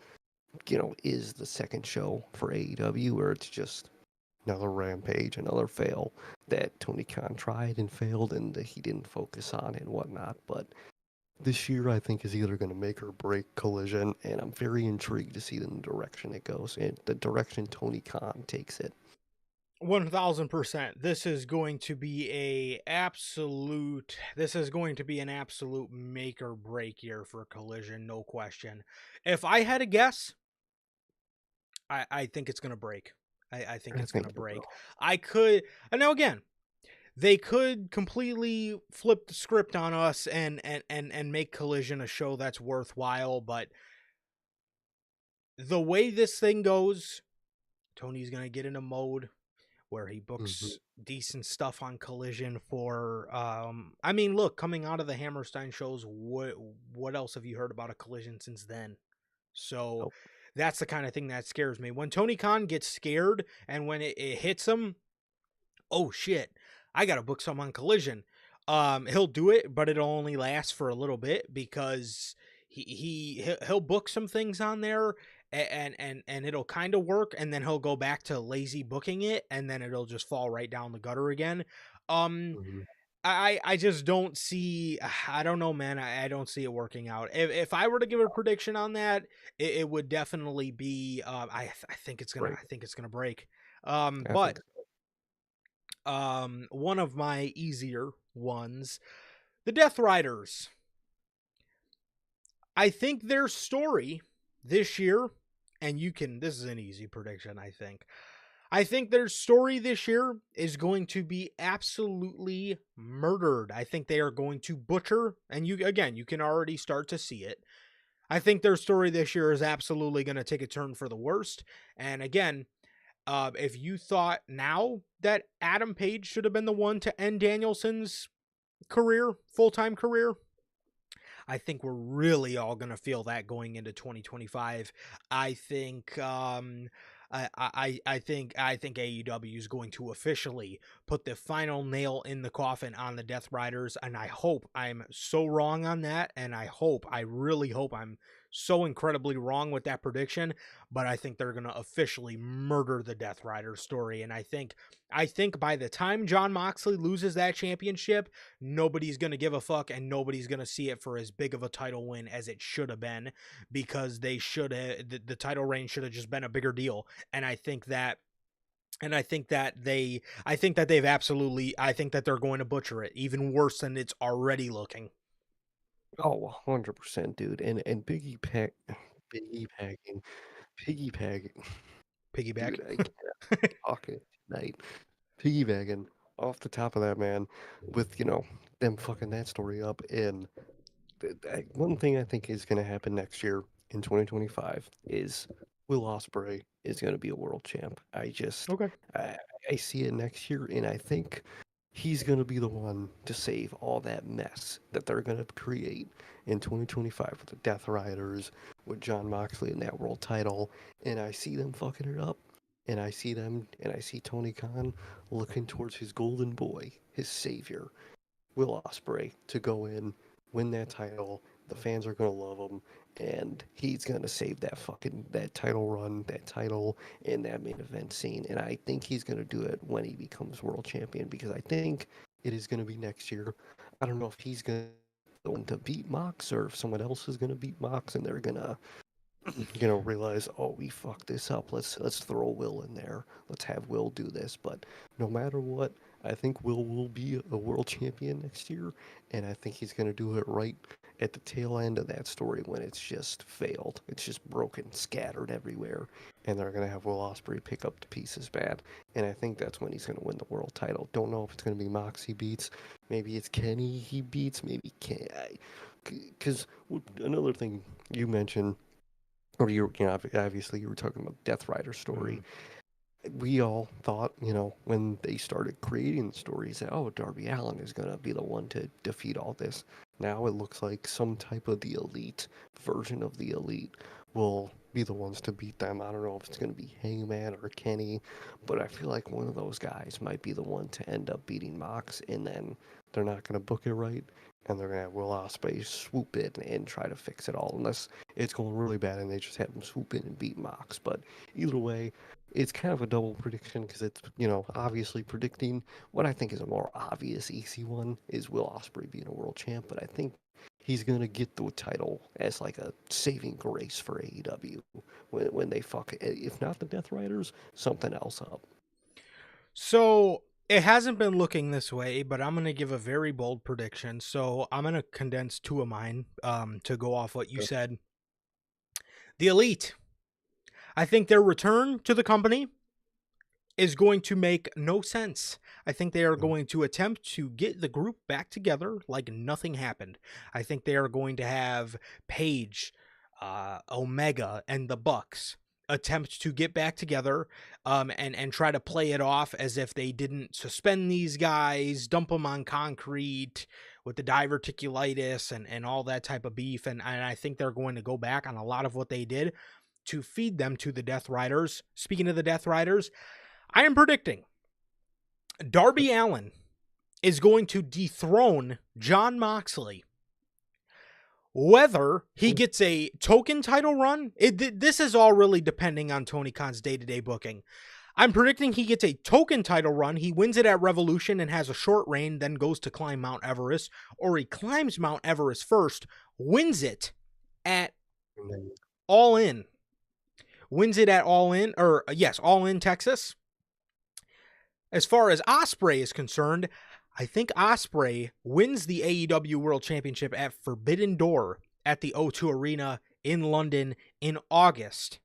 the second show for AEW, or it's just another Rampage, another fail that Tony Khan tried and failed, and that he didn't focus on and whatnot. But this year, I think, is either going to make or break Collision, and I'm very intrigued to see the direction it goes and the direction Tony Khan takes it. 1000%. This is going to be an absolute make or break year for Collision, no question. If I had a guess, I think it's gonna break. I think I it's gonna think it break. will. I could, and now again, they could completely flip the script on us and make Collision a show that's worthwhile, but the way this thing goes, Tony's gonna get in a mode where he Hmm. books decent stuff on Collision for I mean, look, coming out of the Hammerstein shows, what else have you heard about a Collision since then? So Nope. that's the kind of thing that scares me. When Tony Khan gets scared and when it hits him, oh shit, I got to book some on Collision. He'll do it, but it'll only last for a little bit because he'll book some things on there, and it'll kind of work, and then he'll go back to lazy booking it, and then it'll just fall right down the gutter again. Um, Hmm. I just don't see. I don't know, man. I don't see it working out. If I were to give a prediction on that, it would definitely be. I think it's gonna. Break. I think it's gonna break. I But think so. one of my easier ones, the Death Riders. I think their story this year, and this is an easy prediction, I think. I think their story this year is going to be absolutely murdered. I think they are going to butcher, and you can already start to see it. I think their story this year is absolutely going to take a turn for the worst. And again, if you thought now that Adam Page should have been the one to end Danielson's career, full-time career, I think we're really all going to feel that going into 2025. I think I think AEW is going to officially put the final nail in the coffin on the Death Riders, and I hope I'm so wrong on that, and I really hope I'm so incredibly wrong with that prediction, but I think they're going to officially murder the Death Rider story, and I think by the time Jon Moxley loses that championship, nobody's going to give a fuck, and nobody's going to see it for as big of a title win as it should have been, because they should have, the title reign should have just been a bigger deal. And I think that they're going to butcher it even worse than it's already looking. Oh, 100%, dude. And piggybacking, Piggyback. dude, I can't talk it tonight. Piggybacking off the top of that, man, with them fucking that story up. And one thing I think is going to happen next year in 2025 is Will Ospreay is going to be a world champ. Okay. I see it next year, and I think he's going to be the one to save all that mess that they're going to create in 2025 with the Death Riders, with Jon Moxley in that world title, and I see them fucking it up. And I see Tony Khan looking towards his golden boy, his savior, Will Ospreay, to go in, win that title. The fans are gonna love him, and he's gonna save that title run, that title in that main event scene. And I think he's gonna do it when he becomes world champion, because I think it is gonna be next year. I don't know if he's going to beat Mox or if someone else is gonna beat Mox, and they're gonna realize, oh, we fucked this up. Let's throw Will in there. Let's have Will do this. But no matter what, I think Will be a world champion next year, and I think he's gonna do it right at the tail end of that story when it's just failed. It's just broken, scattered everywhere, and they're gonna have Will Ospreay pick up the pieces bad. And I think that's when he's gonna win the world title. Don't know if it's gonna be Mox he beats. Maybe it's Kenny he beats. Maybe Kenny. Because another thing you mentioned, or obviously you were talking about Death Rider story. We all thought, when they started creating the stories, that, oh, Darby Allin is going to be the one to defeat all this. Now it looks like some type of the elite version of the elite will be the ones to beat them. I don't know if it's going to be Hangman or Kenny, but I feel like one of those guys might be the one to end up beating Mox, and then they're not going to book it right, and they're going to have Will Ospreay swoop in and try to fix it all, unless it's going really bad and they just have him swoop in and beat Mox. But either way, it's kind of a double prediction, because it's, obviously predicting what I think is a more obvious, easy one is Will Ospreay being a world champ, but I think he's going to get the title as like a saving grace for AEW when they fuck, if not the Death Riders, something else up. So it hasn't been looking this way, but I'm going to give a very bold prediction. So I'm going to condense two of mine to go off what you said. The Elite. I think their return to the company is going to make no sense. I think they are going to attempt to get the group back together like nothing happened. I think they are going to have Paige, Omega, and the Bucks attempt to get back together and try to play it off as if they didn't suspend these guys, dump them on concrete with the diverticulitis and all that type of beef. And I think they're going to go back on a lot of what they did to feed them to the Death Riders. Speaking of the Death Riders, I am predicting Darby Allin is going to dethrone Jon Moxley. Whether he gets a token title run, this is all really depending on Tony Khan's day-to-day booking. I'm predicting he gets a token title run, he wins it at Revolution and has a short reign, then goes to climb Mount Everest, or he climbs Mount Everest first, wins it at All In. Wins it at All In, All In Texas. As far as Ospreay is concerned, I think Ospreay wins the AEW World Championship at Forbidden Door at the O2 Arena in London in August.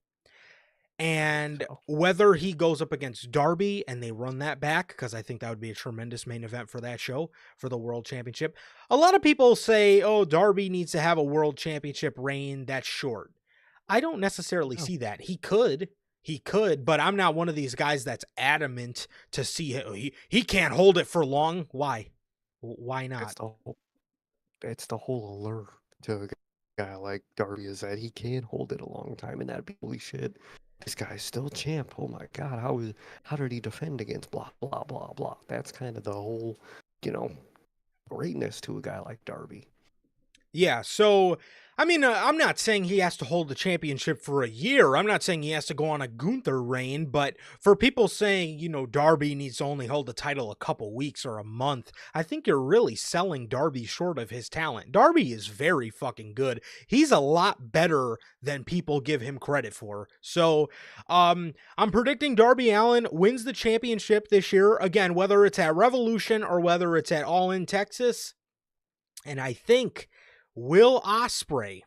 And So, whether he goes up against Darby and they run that back, because I think that would be a tremendous main event for that show, for the World Championship. A lot of people say, oh, Darby needs to have a World Championship reign that's short. I don't necessarily oh, see that. He could, but I'm not one of these guys that's adamant to see it. He can't hold it for long. Why? Why it's not? the whole, it's the whole allure to a guy like Darby is that he can hold it a long time, and that'd be holy shit. This guy's still champ. Oh my god, how did he defend against blah blah blah blah? That's kind of the whole, you know, greatness to a guy like Darby. Yeah, so I mean, I'm not saying he has to hold the championship for a year. I'm not saying he has to go on a Gunther reign, but for people saying, Darby needs to only hold the title a couple weeks or a month, I think you're really selling Darby short of his talent. Darby is very fucking good. He's a lot better than people give him credit for. So, I'm predicting Darby Allin wins the championship this year. Again, whether it's at Revolution or whether it's at All In Texas. And I think Will Ospreay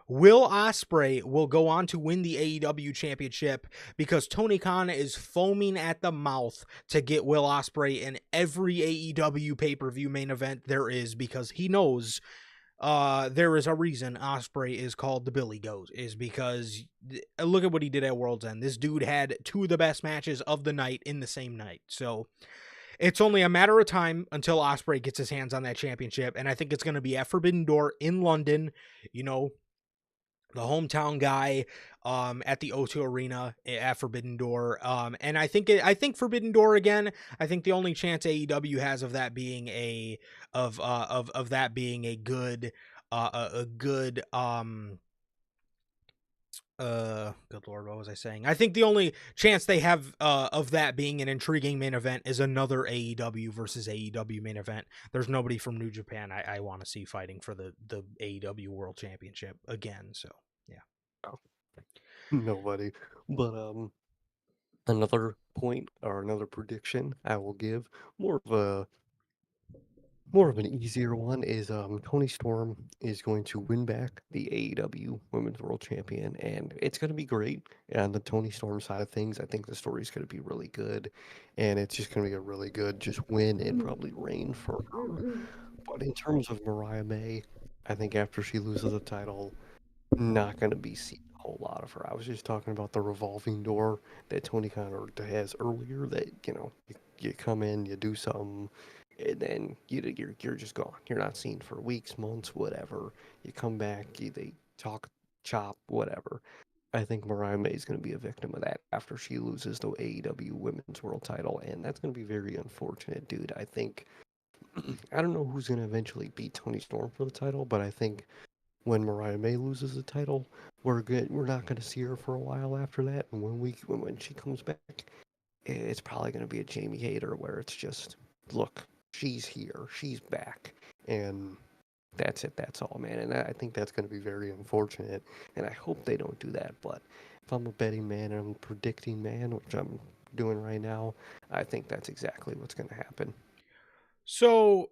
will go on to win the AEW championship because Tony Khan is foaming at the mouth to get Will Ospreay in every AEW pay-per-view main event there is, because he knows there is a reason Ospreay is called the Billy Goat, is because look at what he did at World's End. This dude had two of the best matches of the night in the same night. So it's only a matter of time until Ospreay gets his hands on that championship, and I think it's going to be at Forbidden Door in London. The hometown guy at the O2 Arena at Forbidden Door. And I think Forbidden Door again. I think the only chance AEW has of that being of that being a good good lord, what was I saying? I think the only chance they have of that being an intriguing main event is another AEW versus AEW main event. There's nobody from New Japan I want to see fighting for the AEW World Championship again. So yeah. Oh, nobody. But another point or another prediction I will give, more of a more of an easier one, is Tony Storm is going to win back the AEW Women's World Champion, and it's going to be great. On the Tony Storm side of things, I think the story's going to be really good, and it's just going to be a really good just win and probably reign for her. But in terms of Mariah May, I think after she loses the title, not going to be seeing a whole lot of her. I was just talking about the revolving door that Tony kind of has earlier. That you come in, you do something, and then you're just gone. You're not seen for weeks, months, whatever. You come back, they talk, chop, whatever. I think Mariah May is going to be a victim of that after she loses the AEW Women's World Title, and that's going to be very unfortunate, dude. I think I don't know who's going to eventually beat Tony Storm for the title, but I think when Mariah May loses the title, we're good. We're not going to see her for a while after that. And when she comes back, it's probably going to be a Jamie Hayter where it's just, look, she's here, she's back, and that's it. That's all, man. And I think that's going to be very unfortunate. And I hope they don't do that. But if I'm a betting man and I'm a predicting man, which I'm doing right now, I think that's exactly what's going to happen. So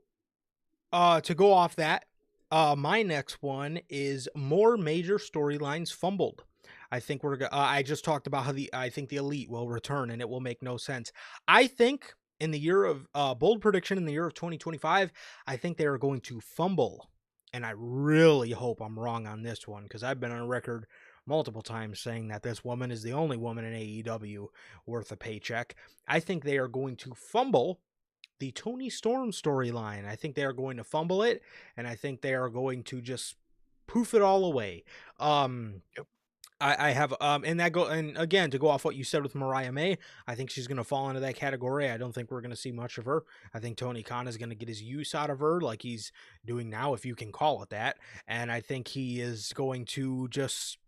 to go off that, my next one is more major storylines fumbled. I think I just talked about how I think the Elite will return, and it will make no sense. I think in the year of bold prediction in the year of 2025, I think they are going to fumble, and I really hope I'm wrong on this one, because I've been on record multiple times saying that this woman is the only woman in AEW worth a paycheck. I think they are going to fumble the Tony Storm storyline. I think they are going to fumble it, and I think they are going to just poof it all away. Yep. I have and again, to go off what you said with Mariah May, I think she's going to fall into that category. I don't think we're going to see much of her. I think Tony Khan is going to get his use out of her like he's doing now, if you can call it that. And I think he is going to just,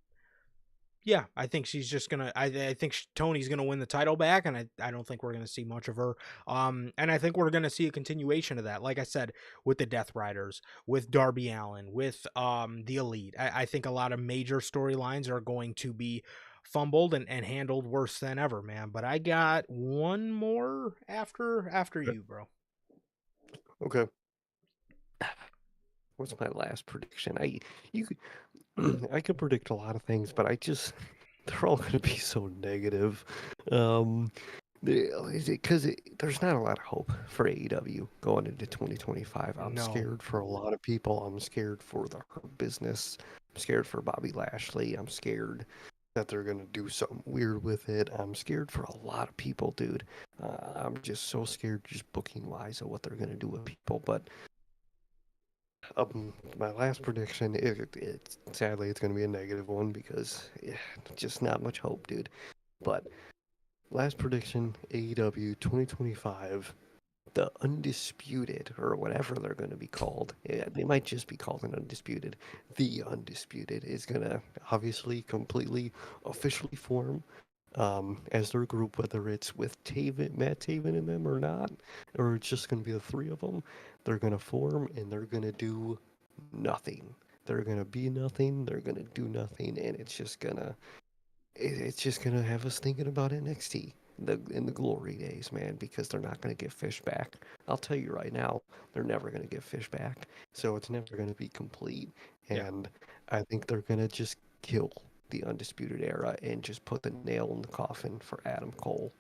yeah, I think she's just gonna. I think Tony's gonna win the title back, and I don't think we're gonna see much of her. And I think we're gonna see a continuation of that. Like I said, with the Death Riders, with Darby Allin, with the Elite. I think a lot of major storylines are going to be fumbled and handled worse than ever, man. But I got one more after you, bro. Okay. what's my last prediction? You I could predict a lot of things, but they're all going to be so negative. Um, because there's not a lot of hope for AEW going into 2025. I'm No. scared for a lot of people. I'm scared for the Hurt Business. I'm scared for Bobby Lashley. I'm scared that they're going to do something weird with it. I'm scared for a lot of people, dude. I'm just so scared, just booking wise, of what they're going to do with people. But my last prediction, sadly it's going to be a negative one because just not much hope, dude. But last prediction, AEW 2025, the Undisputed, or whatever they're going to be called. Yeah, they might just be called an Undisputed. The Undisputed is going to obviously completely officially form as their group, whether it's with Matt Taven in them or not, or it's just going to be the three of them. They're going to form and they're going to do nothing. They're going to be nothing. They're going to do nothing, and it's just gonna have us thinking about NXT in the glory days, man, because they're not gonna get Fish back. I'll tell you right now, they're never gonna get Fish back, so it's never gonna be complete. Yeah. And I think they're gonna just kill the Undisputed Era and just put the nail in the coffin for Adam Cole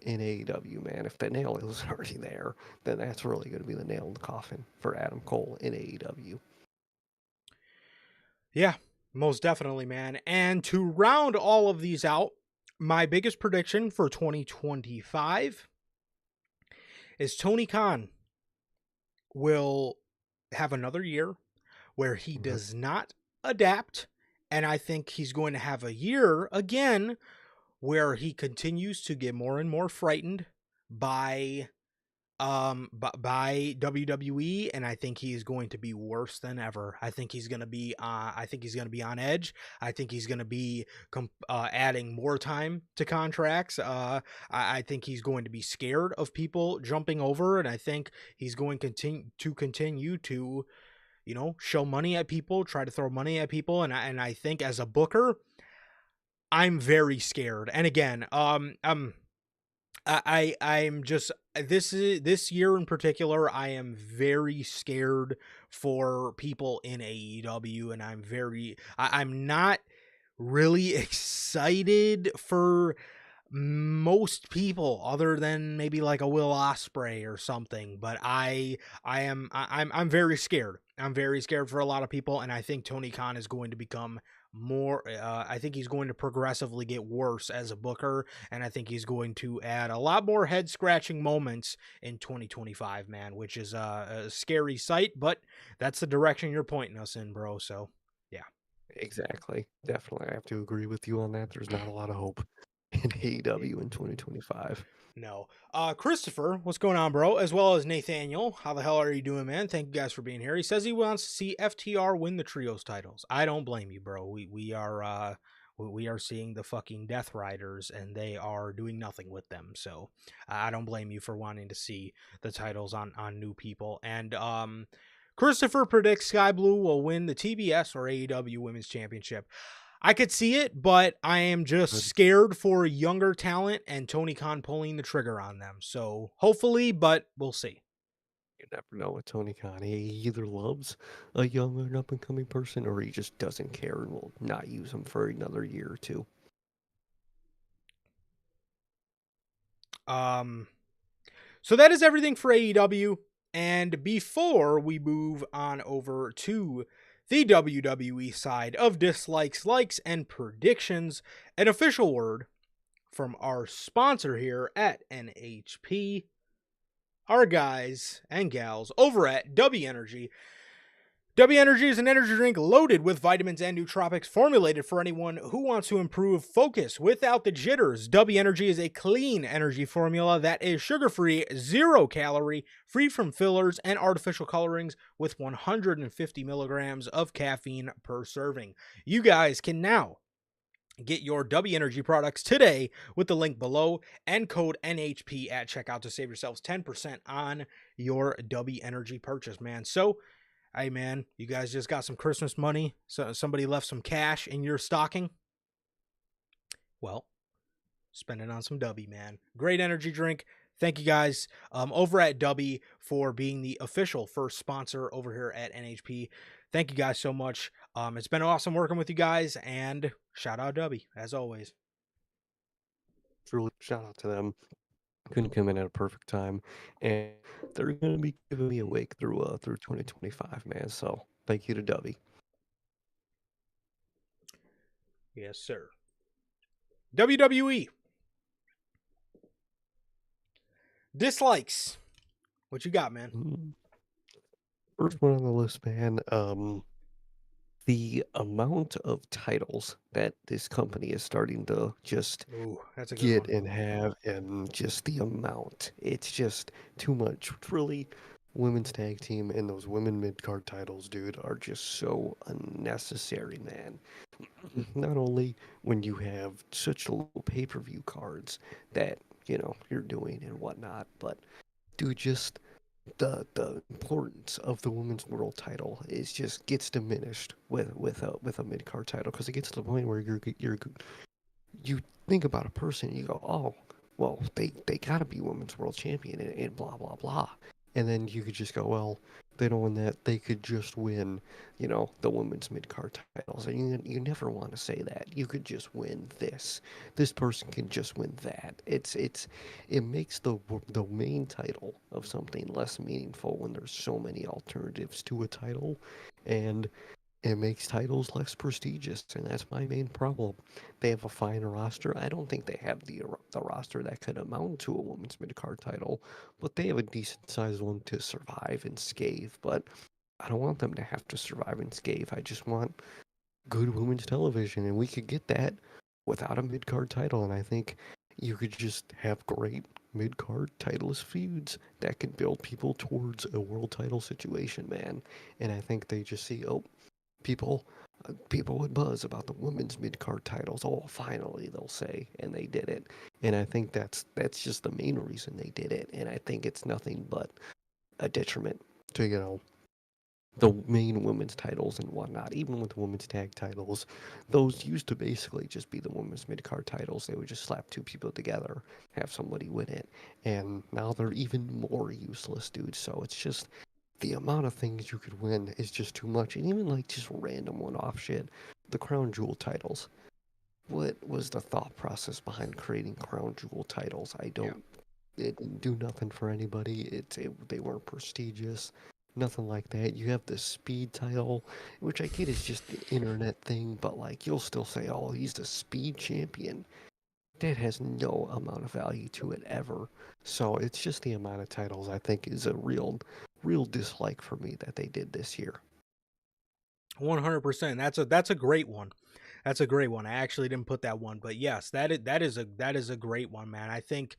in AEW, man. If the nail isn't already there, then that's really gonna be the nail in the coffin for Adam Cole in AEW. Yeah, most definitely, man. And to round all of these out, my biggest prediction for 2025 is Tony Khan will have another year where he Mhm. does not adapt. And I think he's going to have a year again where he continues to get more and more frightened by by WWE, and I think he's going to be worse than ever. I think he's going to be on edge. I think he's going to be adding more time to contracts. I think he's going to be scared of people jumping over, and I think he's going to continue to, show money at people, try to throw money at people, and I think as a booker, I'm very scared. And again, I'm just this year in particular, I am very scared for people in AEW, and I'm not really excited for most people other than maybe like a Will Ospreay or something, but I'm very scared. I'm very scared for a lot of people, and I think Tony Khan is going to become more I think he's going to progressively get worse as a booker, and I think he's going to add a lot more head scratching moments in 2025, man, which is a scary sight, but that's the direction you're pointing us in, bro. So yeah. Exactly. Definitely. I have to agree with you on that. There's not a lot of hope in AEW in 2025. No. Christopher, what's going on, bro? As well as Nathaniel. How the hell are you doing, man? Thank you guys for being here. He says he wants to see FTR win the trios titles. I don't blame you, bro. We are seeing the fucking Death Riders, and they are doing nothing with them. So I don't blame you for wanting to see the titles on new people. And Christopher predicts Sky Blue will win the TBS or AEW Women's Championship. I could see it, but I am just But scared for younger talent and Tony Khan pulling the trigger on them. So hopefully, but we'll see. you never know with Tony Khan. He either loves a young and up and coming person or he just doesn't care and will not use them for another year or two. So that is everything for AEW. And before we move on over to the WWE side of dislikes, likes, and predictions, an official word from our sponsor here at NHP, our guys and gals over at W Energy. W Energy is an energy drink loaded with vitamins and nootropics, formulated for anyone who wants to improve focus without the jitters. W Energy is a clean energy formula that is sugar-free, 0-calorie, free from fillers and artificial colorings, with 150 milligrams of caffeine per serving. You guys can now get your W Energy products today with the link below and code NHP at checkout to save yourselves 10% on your W Energy purchase, man. So, hey, man, you guys just got some Christmas money? So somebody left some cash in your stocking? Well, spend it on some W, man. Great energy drink. thank you guys over at Dubby for being the official first sponsor over here at NHP. Thank you guys so much. It's been awesome working with you guys, and shout out Dubby as always. Truly, shout out to them. Couldn't come in at a perfect time, and they're gonna be giving me a wake through 2025, man. So thank you to Dubby. Yes, sir. WWE dislikes. What you got, man? Mm. First one on the list, man. The amount of titles that this company is starting to just Ooh, that's a good get one. and have, and just the amount. It's just too much. It's really, women's tag team and those women mid-card titles, dude, are just so unnecessary, man. Not only when you have such low pay-per-view cards that, you're doing and whatnot, but dude, just the importance of the women's world title is just gets diminished with a mid card title, because it gets to the point where you think about a person and you go, oh, well, they gotta be women's world champion and blah blah blah, and then you could just go, well, they don't win that, they could just win, the women's mid card titles, and you never want to say that. You could just win this person can just win that. It makes the main title of something less meaningful when there's so many alternatives to a title, and it makes titles less prestigious, and that's my main problem. They have a fine roster. I don't think they have the roster that could amount to a women's mid-card title, but they have a decent-sized one to survive and scathe. But I don't want them to have to survive and scathe. I just want good women's television, and we could get that without a mid-card title. And I think you could just have great mid-card titleless feuds that could build people towards a world title situation, man. And I think they just see, oh, people people would buzz about the women's mid-card titles. Oh, finally, they'll say, and they did it. And I think that's just the main reason they did it. And I think it's nothing but a detriment to, the main women's titles and whatnot. Even with the women's tag titles, those used to basically just be the women's mid-card titles. They would just slap two people together, have somebody win it, and now they're even more useless, dude. So it's just, the amount of things you could win is just too much. And even like just random one-off shit, the crown jewel titles. What was the thought process behind creating crown jewel titles? I don't. It didn't do nothing for anybody. They weren't prestigious, nothing like that. You have the speed title, which I get is just the internet thing, but like you'll still say, oh, he's the speed champion. That has no amount of value to it ever. So it's just the amount of titles I think is a real dislike for me that they did this year. 100%. That's a great one. That's a great one. I actually didn't put that one, but yes, that is a great one, man. I think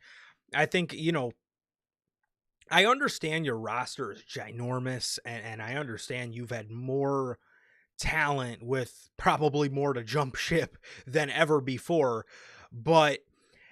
I understand your roster is ginormous, and I understand you've had more talent with probably more to jump ship than ever before, but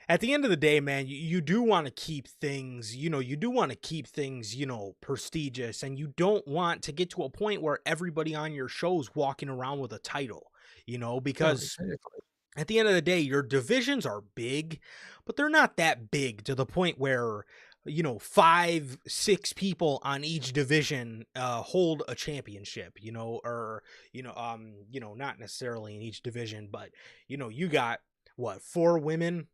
at the end of the day, man, you do want to keep things, you do want to keep things, prestigious, and you don't want to get to a point where everybody on your show's walking around with a title, No, because exactly. at the end of the day, your divisions are big, but they're not that big to the point where, 5, 6 people on each division hold a championship, or not necessarily in each division, but you got what, 4 women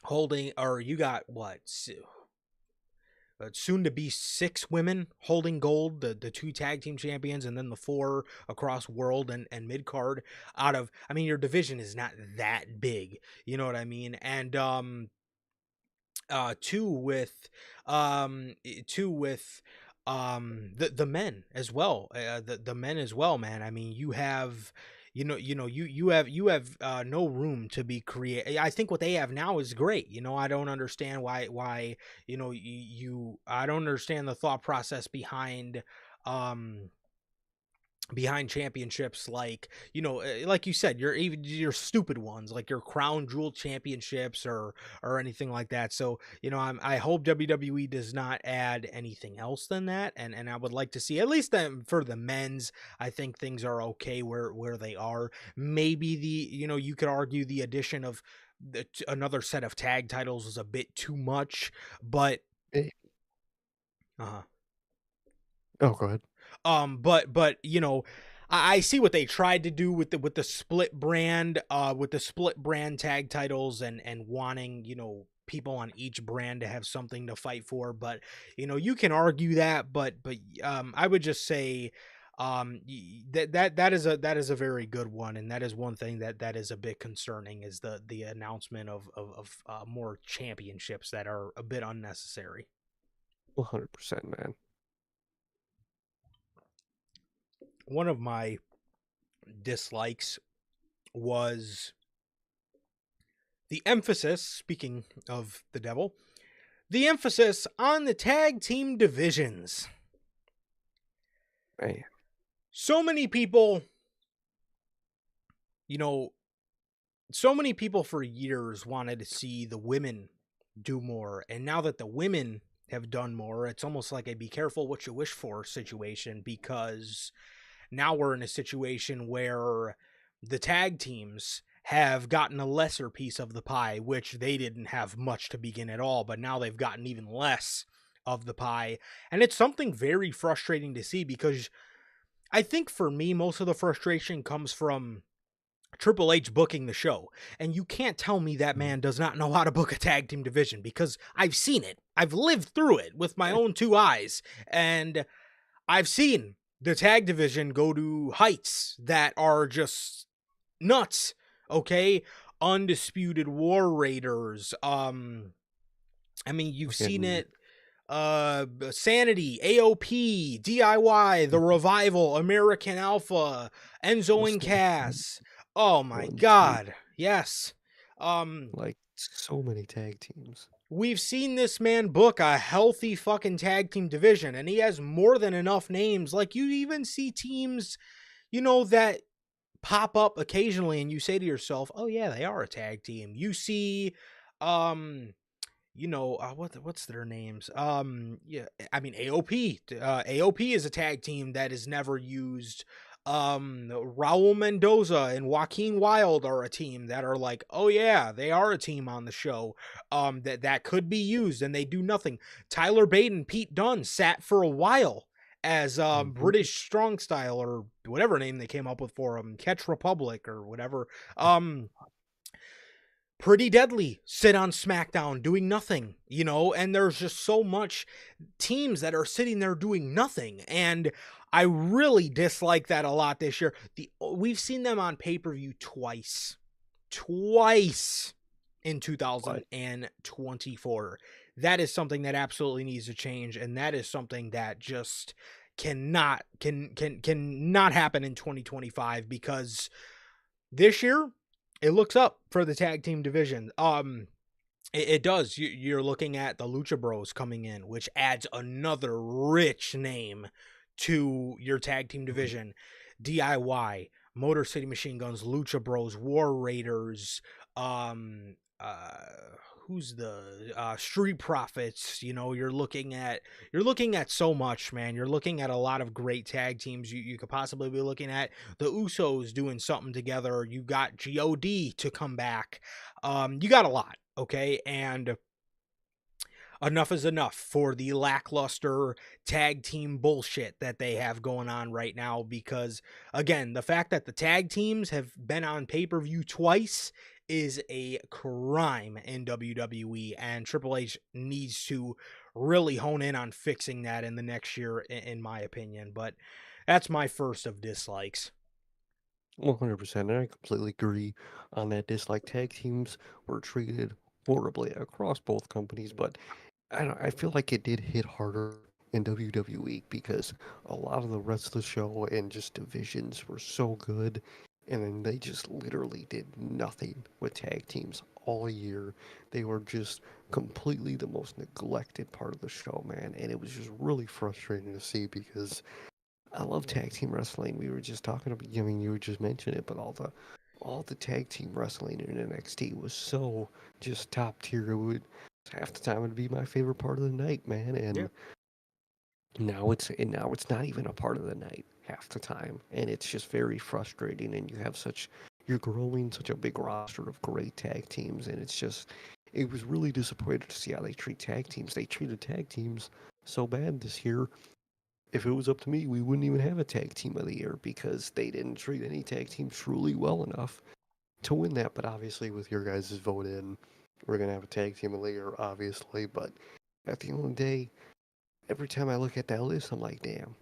holding, or you got what, soon to be 6 women holding gold, the 2 tag team champions, and then the 4 across world and mid card. Out of, I mean, your division is not that big, you know what I mean? And two with the men as well, the men as well, man. I mean, you have, you have no room to be creative. I think what they have now is great. I don't understand why I don't understand the thought process behind championships, like, like you said, your stupid ones, like your crown jewel championships, or anything like that. So I hope WWE does not add anything else than that, and I would like to see, at least them for the men's. I think things are okay where they are. Maybe the you could argue the addition of another set of tag titles was a bit too much, but Eh, uh-huh. oh, go ahead. But you know, I see what they tried to do with the split brand, with the split brand tag titles, and wanting, you know, people on each brand to have something to fight for. But you know, you can argue that, but I would just say that is a very good one, and that is one thing that is a bit concerning, is the announcement of more championships that are a bit unnecessary. 100%, man. One of my dislikes was the emphasis, speaking of the devil, the emphasis on the tag team divisions. Man. So many people, you know, so many people for years wanted to see the women do more. And now that the women have done more, it's almost like a be careful what you wish for situation, because now we're in a situation where the tag teams have gotten a lesser piece of the pie, which they didn't have much to begin at all, but now they've gotten even less of the pie. And it's something very frustrating to see, because I think for me, most of the frustration comes from Triple H booking the show. And you can't tell me that man does not know how to book a tag team division, because I've seen it. I've lived through it with my own two eyes. And I've seen the tag division go to heights that are just nuts. Okay? Undisputed War Raiders. I mean, you've seen Fucking, it. Sanity, AOP, DIY, The Revival, American Alpha, Enzo just and name Cass. Oh my one, two, god. Yes. Um, like so many tag teams. we've seen this man book a healthy fucking tag team division, and he has more than enough names. Like, you even see teams, you know, that pop up occasionally, and you say to yourself, "Oh yeah, they are a tag team." You see, um, you know, what's their names? Yeah, I mean AOP. AOP is a tag team that is never used. Raul Mendoza and Joaquin Wild are a team that are like, oh yeah, they are a team on the show. That could be used, and they do nothing. Tyler Bate and Pete Dunne sat for a while as Mhm. British Strong Style, or whatever name they came up with for them, Catch Republic or whatever. Pretty Deadly sit on SmackDown doing nothing, you know, and there's just so much teams that are sitting there doing nothing. And I really dislike that a lot this year. We've seen them on pay-per-view twice. Twice in But 2024. That is something that absolutely needs to change, and that is something that just cannot happen in 2025, because this year it looks up for the tag team division. It does. You're looking at the Lucha Bros coming in, which adds another rich name to your tag team division. DIY, Motor City Machine Guns, Lucha Bros, War Raiders, um, uh, who's the Street Profits. You know, you're looking at so much, man. You're looking at a lot of great tag teams. You could possibly be looking at the Usos doing something together. You got God to come back. You got a lot, okay? And enough is enough for the lackluster tag team bullshit that they have going on right now, because again, the fact that the tag teams have been on pay-per-view twice is a crime in WWE, and Triple H needs to really hone in on fixing that in the next year, in my opinion. But that's my first of dislikes. 100%, and I completely agree on that. Dislike tag teams were treated horribly across both companies, but I feel like it did hit harder in WWE because a lot of the rest of the show and just divisions were so good, and then they just literally did nothing with tag teams all year. They were just completely the most neglected part of the show, man, and it was just really frustrating to see because I love tag team wrestling. We were just talking about, I mean, you were just mentioning it, but all the tag team wrestling in NXT was so just top tier. It would half the time it'd be my favorite part of the night, man. Yeah. And now it's not even a part of the night half the time, and it's just very frustrating. And you have such you're growing such a big roster of great tag teams, and it was really disappointing to see how they treat tag teams. They treated tag teams so bad this year. If it was up to me, we wouldn't even have a tag team of the year because they didn't treat any tag team truly well enough to win that. But obviously, with your guys' vote in, we're gonna have a tag team of the year, obviously. But at the end of the day, every time I look at that list, I'm like, damn,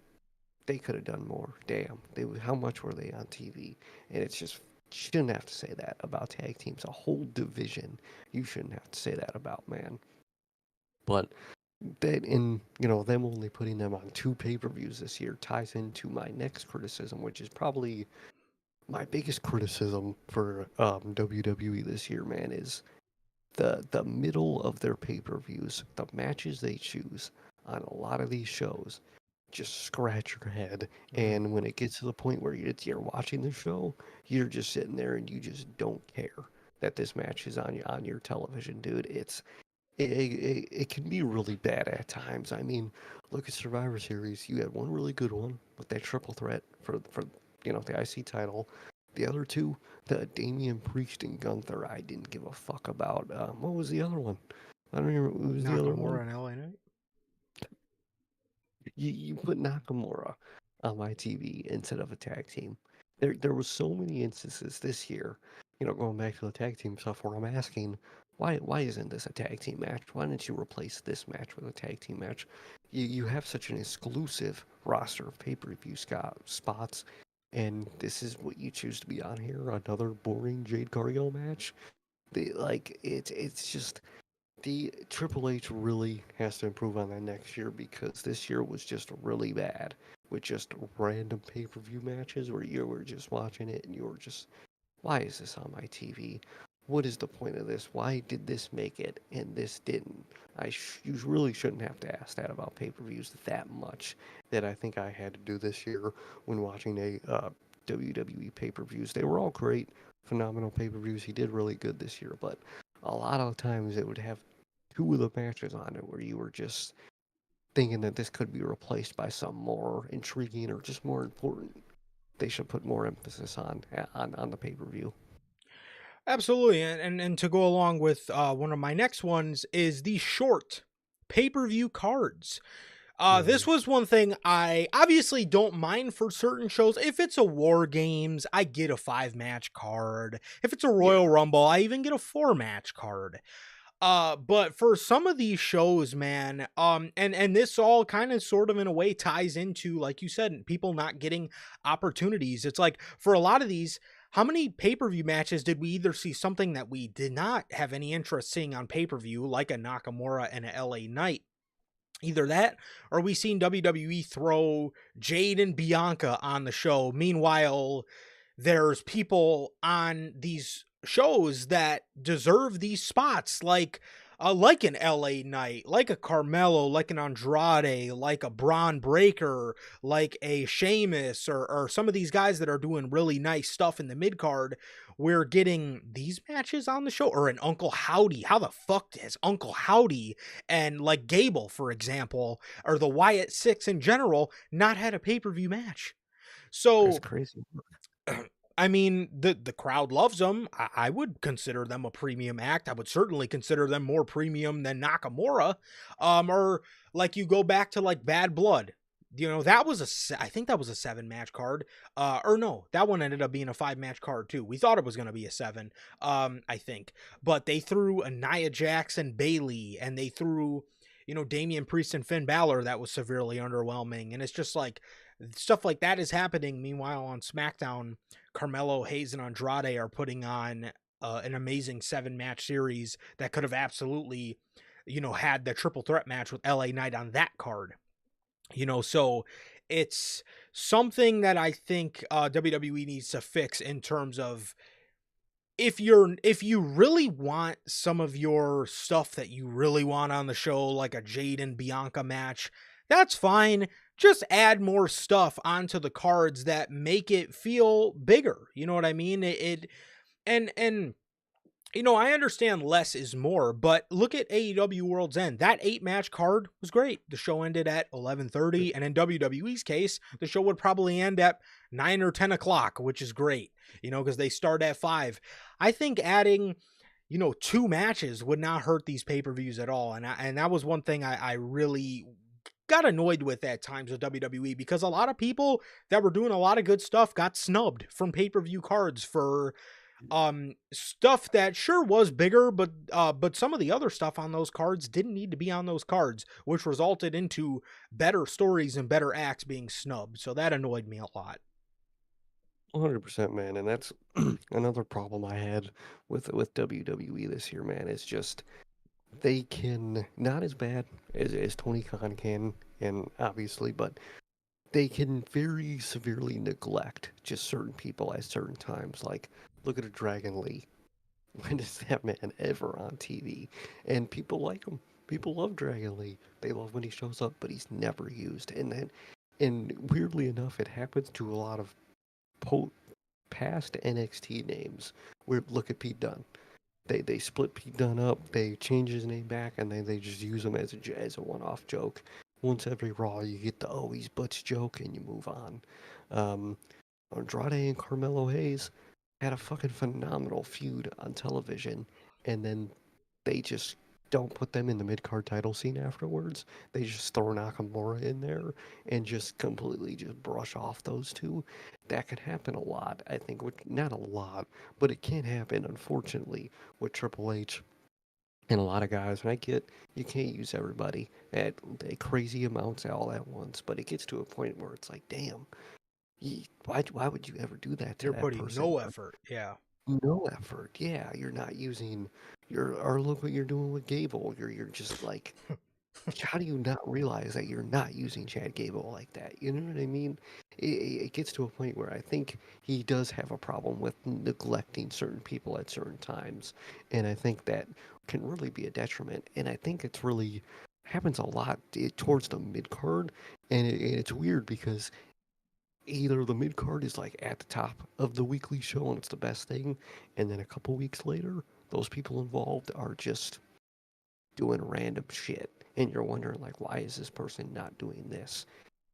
they could have done more. Damn, how much were they on TV? And it's just, you shouldn't have to say that about tag teams. A whole division, you shouldn't have to say that about, man. But that, in them only putting them on 2 pay-per-views this year ties into my next criticism, which is probably my biggest criticism for WWE this year, man, is the middle of their pay-per-views, the matches they choose on a lot of these shows, just scratch your head. And when it gets to the point where you're watching the show, you're just sitting there and you just don't care that this match is on your television, dude. It can be really bad at times. I mean, look at Survivor Series. You had one really good one with that triple threat for the IC title. The other two, the Damian Priest and Gunther, I didn't give a fuck about. What was the other one? I don't even. What was the other one? Nakamura and LA Knight. You put Nakamura on my TV instead of a tag team. There was so many instances this year, going back to the tag team stuff, where I'm asking, why isn't this a tag team match? Why didn't you replace this match with a tag team match? You have such an exclusive roster of pay-per-view spots, and this is what you choose to be on here, another boring Jade Cargill match. It's just, the Triple H really has to improve on that next year, because this year was just really bad with just random pay-per-view matches where you were just watching it and you were just, why is this on my TV? What is the point of this? Why did this make it and this didn't? You really shouldn't have to ask that about pay-per-views that much, that I think I had to do this year when watching WWE pay-per-views. They were all great, phenomenal pay-per-views. He did really good this year, but a lot of times it would have 2 of the matches on it where you were just thinking that this could be replaced by something more intriguing or just more important. They should put more emphasis on the pay-per-view. Absolutely, and to go along with one of my next ones is the short pay-per-view cards. This was one thing I obviously don't mind for certain shows. If it's a War Games, I get a 5-match card. If it's a Royal Rumble, I even get a 4-match card. But for some of these shows, man, and this all kind of sort of in a way ties into, like you said, people not getting opportunities. It's like, for a lot of these, how many pay-per-view matches did we either see something that we did not have any interest seeing on pay-per-view, like a Nakamura and a LA Knight? Either that, or we seen WWE throw Jade and Bianca on the show. Meanwhile, there's people on these shows that deserve these spots, like an LA Knight, like a Carmelo, like an Andrade, like a Braun Breaker, like a Sheamus, or some of these guys that are doing really nice stuff in the mid card. We're getting these matches on the show, or an Uncle Howdy. How the fuck has Uncle Howdy and like Gable, for example, or the Wyatt Six in general, not had a pay-per-view match? So That's crazy. I mean, the crowd loves them. I would consider them a premium act. I would certainly consider them more premium than Nakamura. Or like, you go back to like Bad Blood. That was I think that was a 7-match card. Or no, that one ended up being a 5-match card too. We thought it was going to be a 7, I think. But they threw a Nia Jax and Bayley, and they threw, Damian Priest and Finn Balor. That was severely underwhelming. And it's just like, stuff like that is happening. Meanwhile, on SmackDown, Carmelo, Hayes, and Andrade are putting on an amazing 7-match series that could have absolutely, had the triple threat match with LA Knight on that card. So it's something that I think WWE needs to fix, in terms of, if you really want some of your stuff that you really want on the show, like a Jade and Bianca match, that's fine. Just add more stuff onto the cards that make it feel bigger. You know what I mean? And I understand less is more, but look at AEW World's End. That 8-match card was great. The show ended at 11:30, and in WWE's case, the show would probably end at 9 or 10 o'clock, which is great, because they start at 5. I think adding, 2 matches would not hurt these pay-per-views at all, and that was one thing I really got annoyed with at times with WWE, because a lot of people that were doing a lot of good stuff got snubbed from pay-per-view cards for stuff that sure was bigger, but some of the other stuff on those cards didn't need to be on those cards, which resulted into better stories and better acts being snubbed. So that annoyed me a lot. 100%, man, and that's another problem I had with WWE this year, man. It's just they can not as bad as Tony Khan can, and obviously, but they can very severely neglect just certain people at certain times. Like, look at a Dragon Lee. When is that man ever on TV? And people like him. People love Dragon Lee. They love when he shows up, but he's never used. And weirdly enough, it happens to a lot of past NXT names. Where look at Pete Dunne. They split Pete Dunne up. They change his name back, and then they just use him as a one-off joke. Once every Raw, you get the he's butch joke, and you move on. Andrade and Carmelo Hayes had a fucking phenomenal feud on television, and then they just don't put them in the mid-card title scene afterwards. They just throw Nakamura in there and just completely just brush off those two. That can happen a lot, I think. Not a lot, but it can happen, unfortunately, with Triple H and a lot of guys. And I get you can't use everybody at crazy amounts all at once, but it gets to a point where it's like, damn, why would you ever do that to They're that putting person? no effort. Yeah. No effort. Yeah, you're not using or look what you're doing with Gable. You're just like, how do you not realize that you're not using Chad Gable like that? You know what I mean? It gets to a point where I think he does have a problem with neglecting certain people at certain times, and I think that can really be a detriment. And I think it's really happens a lot towards the mid card, and it's weird because either the mid card is like at the top of the weekly show and it's the best thing, and then a couple weeks later, those people involved are just doing random shit, and you're wondering like, why is this person not doing this?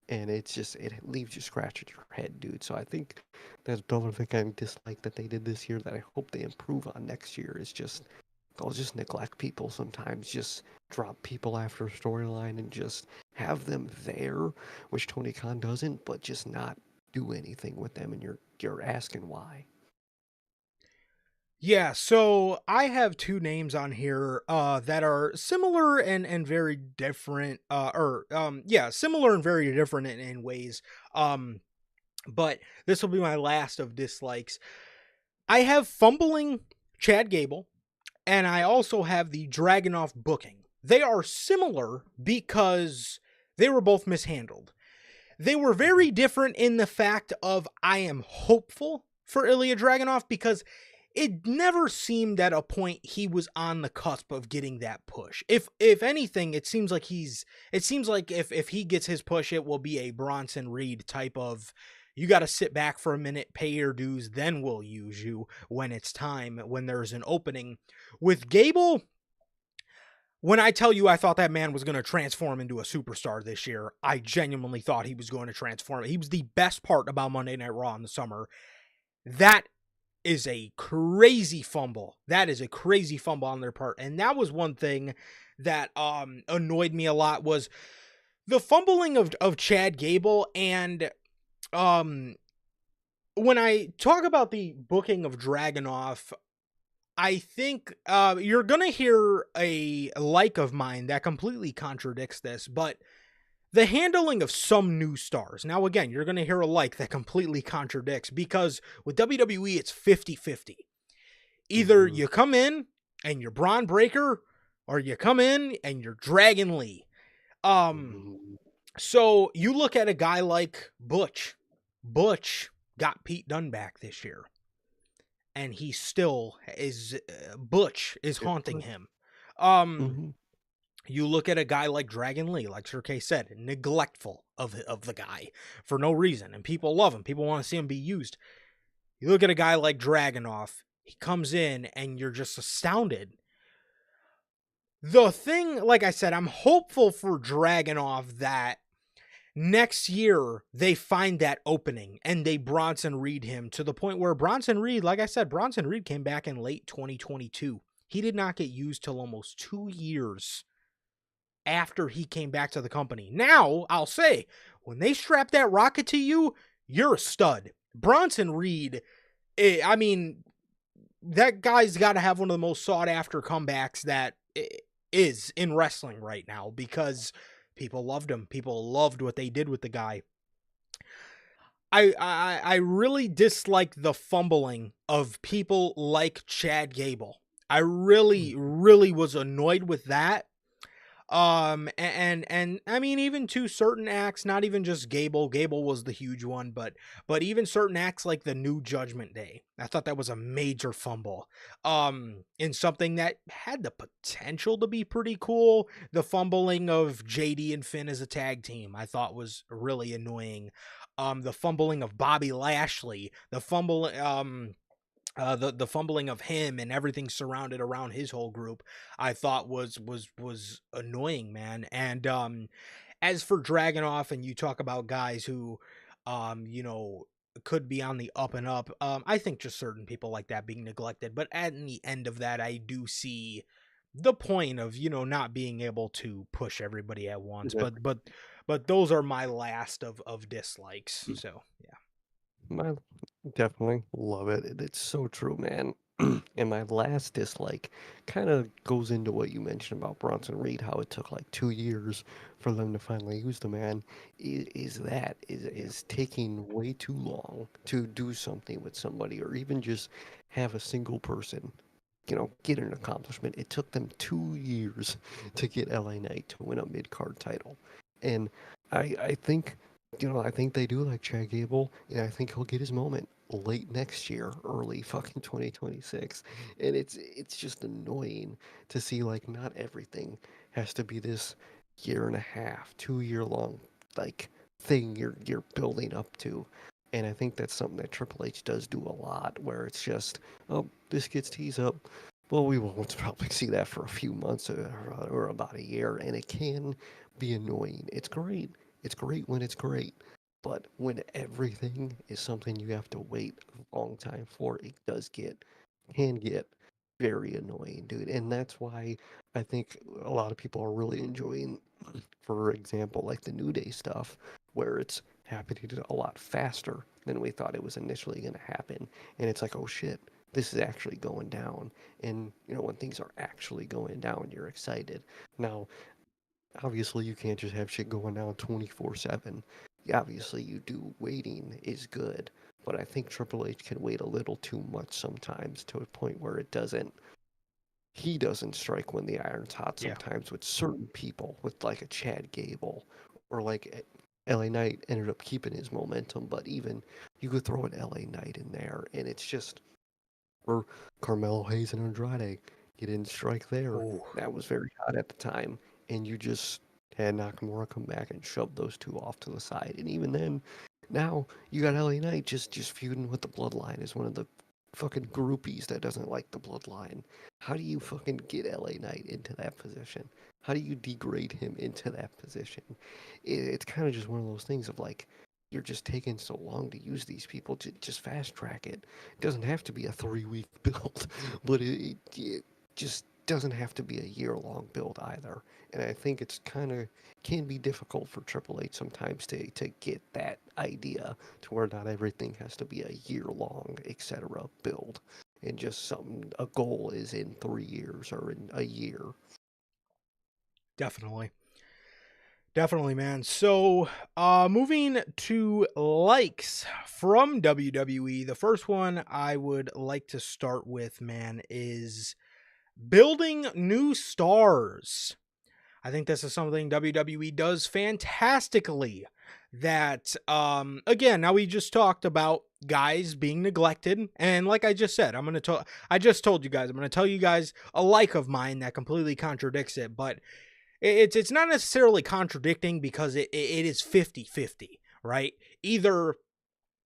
And it's just it leaves you scratching your head, dude. So I think that's another thing I dislike that they did this year that I hope they improve on next year is just they'll just neglect people sometimes, just drop people after a storyline and just have them there, which Tony Khan doesn't, but just not do anything with them, and you're asking why. Yeah, so I have 2 names on here that are similar and very different similar and very different in ways. But this will be my last of dislikes. I have fumbling Chad Gable, and I also have the Dragunov booking. They are similar because they were both mishandled. They were very different in the fact of I am hopeful for Ilya Dragunov because it never seemed at a point he was on the cusp of getting that push. If anything, it seems like if he gets his push, it will be a Bronson Reed type of, you got to sit back for a minute, pay your dues, then we'll use you when it's time, when there's an opening. With Gable, when I tell you I thought that man was going to transform into a superstar this year, I genuinely thought he was going to transform. He was the best part about Monday Night Raw in the summer. That is a crazy fumble. That is a crazy fumble on their part. And that was one thing that annoyed me a lot was the fumbling of Chad Gable. And when I talk about the booking of Dragunov, I think you're going to hear a like of mine that completely contradicts this, but the handling of some new stars. Now, again, you're going to hear a like that completely contradicts because with WWE, it's 50-50. Either you come in and you're Braun Breaker or you come in and you're Dragon Lee. So you look at a guy like Butch. Butch got Pete Dunne back this year. And he still is, Butch is haunting him. You look at a guy like Dragon Lee, like Sir K said, neglectful of the guy for no reason. And people love him. People want to see him be used. You look at a guy like Dragunov, He comes in and you're just astounded. The thing, like I said, I'm hopeful for Dragunov that next year they find that opening and they Bronson Reed him to the point where Bronson Reed, like I said, Bronson Reed came back in late 2022. He did not get used till almost 2 years after he came back to the company. Now, I'll say, when they strap that rocket to you, you're a stud. Bronson Reed, I mean, that guy's got to have one of the most sought after comebacks that is in wrestling right now because people loved him. People loved what they did with the guy. I really dislike the fumbling of people like Chad Gable. I really was annoyed with that. And I mean, even to certain acts, not even just Gable was the huge one, but even certain acts like the New Judgment Day, I thought that was a major fumble, in something that had the potential to be pretty cool. The fumbling of JD and Finn as a tag team, I thought was really annoying. The fumbling of Bobby Lashley, the fumbling of him and everything surrounded around his whole group, I thought was annoying, man. And as for Dragunov, and you talk about guys who could be on the up and up, I think just certain people like that being neglected. But at the end of that, I do see the point of not being able to push everybody at once. But those are my last of dislikes. So yeah. I definitely love it. It's so true, man. And my last dislike kind of goes into what you mentioned about Bronson Reed, how it took like 2 years for them to finally use the man. Is taking way too long to do something with somebody, or even just have a single person, get an accomplishment. It took them 2 years to get LA Knight to win a mid-card title, and I think. I think they do like Chad Gable, and I think he'll get his moment late next year, early fucking 2026. And it's just annoying to see like not everything has to be this year and a half, 2 year long like thing you're building up to. And I think that's something that Triple H does do a lot, where it's just, oh, this gets teased up. Well, we won't probably see that for a few months or about a year, and it can be annoying. It's great. It's great when it's great, but when everything is something you have to wait a long time for, it can get very annoying, dude. And that's why I think a lot of people are really enjoying, for example, like the New Day stuff, where it's happening a lot faster than we thought it was initially going to happen. And it's like, oh shit, this is actually going down. And, when things are actually going down, you're excited. Now, obviously, you can't just have shit going down 24/7. Obviously, you do. Waiting is good, but I think Triple H can wait a little too much sometimes, to a point where he doesn't strike when the iron's hot sometimes with certain people, with like a Chad Gable, or like LA Knight ended up keeping his momentum, but even you could throw an LA Knight in there, and it's just, or Carmelo Hayes and Andrade, you didn't strike there. Ooh. That was very hot at the time. And you just had Nakamura come back and shove those two off to the side. And even then, now you got LA Knight just feuding with the Bloodline as one of the fucking groupies that doesn't like the Bloodline. How do you fucking get LA Knight into that position? How do you degrade him into that position? It's kind of just one of those things of like, you're just taking so long to use these people, to just fast track it. It doesn't have to be a 3-week build, but it just doesn't have to be a year-long build either. And I think it's can be difficult for Triple H sometimes to get that idea to where not everything has to be a year-long, etc. build. And just a goal is in 3 years or in a year. Definitely, man. So, moving to likes from WWE, the first one I would like to start with, man, is building new stars. I think this is something WWE does fantastically. That, again, now we just talked about guys being neglected, and like I just said, I just told you guys, I'm gonna tell you guys a like of mine that completely contradicts it, but it's not necessarily contradicting, because it is 50-50, right? Either,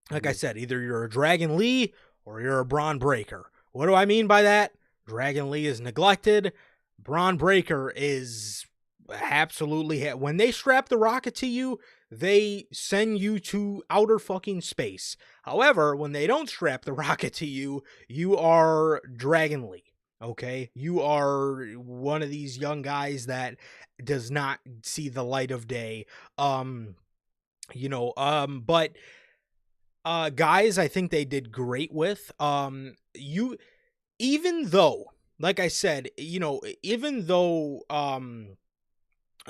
like I said, either you're a Dragon Lee or you're a Braun Breaker, What do I mean by that? Dragon Lee is neglected. Braun Breaker is absolutely. When they strap the rocket to you, they send you to outer fucking space. However, when they don't strap the rocket to you, you are Dragon Lee. Okay, you are one of these young guys that does not see the light of day. But guys, I think they did great with. You Even though, like I said, even though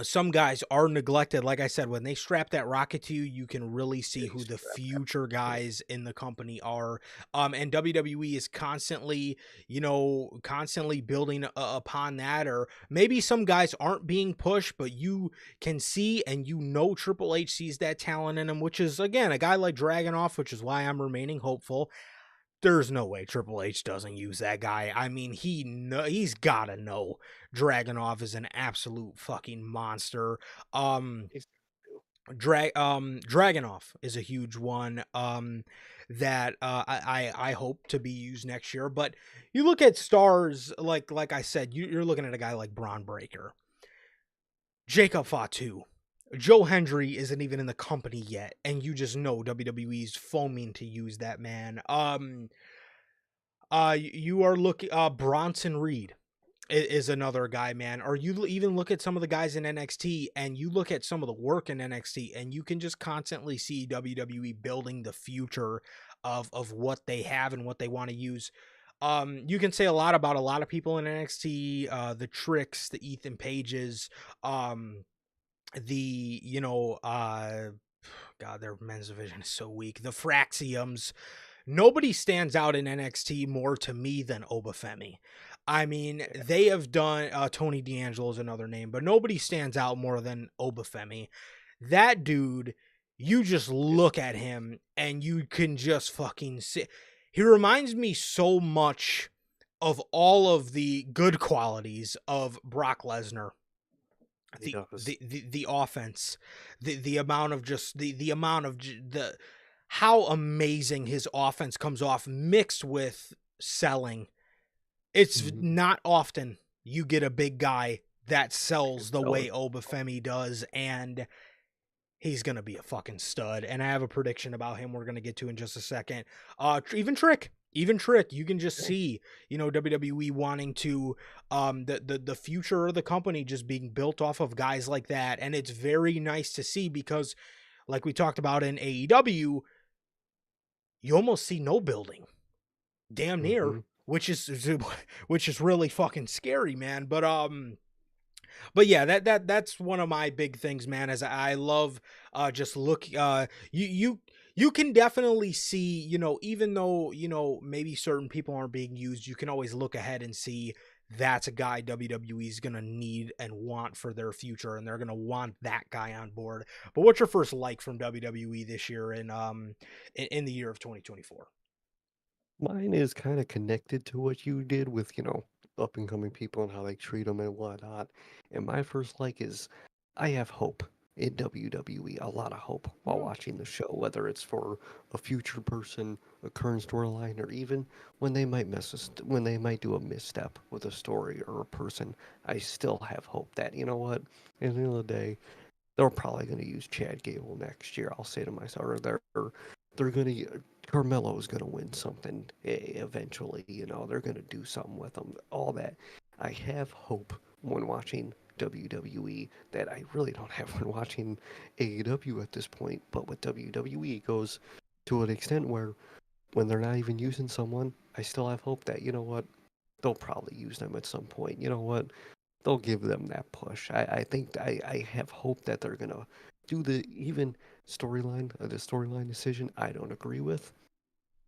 some guys are neglected, like I said, when they strap that rocket to you, you can really see They who the strap that future rocket. guys in the company are. And WWE is constantly, constantly building upon that. Or maybe some guys aren't being pushed, but you can see and Triple H sees that talent in him, which is, again, a guy like Dragunov, which is why I'm remaining hopeful. There's no way Triple H doesn't use that guy. I mean, he's gotta know Dragunov is an absolute fucking monster. Um, He's- Dragunov is a huge one. That I hope to be used next year. But you look at stars like I said, you're looking at a guy like Braun Breaker, Jacob Fatu. Joe Hendry isn't even in the company yet, and you just know WWE's foaming to use that man. You are looking. Bronson Reed is another guy, man. Or you even look at some of the guys in NXT, and you look at some of the work in NXT, and you can just constantly see WWE building the future of what they have and what they want to use. You can say a lot about a lot of people in NXT, the Tricks, the Ethan Pages, the God, their men's division is so weak. The Fraxiums. Nobody stands out in NXT more to me than Obafemi. I mean, they have done Tony D'Angelo is another name, but nobody stands out more than Obafemi. That dude, you just look at him and you can just fucking see. He reminds me so much of all of the good qualities of Brock Lesnar. He does. The offense, the amount of just the amount of the how amazing his offense comes off mixed with selling. It's Mhm. not often you get a big guy that I can sells the sell way it. Obafemi does, and he's gonna be a fucking stud. And I have a prediction about him we're gonna get to in just a second. Even Trick, you can just Yeah. see, WWE wanting to the future of the company just being built off of guys like that. And it's very nice to see because, like we talked about in AEW, you almost see no building. Damn near. Mm-hmm. Which is which is really fucking scary, man. But yeah, that's one of my big things, man. As I love just look you can definitely see, even though, maybe certain people aren't being used, you can always look ahead and see that's a guy WWE is going to need and want for their future, and they're going to want that guy on board. But what's your first like from WWE this year in the year of 2024? Mine is kind of connected to what you did with, up and coming people and how they treat them and whatnot. And my first like is I have hope in WWE, a lot of hope while No. watching the show, whether it's for a future person, a current storyline, or even when they might when they might do a misstep with a story or a person. I still have hope that, you know what, at the end of the day, they're probably going to use Chad Gable next year. I'll say to myself, or they're going to Carmelo is going to win something eventually. They're going to do something with them. All that. I have hope when watching WWE that I really don't have when watching AEW at this point. But with WWE, it goes to an extent where when they're not even using someone, I still have hope that, you know what, they'll probably use them at some point. You know what? They'll give them that push. I think I have hope that they're gonna do the even the storyline decision I don't agree with.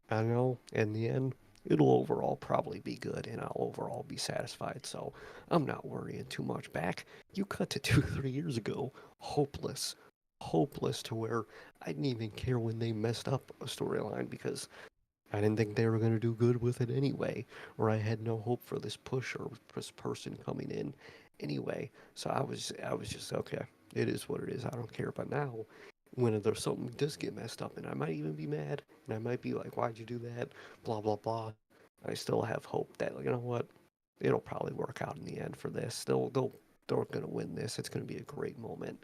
I know in the end it'll overall probably be good and I'll overall be satisfied. So I'm not worrying too much back. You cut to 2, 3 years ago, hopeless. Hopeless to where I didn't even care when they messed up a storyline because I didn't think they were going to do good with it anyway, or I had no hope for this push or this person coming in anyway. So I was just okay. It is what it is. I don't care. But now, when there's something does get messed up, and I might even be mad, and I might be like, "Why'd you do that?" Blah blah blah. I still have hope that, you know what, it'll probably work out in the end for this. They're gonna win this. It's gonna be a great moment.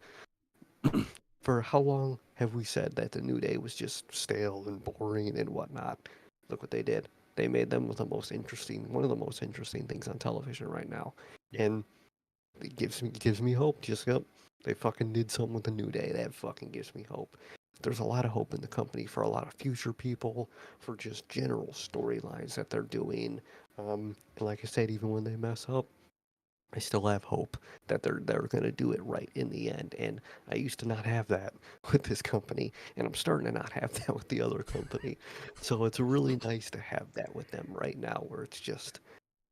For how long have we said that the New Day was just stale and boring and whatnot? Look what they did. They made them one of the most interesting things on television right now, Yeah. and it gives me hope. Just yep, they fucking did something with the New Day. That fucking gives me hope. There's a lot of hope in the company for a lot of future people, for just general storylines that they're doing. And like I said, even when they mess up, I still have hope that they're going to do it right in the end. And I used to not have that with this company, and I'm starting to not have that with the other company. So it's really nice to have that with them right now, where it's just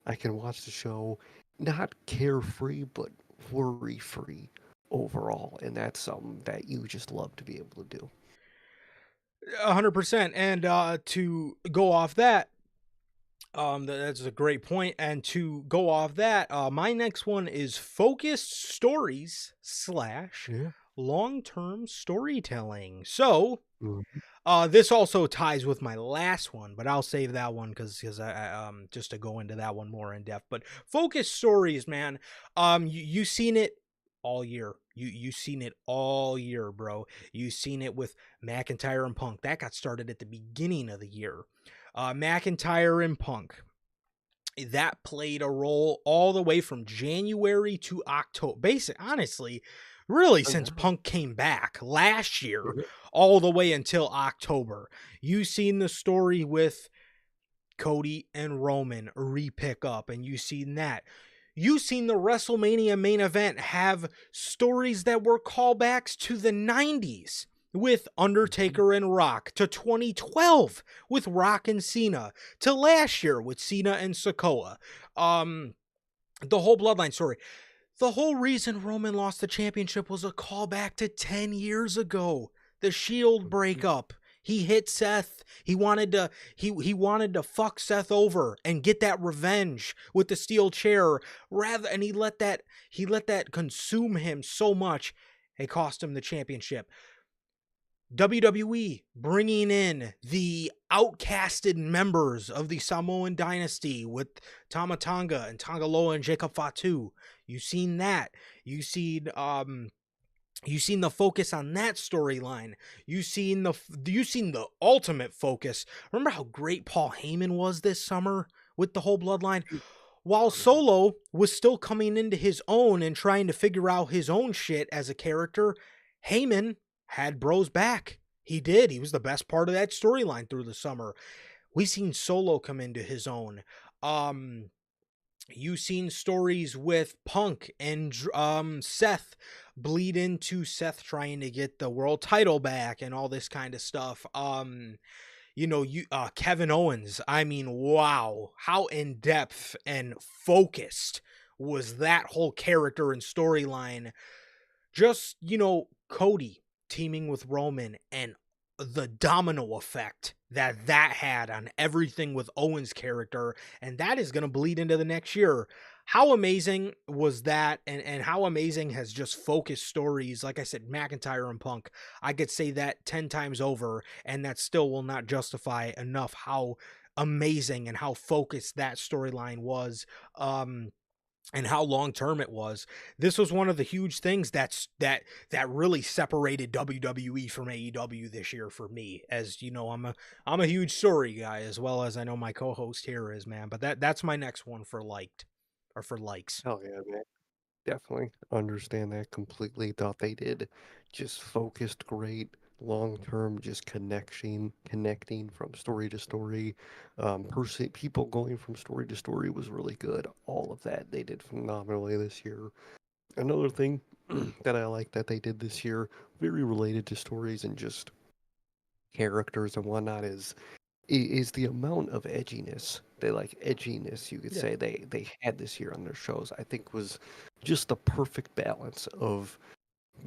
I can watch the show not carefree, but worry free overall, and that's something that you just love to be able to do. 100%. And to go off that, that's a great point. And to go off that, my next one is focused stories slash Yeah. long-term storytelling. So, Mhm. this also ties with my last one, but I'll save that one because just to go into that one more in depth. But focus stories, man. You seen it all year. You seen it all year, bro. You seen it with McIntyre and Punk. That got started at the beginning of the year. McIntyre and Punk. That played a role all the way from January to October. Honestly, really Oh, since yeah. Punk came back last year, Mhm. all the way until October. You seen the story with Cody and Roman re-pick up, and you seen that. You seen the WrestleMania main event have stories that were callbacks to the 90s with Mhm. Undertaker and Rock, to 2012 with Rock and Cena, to last year with Cena and Sikoa. The whole bloodline story. The whole reason Roman lost the championship was a callback to 10 years ago. The Shield Mhm. breakup. He hit Seth. He wanted to fuck Seth over and get that revenge with the steel chair rather and he let that consume him so much it cost him the championship. WWE bringing in the outcasted members of the Samoan dynasty with Tama Tonga and Tangaloa and Jacob Fatu. You've seen that. You've seen the focus on that storyline. You've seen the ultimate focus. Remember how great Paul Heyman was this summer with the whole bloodline? While Wonderful. Solo was still coming into his own and trying to figure out his own shit as a character, Heyman had Bros back. He did. He was the best part of that storyline through the summer. We seen Solo come into his own. Um, you seen stories with Punk and Seth bleed into Seth trying to get the world title back and all this kind of stuff. Kevin Owens. I mean, wow, how in depth and focused was that whole character and storyline? Just Cody teaming with Roman and the domino effect that had on everything with Owens' character, and that is going to bleed into the next year. How amazing was that, and how amazing has just focused stories, like I said, McIntyre and Punk. I could say that 10 times over, and that still will not justify enough how amazing and how focused that storyline was. And how long term it was. This was one of the huge things that really separated WWE from AEW this year for me. As you know, I'm a huge story guy as well as I know my co-host here is, man. But that's my next one for liked or for likes. Hell yeah, man. Definitely understand that completely. Thought they did just focused great long term, just connecting from story to story. People going from story to story was really good. All of that they did phenomenally this year. Another thing that I like that they did this year, very related to stories and just characters and whatnot, is the amount of edginess you could Yeah. say they had this year on their shows. I think was just the perfect balance of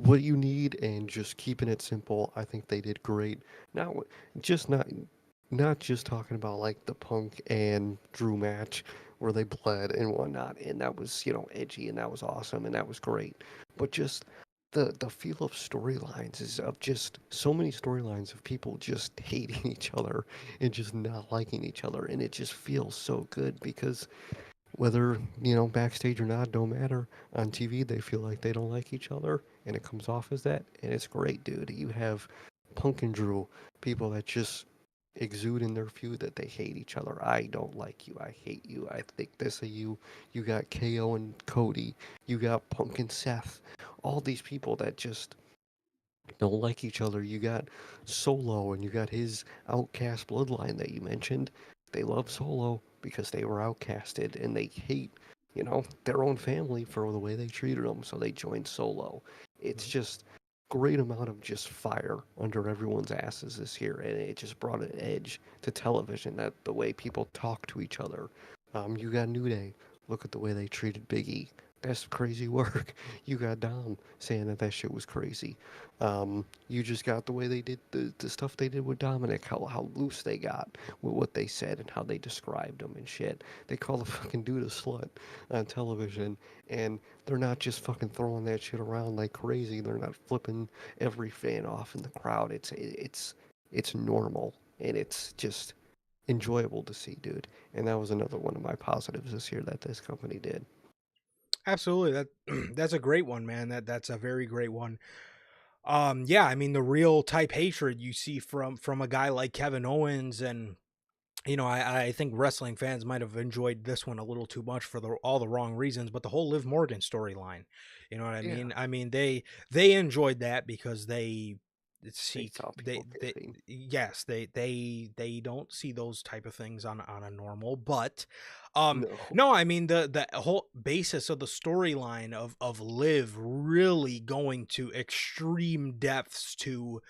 what you need and just keeping it simple. I think they did great. Not just not just talking about like the Punk and Drew match where they bled and whatnot, and that was edgy and that was awesome and that was great, but just the feel of storylines is of just so many storylines of people just hating each other and just not liking each other, and it just feels so good because whether backstage or not, don't matter. On TV, they feel like they don't like each other, and it comes off as that, and it's great, dude. You have Punk and Drew, people that just exude in their feud that they hate each other. I don't like you. I hate you. I think this of you. You got KO and Cody. You got Punk and Seth. All these people that just don't like each other. You got Solo and you got his outcast bloodline that you mentioned. They love Solo because they were outcasted and they hate, their own family for the way they treated them, so they joined Solo. It's just great amount of just fire under everyone's asses this year, and it just brought an edge to television, that the way people talk to each other. You got New Day. Look at the way they treated Big E. That's crazy work. You got Dom saying that shit was crazy. You just got the way they did the stuff they did with Dominic, how loose they got with what they said and how they described him and shit. They call the fucking dude a slut on television, and they're not just fucking throwing that shit around like crazy. They're not flipping every fan off in the crowd. It's normal, and it's just enjoyable to see, dude. And that was another one of my positives this year that this company did. Absolutely. That's a great one, man. That's a very great one. Yeah, I mean the real type hatred you see from a guy like Kevin Owens, and I think wrestling fans might have enjoyed this one a little too much for all the wrong reasons, but the whole Liv Morgan storyline, you know what I Yeah, mean? I mean they enjoyed that because they they see saw they people they getting yes, they don't see those type of things on a normal, but no. no, I mean the whole basis of the storyline of Liv really going to extreme depths to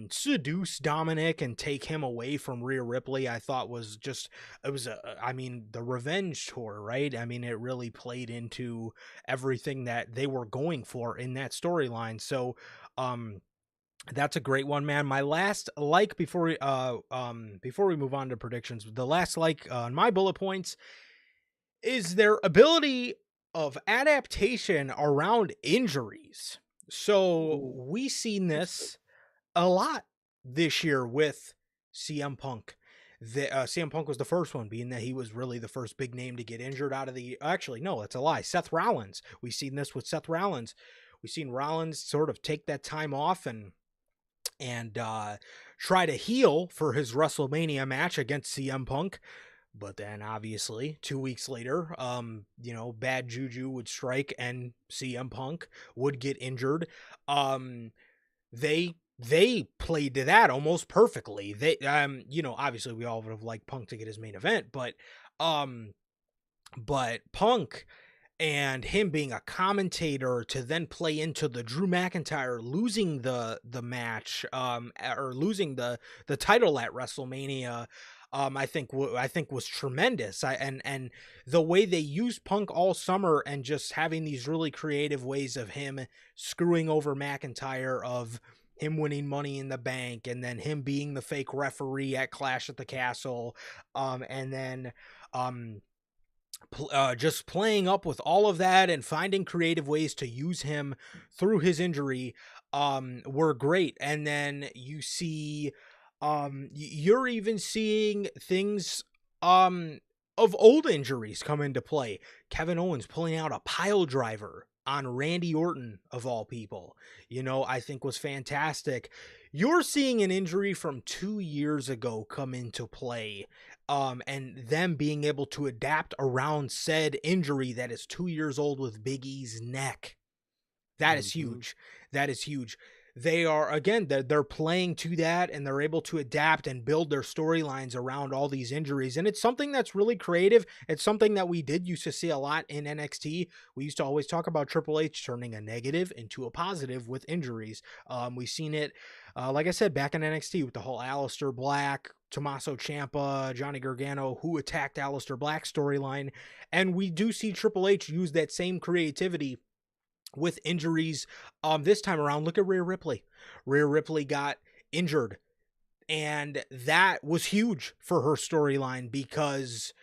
seduce Dominic and take him away from Rhea Ripley, I thought was just, it was I mean the revenge tour, right? I mean it really played into everything that they were going for in that storyline. So um that's a great one, man. My last like before we move on to predictions, the last like on my bullet points is their ability of adaptation around injuries. So Ooh, we seen that's good. this a lot this year with CM Punk. CM Punk was the first one, being that he was really the first big name to get injured out of the. Actually, no, that's a lie. Seth Rollins. We've seen this with Seth Rollins. We've seen Rollins sort of take that time off and try to heal for his WrestleMania match against CM Punk. But then obviously 2 weeks later, bad juju would strike and CM Punk would get injured. Um, they played to that almost perfectly. They obviously we all would have liked Punk to get his main event, um but Punk and him being a commentator to then play into the Drew McIntyre losing the match or losing the title at WrestleMania, I think was tremendous. And the way they used Punk all summer and just having these really creative ways of him screwing over McIntyre, of him winning Money in the Bank, and then him being the fake referee at Clash at the Castle, and then just playing up with all of that and finding creative ways to use him through his injury were great. And then you see you're even seeing things of old injuries come into play. Kevin Owens pulling out a pile driver on Randy Orton, of all people, I think was fantastic. You're seeing an injury from 2 years ago come into play, and them being able to adapt around said injury that is 2 years old with Big E's neck. That is Mm-hmm. huge. That is huge. They are, again, they're playing to that, and they're able to adapt and build their storylines around all these injuries. And it's something that's really creative. It's something that we did used to see a lot in NXT. We used to always talk about Triple H turning a negative into a positive with injuries. We've seen it, like I said, back in NXT with the whole Aleister Black, Tommaso Ciampa, Johnny Gargano, who attacked Aleister Black storyline. And we do see Triple H use that same creativity with injuries. This time around, look at Rhea Ripley. Rhea Ripley got injured, and that was huge for her storyline because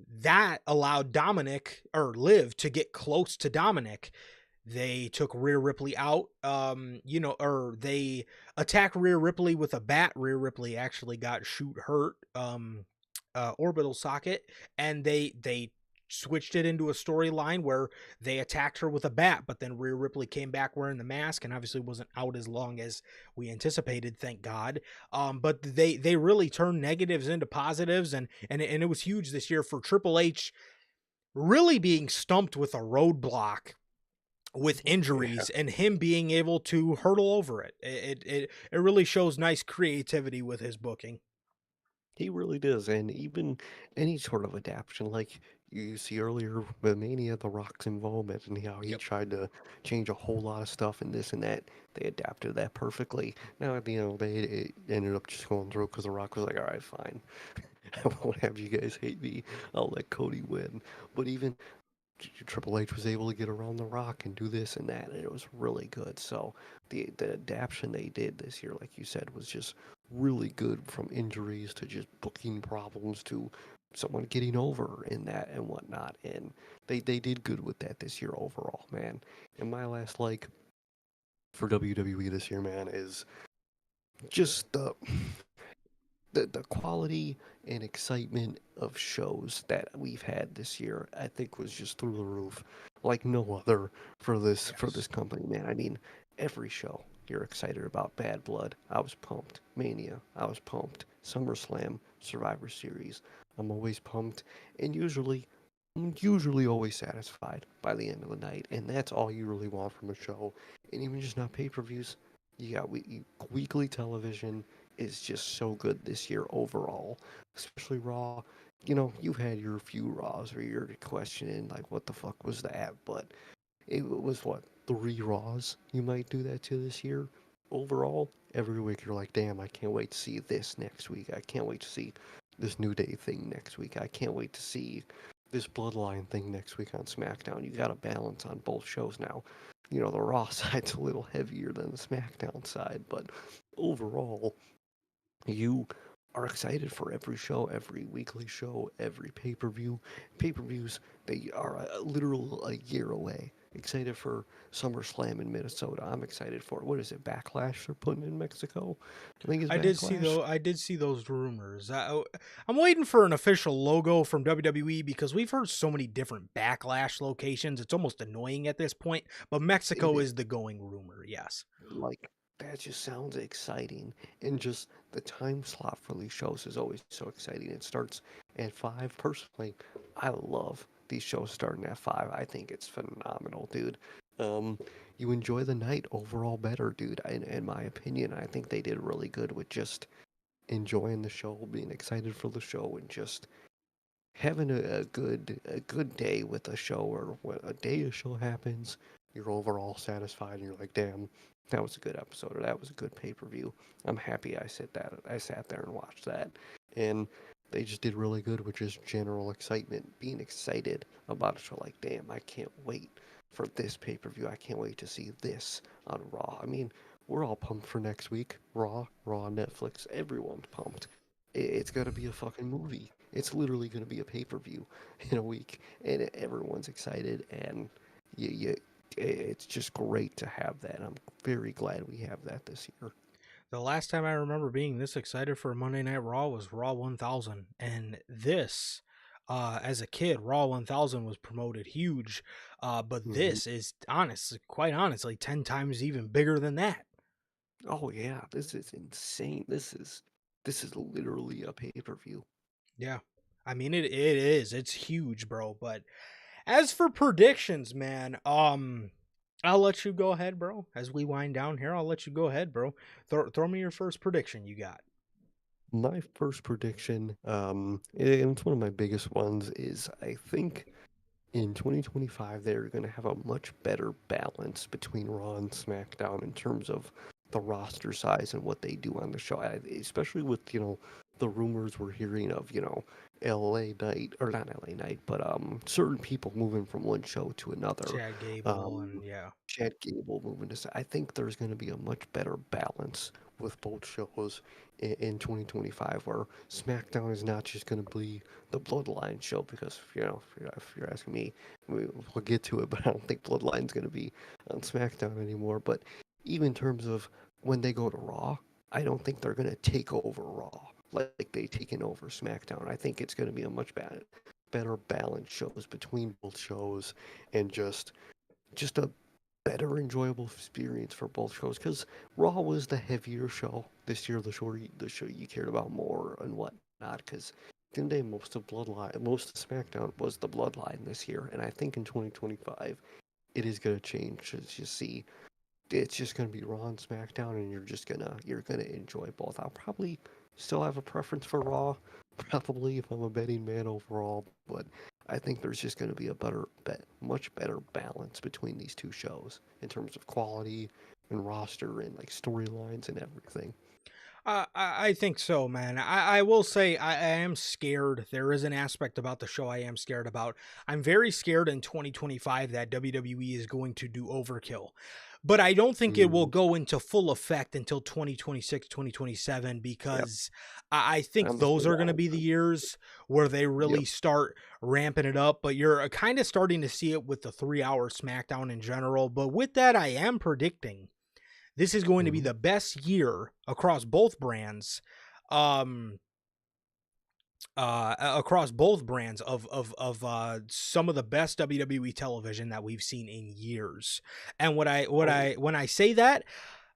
that allowed Dominic or Liv to get close to Dominic. They took Rhea Ripley out, or they attacked Rhea Ripley with a bat. Rhea Ripley actually got shoot hurt, orbital socket, and they switched it into a storyline where they attacked her with a bat, but then Rhea Ripley came back wearing the mask and obviously wasn't out as long as we anticipated, thank God. But they really turned negatives into positives, and it was huge this year for Triple H really being stumped with a roadblock with Yeah, injuries and him being able to hurdle over it. It really shows nice creativity with his booking. he really does. And even any sort of adaptation, like you see earlier with Mania, The Rock's involvement and how he Yep. tried to change a whole lot of stuff and this and that. They adapted that perfectly. Now, at the end of the day, it ended up just going through because The Rock was like, all right, fine. I won't have you guys hate me. I'll let Cody win. But even Triple H was able to get around The Rock and do this and that, and it was really good. So the adaptation they did this year, like you said, was just really good. From injuries to just booking problems to someone getting over in that and whatnot, and they did good with that this year overall, man. And my last like for WWE this year, man, is just the quality and excitement of shows that we've had this year, I think, was just through the roof, like no other for Yes. this company, man. I mean, every show you're excited about. Bad Blood, I was pumped. Mania, I was pumped. SummerSlam, Survivor Series, I'm always pumped, and I'm usually always satisfied by the end of the night, and that's all you really want from a show. And even just not pay-per-views, you got weekly television is just so good this year overall, especially Raw. You know, you've had your few Raws where you're questioning, like, what the fuck was that? But it was, what, 3 Raws you might do that to this year? Overall, every week you're like, damn, I can't wait to see this next week. I can't wait to see this New Day thing next week. I can't wait to see this Bloodline thing next week on SmackDown. You got a balance on both shows now. You know, the Raw side's a little heavier than the SmackDown side, but overall, you are excited for every show, every weekly show, every pay per view. Pay per views, they are a literal a year away. Excited for SummerSlam in Minnesota. I'm excited for what is it? Backlash they're putting in Mexico. I think it's I did see Backlash. though. I did see those rumors. I'm waiting for an official logo from WWE because we've heard so many different Backlash locations. It's almost annoying at this point. But It Mexico is is the going rumor. Yes. like that just sounds exciting, and just the time slot for these shows is always so exciting. It starts at 5. Personally, I love these shows starting at 5. I think it's phenomenal, dude. um you enjoy the night overall better, dude, in my opinion. I think they did really good with just enjoying the show, being excited for the show, and just having a good day with a show, or when a day a show happens, you're overall satisfied and you're like, damn, that was a good episode, or that was a good pay-per-view. I'm happy I sat there and watched that. And they just did really good with just general excitement, being excited about a show, like, damn, I can't wait for this pay-per-view. I can't wait to see this on Raw. I mean, we're all pumped for next week. Raw, Netflix, everyone's pumped. It's gonna be a fucking movie. It's literally gonna be a pay per view in a week, and everyone's excited, and you, it's just great to have that. I'm very glad we have that this year. The last time I remember being this excited for a Monday Night Raw was Raw 1000, and this, as a kid, Raw 1000 was promoted huge, but Mhm. this is quite honestly, 10 times even bigger than that. Oh yeah, this is insane. This is literally a pay per view. Yeah, I mean it is. It's huge, bro. But as for predictions, man, I'll let you go ahead, bro. As we wind down here, I'll let you go ahead, bro. Throw me your first prediction you got. My first prediction, and it's one of my biggest ones, is I think in 2025, they're going to have a much better balance between Raw and SmackDown in terms of the roster size and what they do on the show. Especially with, the rumors we're hearing of, LA Knight, or not LA Knight, but certain people moving from one show to another. Chad Gable Um, and yeah. Chad Gable moving to. I think there's going to be a much better balance with both shows in 2025, where SmackDown is not just going to be the Bloodline show, because if you're asking me, we'll get to it, but I don't think Bloodline's going to be on SmackDown anymore. But even in terms of when they go to Raw, I don't think they're going to take over Raw like they taken over SmackDown. I think it's going to be a much better balanced shows between both shows, and just a better enjoyable experience for both shows, because Raw was the heavier show this year, the show you cared about more and whatnot. Because at the end of the day, most of SmackDown was the Bloodline this year, and I think in 2025 it is going to change. As you see, it's just going to be Raw and SmackDown, and you're gonna enjoy both. I'll probably still have a preference for Raw, probably if I'm a betting man overall, but I think there's just going to be a much better balance between these two shows in terms of quality and roster and like storylines and everything. I think so, man. I will say I am scared. There is an aspect about the show I am scared about. I'm very scared in 2025 that WWE is going to do overkill. But I don't think it will Mm, go into full effect until 2026, 2027, yep, because I think I'm the those same are going to guy. be the years where they really Yep. start ramping it up. But you're kind of starting to see it with the 3 hour SmackDown in general. But with that, I am predicting this is going to be Hmm. the best year across both brands, um, across both brands of some of the best WWE television that we've seen in years. And Oh, when I say that,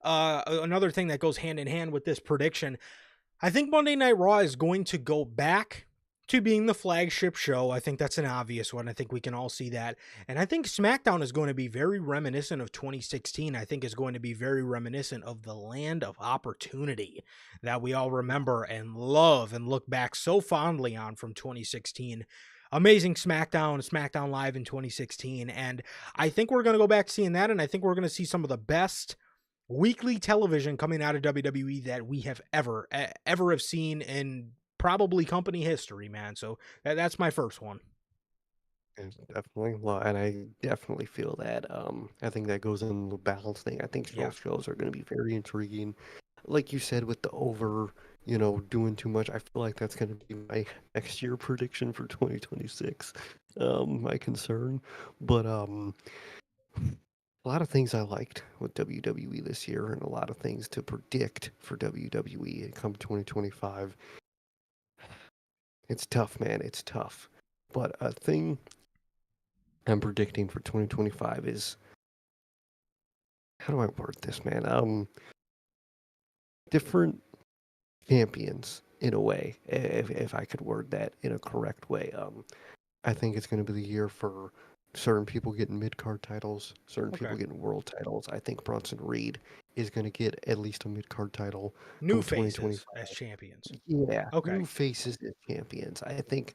another thing that goes hand in hand with this prediction, I think Monday Night Raw is going to go back to being the flagship show. I think that's an obvious one. I think we can all see that. And I think SmackDown is going to be very reminiscent of 2016. I think is going to be very reminiscent of the land of opportunity that we all remember and love and look back so fondly on from 2016. Amazing SmackDown Live in 2016. And I think we're going to go back seeing that. And I think we're going to see some of the best weekly television coming out of WWE that we have ever have seen in probably company history, man. So that's my first one. it's definitely. Well, and I definitely feel that. I think that goes in the balance thing. I think Yeah. both shows are going to be very intriguing. Like you said, with the over, doing too much, I feel like that's going to be my next year prediction for 2026. My concern, but a lot of things I liked with WWE this year, and a lot of things to predict for WWE come 2025. It's tough, man. It's tough. But a thing I'm predicting for 2025 is, how do I word this, man? Different champions in a way, if I could word that in a correct way. I think it's going to be the year for certain people getting mid card titles, certain Okay. people getting world titles. I think Bronson Reed is going to get at least a mid card title New come faces 2025. as champions. Yeah, Okay. new faces as champions. I think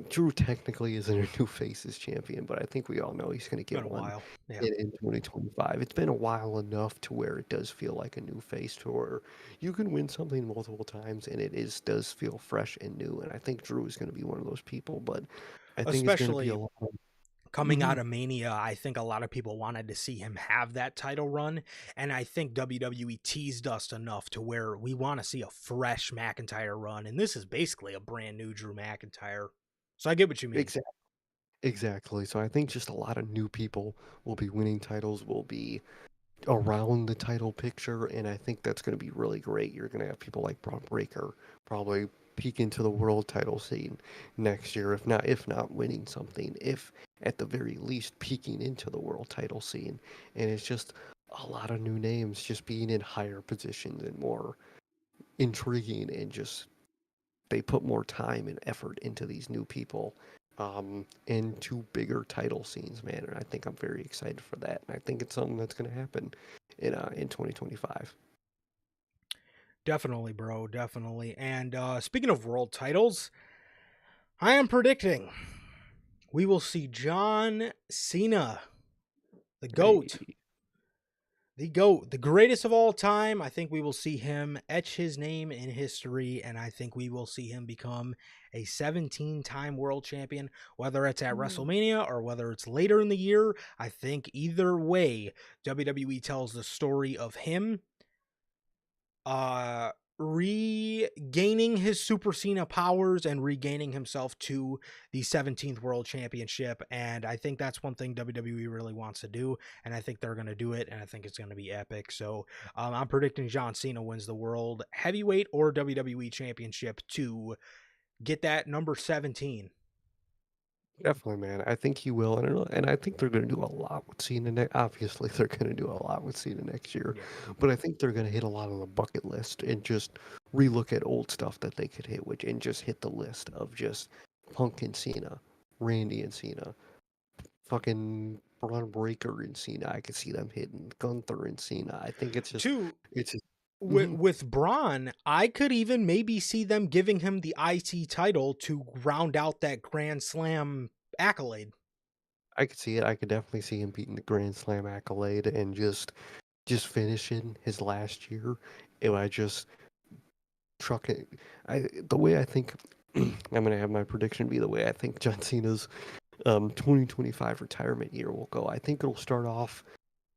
Drew technically isn't a new faces champion, but I think we all know he's going to It's been get a one while. Yeah. in 2025. It's been a while enough to where it does feel like a new face, to where you can win something multiple times and does feel fresh and new. And I think Drew is going to be one of those people, but I think it's going to be a Especially lot of. coming Mhm. out of Mania, I think a lot of people wanted to see him have that title run. And I think WWE teased us enough to where we want to see a fresh McIntyre run. And this is basically a brand new Drew McIntyre. So I get what you mean. Exactly. Exactly. So I think just a lot of new people will be winning titles, will be around the title picture, and I think that's going to be really great. You're going to have people like Braun Breaker probably peek into the world title scene next year, if not winning something, if at the very least peeking into the world title scene. And it's just a lot of new names just being in higher positions and more intriguing, and just they put more time and effort into these new people, into bigger title scenes, man. And I think I'm very excited for that. And I think it's something that's going to happen in 2025. Definitely, bro. Definitely. And speaking of world titles, I am predicting we will see John Cena, the GOAT, Hey, the GOAT, the greatest of all time. I think we will see him etch his name in history, and I think we will see him become a 17-time world champion, whether it's at WrestleMania or whether it's later in the year. I think either way, WWE tells the story of him regaining his Super Cena powers and regaining himself to the 17th World Championship. And I think that's one thing WWE really wants to do. And I think they're going to do it. And I think it's going to be epic. So I'm predicting John Cena wins the World Heavyweight or WWE Championship to get that number 17. Definitely, man. I think he will, and I think they're going to do a lot with Cena next. Obviously, they're going to do a lot with Cena next year, Yeah. but I think they're going to hit a lot on the bucket list and just relook at old stuff that they could hit, which and just hit the list of just Punk and Cena, Randy and Cena, fucking Braun Breaker and Cena. I could see them hitting Gunther and Cena. I think it's just. Mhm. With Braun, I could even maybe see them giving him the IC title to round out that Grand Slam accolade. I could see it. I could definitely see him beating the Grand Slam accolade and just finishing his last year. If I just truck it, the way I think I'm gonna have my prediction be the way I think John Cena's 2025 retirement year will go. I think it'll start off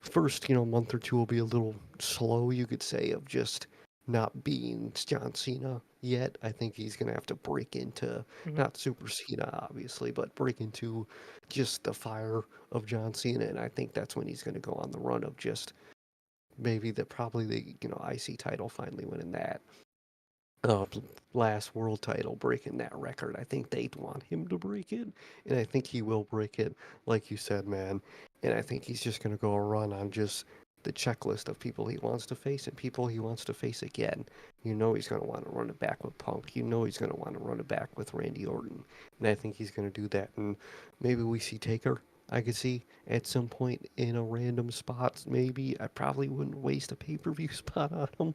first, month or two will be a little slow, you could say, of just not being John Cena yet. I think he's gonna have to break into Mhm. not Super Cena, obviously, but break into just the fire of John Cena, and I think that's when he's gonna go on the run of just maybe probably the IC title finally winning that uh, last world title, breaking that record. I think they'd want him to break it, and I think he will break it, like you said, man. And I think he's just going to go a run on just the checklist of people he wants to face and people he wants to face again. He's going to want to run it back with Punk. He's going to want to run it back with Randy Orton. And I think he's going to do that. And maybe we see Taker. I could see at some point in a random spot, maybe. I probably wouldn't waste a pay-per-view spot on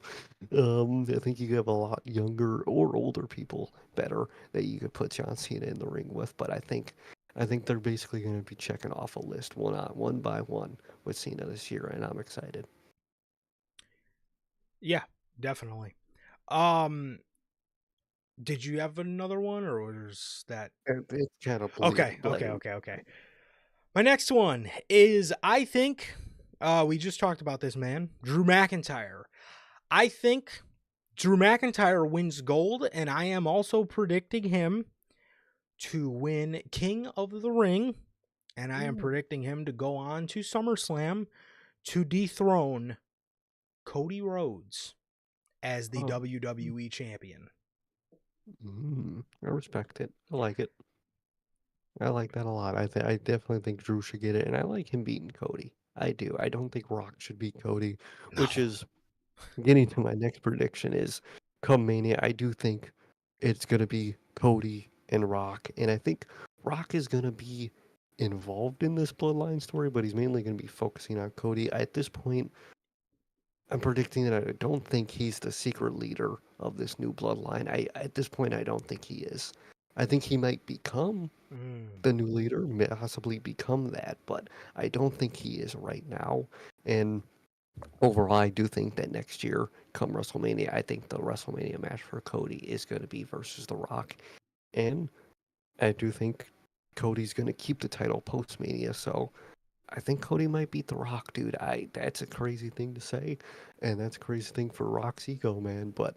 him. I think you have a lot younger or older people better that you could put John Cena in the ring with, but I think they're basically going to be checking off a list one by one with Cena this year, and I'm excited. Yeah, definitely. Um, did you have another one, or was that It's kind of okay? Okay, blending. okay, okay. My next one is I think we just talked about this man, Drew McIntyre. I think Drew McIntyre wins gold, and I am also predicting him to win King of the Ring, and I am Ooh. predicting him to go on to SummerSlam to dethrone Cody Rhodes as the Oh, WWE champion. I respect it. I like it. I like that a lot. I definitely think Drew should get it, and I like him beating Cody. I do. I don't think Rock should beat Cody, No. which is getting to my next prediction is come Mania, I do think it's going to be Cody and Rock. And I think Rock is going to be involved in this bloodline story, but he's mainly going to be focusing on Cody. At this point, I'm predicting that I don't think he's the secret leader of this new bloodline. At this point, I don't think he is. I think he might become Mm. the new leader, possibly become that, but I don't think he is right now. And overall, I do think that next year, come WrestleMania, I think the WrestleMania match for Cody is going to be versus The Rock. And I do think Cody's going to keep the title post Mania. So I think Cody might beat The Rock, dude. That's a crazy thing to say. And that's a crazy thing for Rock's ego, man. But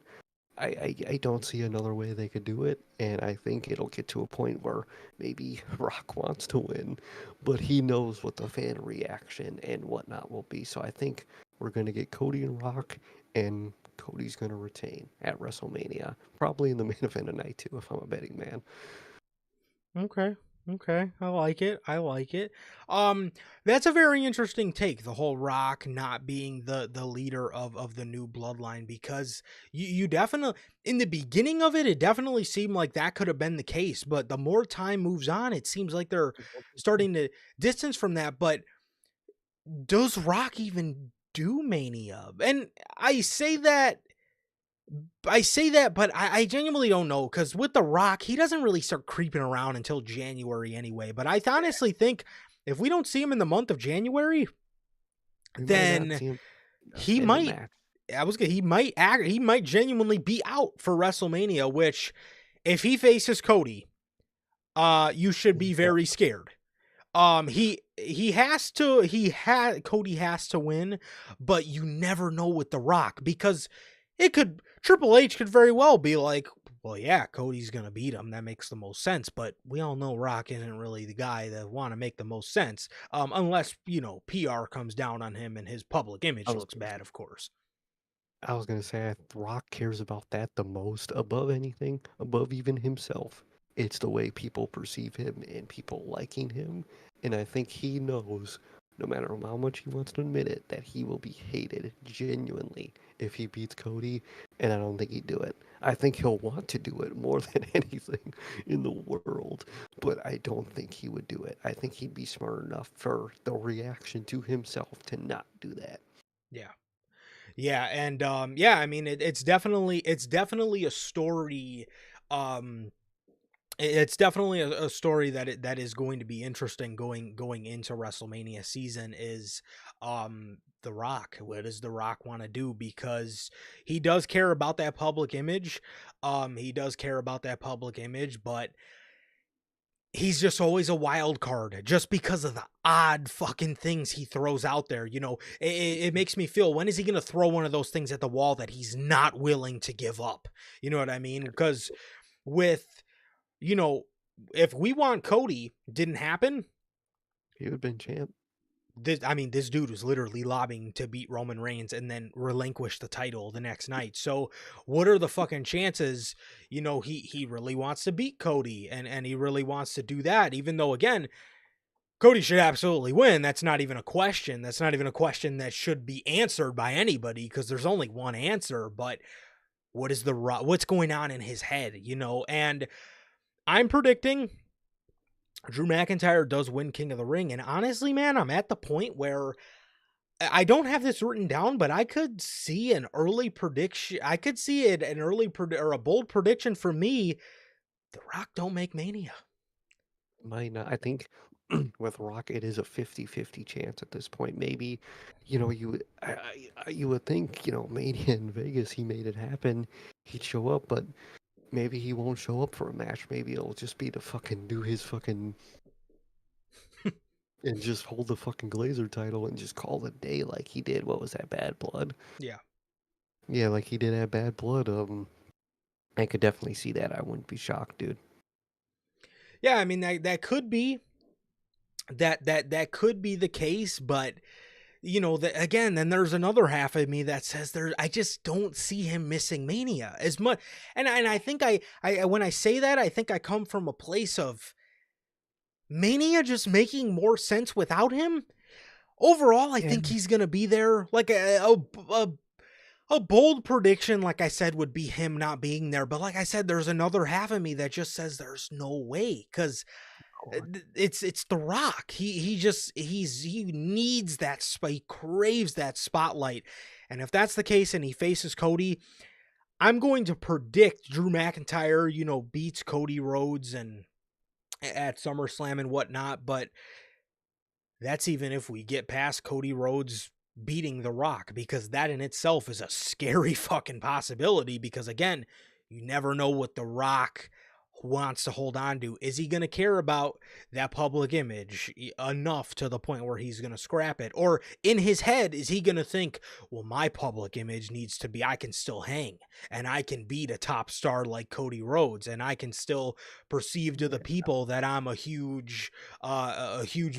I don't see another way they could do it, and I think it'll get to a point where maybe Rock wants to win, but he knows what the fan reaction and whatnot will be. So I think we're going to get Cody and Rock, and Cody's going to retain at WrestleMania, probably in the main event of night two, if I'm a betting man. Okay. Okay. I like it. I like it. That's a very interesting take, the whole Rock not being the leader of the new bloodline, because you definitely in the beginning of it definitely seemed like that could have been the case, but the more time moves on, it seems like they're starting to distance from that. But does Rock even do Mania? And I say that, but I genuinely don't know, because with The Rock, he doesn't really start creeping around until January anyway. But I honestly think if we don't see him in the month of January, We might not then see him he in the might. match. He might genuinely be out for WrestleMania. Which, if he faces Cody, you should be very scared. He has to. Cody has to win, but you never know with The Rock, because Triple H could very well be like, well, yeah, Cody's gonna beat him. That makes the most sense. But we all know Rock isn't really the guy that want to make the most sense, unless PR comes down on him and his public I image was looks bad, of course. I was gonna say Rock cares about that the most above anything, above even himself. It's the way people perceive him and people liking him, and I think he knows, no matter how much he wants to admit it, that he will be hated genuinely if he beats Cody, and I don't think he'd do it. I think he'll want to do it more than anything in the world, but I don't think he would do it. I think he'd be smart enough for the reaction to himself to not do that. Yeah. Yeah, and yeah, I mean it's definitely a story. Um, it's definitely a story that is going to be interesting going into WrestleMania season. Is The Rock? What does The Rock want to do? Because he does care about that public image. He does care about that public image, but he's just always a wild card just because of the odd fucking things he throws out there. It makes me feel, when is he going to throw one of those things at the wall that he's not willing to give up? You know what I mean? Because with, you know, if We Want Cody didn't happen, He would have been champ. this dude was literally lobbying to beat Roman Reigns and then relinquish the title the next night. So what are the fucking chances? He really wants to beat Cody and he really wants to do that, even though, again, Cody should absolutely win. That's not even a question. That's not even a question that should be answered by anybody, because there's only one answer. But what's going on in his head? And I'm predicting Drew McIntyre does win King of the Ring. And honestly, man, I'm at the point where I don't have this written down, but I could see an early prediction. I could see it or a bold prediction for me. The Rock don't make Mania. Might not. I think with Rock, it is a 50-50 chance at this point. Maybe, you would think, Mania in Vegas, he made it happen. He'd show up, but maybe he won't show up for a match. Maybe it'll just be to fucking do his fucking and just hold the fucking Glazer title and just call it a day like he did. What was that, Bad Blood? Yeah. Yeah, like he did at Bad Blood. I could definitely see that. I wouldn't be shocked, dude. Yeah, I mean that could be that could be the case, but again, then there's another half of me that says I just don't see him missing Mania as much. And I think I when I say that, I think I come from a place of Mania just making more sense without him. Overall, I think he's gonna be there. Like a bold prediction, like I said, would be him not being there. But like I said, there's another half of me that just says there's no way, because it's The Rock. He needs that he craves that spotlight. And if that's the case and he faces Cody, I'm going to predict Drew McIntyre, beats Cody Rhodes and at SummerSlam and whatnot. But that's even if we get past Cody Rhodes beating The Rock, because that in itself is a scary fucking possibility, because again, you never know what The Rock wants to hold on to. Is he going to care about that public image enough to the point where he's going to scrap it? Or in his head, is he going to think, well, my public image needs to be, I can still hang and I can beat a top star like Cody Rhodes, and I can still perceive to the people that I'm a huge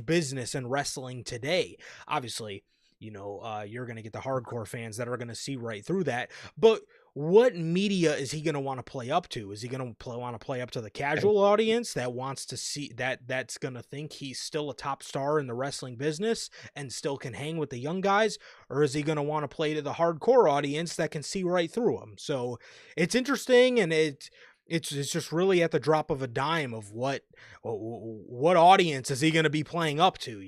business in wrestling today. Obviously, you're going to get the hardcore fans that are going to see right through that. But what media is he going to want to play up to? Is he going to want to play up to the casual audience that wants to see that's going to think he's still a top star in the wrestling business and still can hang with the young guys? Or is he going to want to play to the hardcore audience that can see right through him? So it's interesting, and it's just really at the drop of a dime of what audience is he going to be playing up to,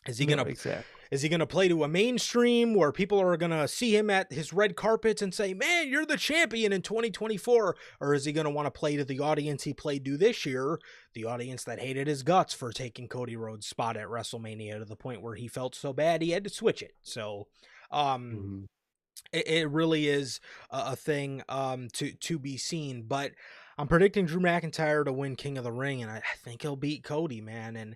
Is he going to exactly. Is he going to play to a mainstream where people are going to see him at his red carpets and say, man, you're the champion in 2024? Or is he going to want to play to the audience he played to this year, the audience that hated his guts for taking Cody Rhodes' spot at WrestleMania to the point where he felt so bad he had to switch it? So it really is a thing to be seen. But I'm predicting Drew McIntyre to win King of the Ring, and I think he'll beat Cody, man. And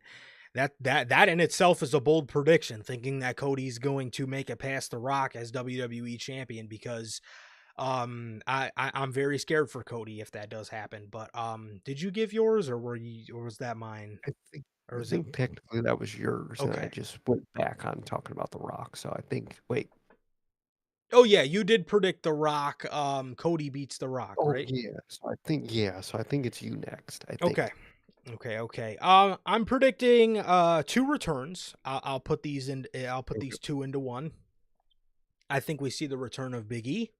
That in itself is a bold prediction, thinking that Cody's going to make it past The Rock as WWE champion, because I'm very scared for Cody if that does happen. But did you give yours, or was that mine? I think Or I was it think technically that was yours, and I okay? just went back on talking about The Rock. So I think wait. Oh yeah, you did predict The Rock. Cody beats The Rock, Oh right? so I think it's you next. I Okay. think. Okay. I'm predicting two returns. I'll put these in. I'll put Okay. these two into one. I think we see the return of Big E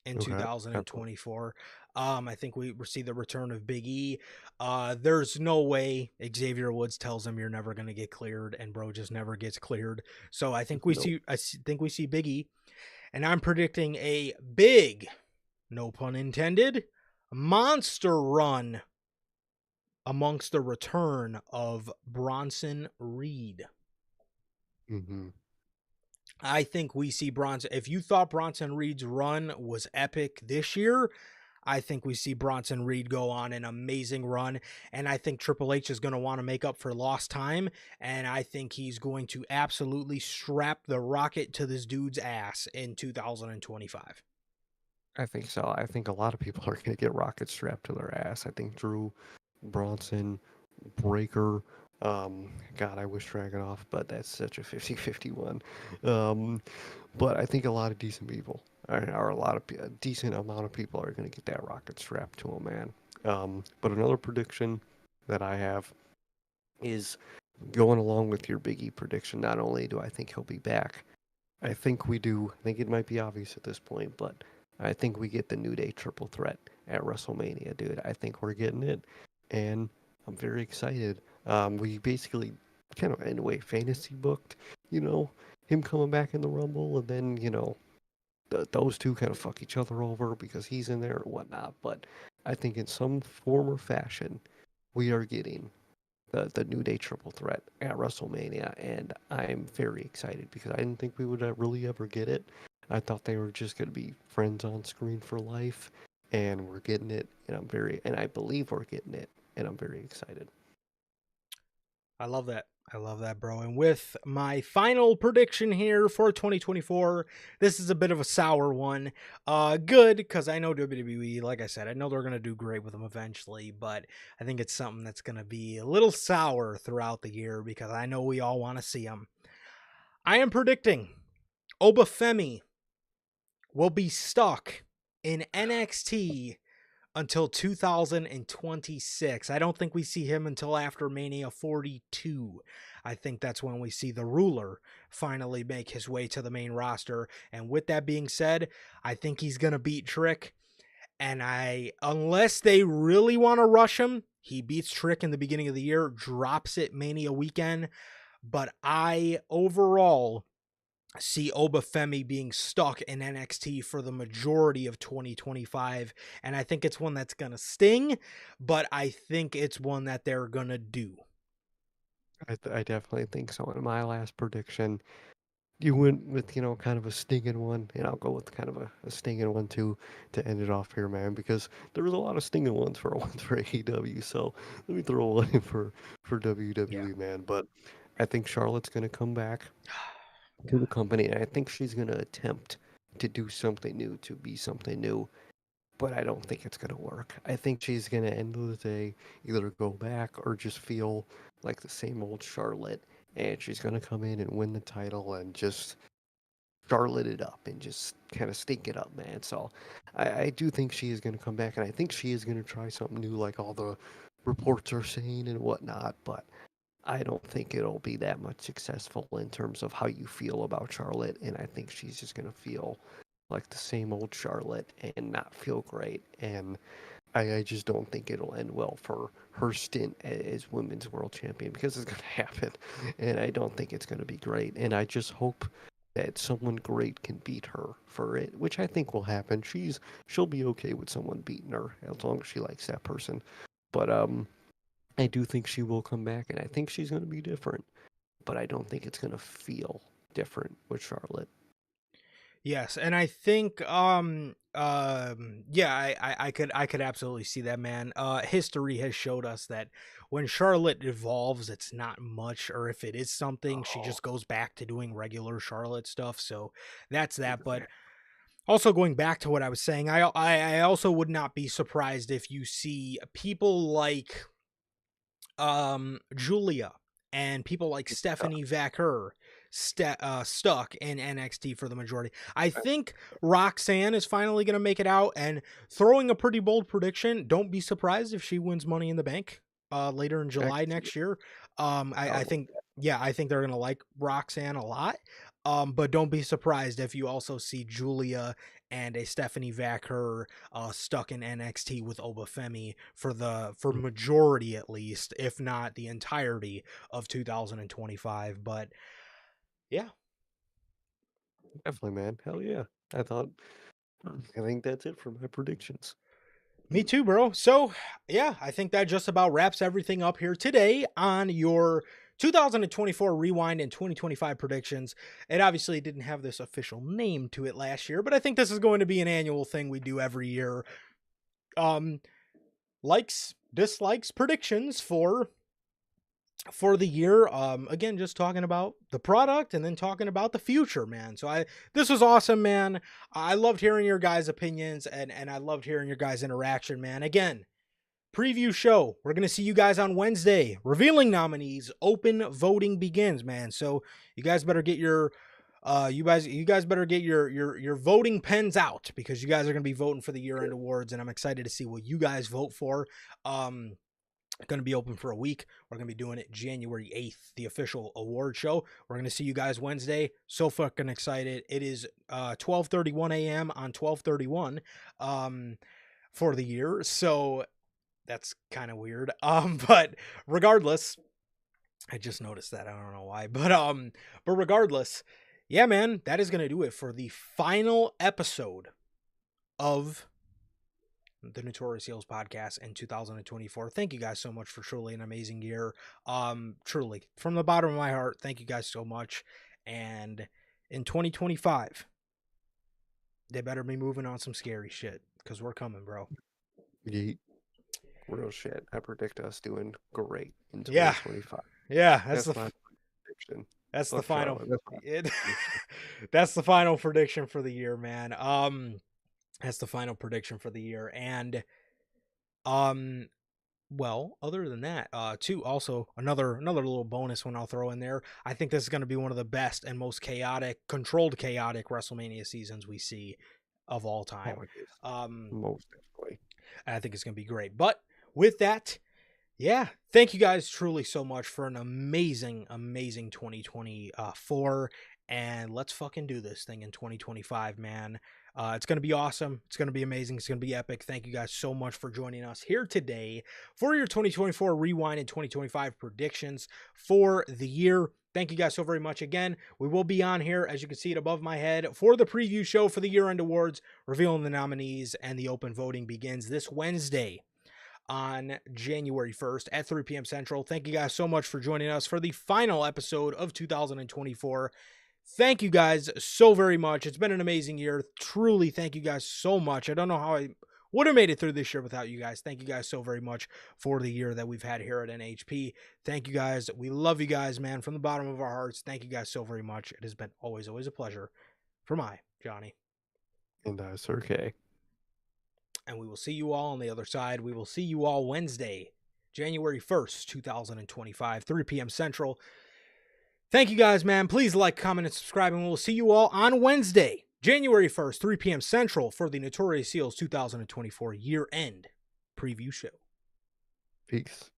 in Okay. Okay. 2024. I think we see the return of Big E. There's no way Xavier Woods tells him you're never going to get cleared, and bro just never gets cleared. So I think we No. see. Think we see Big E, and I'm predicting a big, no pun intended, monster run amongst the return of Bronson Reed. Mm-hmm. I think we see Bronson. If you thought Bronson Reed's run was epic this year, I think we see Bronson Reed go on an amazing run. And I think Triple H is going to want to make up for lost time. And I think he's going to absolutely strap the rocket to this dude's ass in 2025. I think so. I think a lot of people are going to get rockets strapped to their ass. I think Drew, Bronson, Breaker. God, I wish Dragonoff, but that's such a 50-50 one. Um, but I think a lot of decent people, or a lot of a decent amount of people, are going to get that rocket strapped to them, man. But another prediction that I have is going along with your Big E prediction. Not only do I think he'll be back, I think we do. I think it might be obvious at this point, but I think we get the New Day triple threat at WrestleMania, dude. I think we're getting it, and I'm very excited. We basically kind of, in a way, fantasy booked, you know, him coming back in the Rumble, and then, those two kind of fuck each other over because he's in there or whatnot. But I think in some form or fashion, we are getting the New Day triple threat at WrestleMania, and I'm very excited because I didn't think we would really ever get it. I thought they were just going to be friends on screen for life, and we're getting it, and I believe we're getting it, and I'm very excited. I love that. I love that, bro. And with my final prediction here for 2024, this is a bit of a sour one. Good, because I know WWE, like I said, I know they're going to do great with them eventually, but I think it's something that's going to be a little sour throughout the year because I know we all want to see them. I am predicting Obafemi will be stuck in NXT until 2026. I don't think we see him until after Mania 42. I think that's when we see the ruler finally make his way to the main roster. And with that being said, I think he's going to beat Trick. And unless they really want to rush him, he beats Trick in the beginning of the year, drops it Mania weekend. But I overall see Obafemi being stuck in NXT for the majority of 2025. And I think it's one that's going to sting, but I think it's one that they're going to do. I definitely think so. In my last prediction, you went with, kind of a stinging one, and I'll go with kind of a stinging one too to end it off here, man, because there was a lot of stinging ones for ones for AEW. So let me throw one in for Yeah. WWE, man. But I think Charlotte's gonna come back to the company, and I think she's gonna attempt to do something new, to be something new. But I don't think it's gonna work. I think she's gonna end of the day either go back or just feel like the same old Charlotte, and she's gonna come in and win the title and just Charlotte it up and just kind of stink it up, man. So I do think she is going to come back, and I think she is going to try something new, like all the reports are saying and whatnot. But I don't think it'll be that much successful in terms of how you feel about Charlotte, and I think she's just going to feel like the same old Charlotte and not feel great. And I just don't think it'll end well for her stint as women's world champion because it's going to happen, and I don't think it's going to be great. And I just hope that someone great can beat her for it, which I think will happen. She'll be okay with someone beating her as long as she likes that person. But I do think she will come back, and I think she's going to be different. But I don't think it's going to feel different with Charlotte. Yes, and I think yeah, I could absolutely see that, man. History has showed us that when Charlotte evolves, it's not much, or if it is something, she Oh, just goes back to doing regular Charlotte stuff. So that's that. But exactly. also going back to what I was saying, I also would not be surprised if you see people like Julia and people like Stephanie Vaquer stuck in NXT for the majority. I think Roxanne is finally going to make it out, and throwing a pretty bold prediction, don't be surprised if she wins Money in the Bank later in I July can see it. next year. I I would love think, yeah, I think they're going to like Roxanne a lot. But don't be surprised if you also see Julia and a Stephanie Vaquer stuck in NXT with Obafemi for that. majority at least, if not the entirety of 2025. But yeah, Definitely, man. Hell yeah. I thought, I think that's it for my predictions. me too, bro. So yeah, I think that just about wraps everything up here today on your 2024 Rewind and 2025 predictions. It obviously didn't have this official name to it last year, but I think this is going to be an annual thing we do every year. Um, likes, dislikes, predictions for the year. Again, just talking about the product and then talking about the future, man. So this was awesome, man. I loved hearing your guys' opinions, and I loved hearing your guys' interaction, man. Again, preview show. We're gonna see you guys on Wednesday. Revealing nominees. Open voting begins, man. So you guys better get your you guys better get your voting pens out, because you guys are gonna be voting for the year end awards, and I'm excited to see what you guys vote for. Going to be open for a week. We're going to be doing it January 8th, the official award show. We're going to see you guys Wednesday. So fucking excited. It is 12:31 a.m. on 12/31 for the year. So that's kind of weird. But regardless, I just noticed that. I don't know why. But regardless, yeah, man, that is going to do it for the final episode of the Notorious Heels podcast in 2024. Thank you guys so much for truly an amazing year. Truly, from the bottom of my heart, thank you guys so much. And in 2025, they better be moving on some scary shit, because we're coming, bro. Yeet. Real shit. I predict us doing great in Yeah, 2025. yeah, That's my prediction. that's the Fuck final. Charlotte. That's my prediction. That's the final prediction for the year, man. That's the final prediction for the year. And um well, other than that, too, also another little bonus one I'll throw in there. I think this is going to be one of the best and most controlled chaotic WrestleMania seasons we see of all time. Oh, it is. Um, Most definitely. I think it's going to be great. But with that, yeah, thank you guys truly so much for an amazing, amazing 2024. And let's fucking do this thing in 2025, man. It's going to be awesome. It's going to be amazing. It's going to be epic. Thank you guys so much for joining us here today for your 2024 Rewind and 2025 predictions for the year. Thank you guys so very much again. We will be on here, as you can see it above my head, for the preview show for the year-end awards, revealing the nominees, and the open voting begins this Wednesday on January 1st at 3 p.m. Central. Thank you guys so much for joining us for the final episode of 2024. Thank you guys so very much. It's been an amazing year. Truly, thank you guys so much. I don't know how I would have made it through this year without you guys. Thank you guys so very much for the year that we've had here at NHP. Thank you guys. We love you guys, man, from the bottom of our hearts. Thank you guys so very much. It has been always a pleasure. For my Johnny. And Sir K. And we will see you all on the other side. We will see you all Wednesday, January 1st, 2025, 3 p.m. Central. Thank you guys, man. Please like, comment, and subscribe, and we'll see you all on Wednesday, January 1st, 3 p.m. Central for the Notorious Heels 2024 year-end preview show. Peace.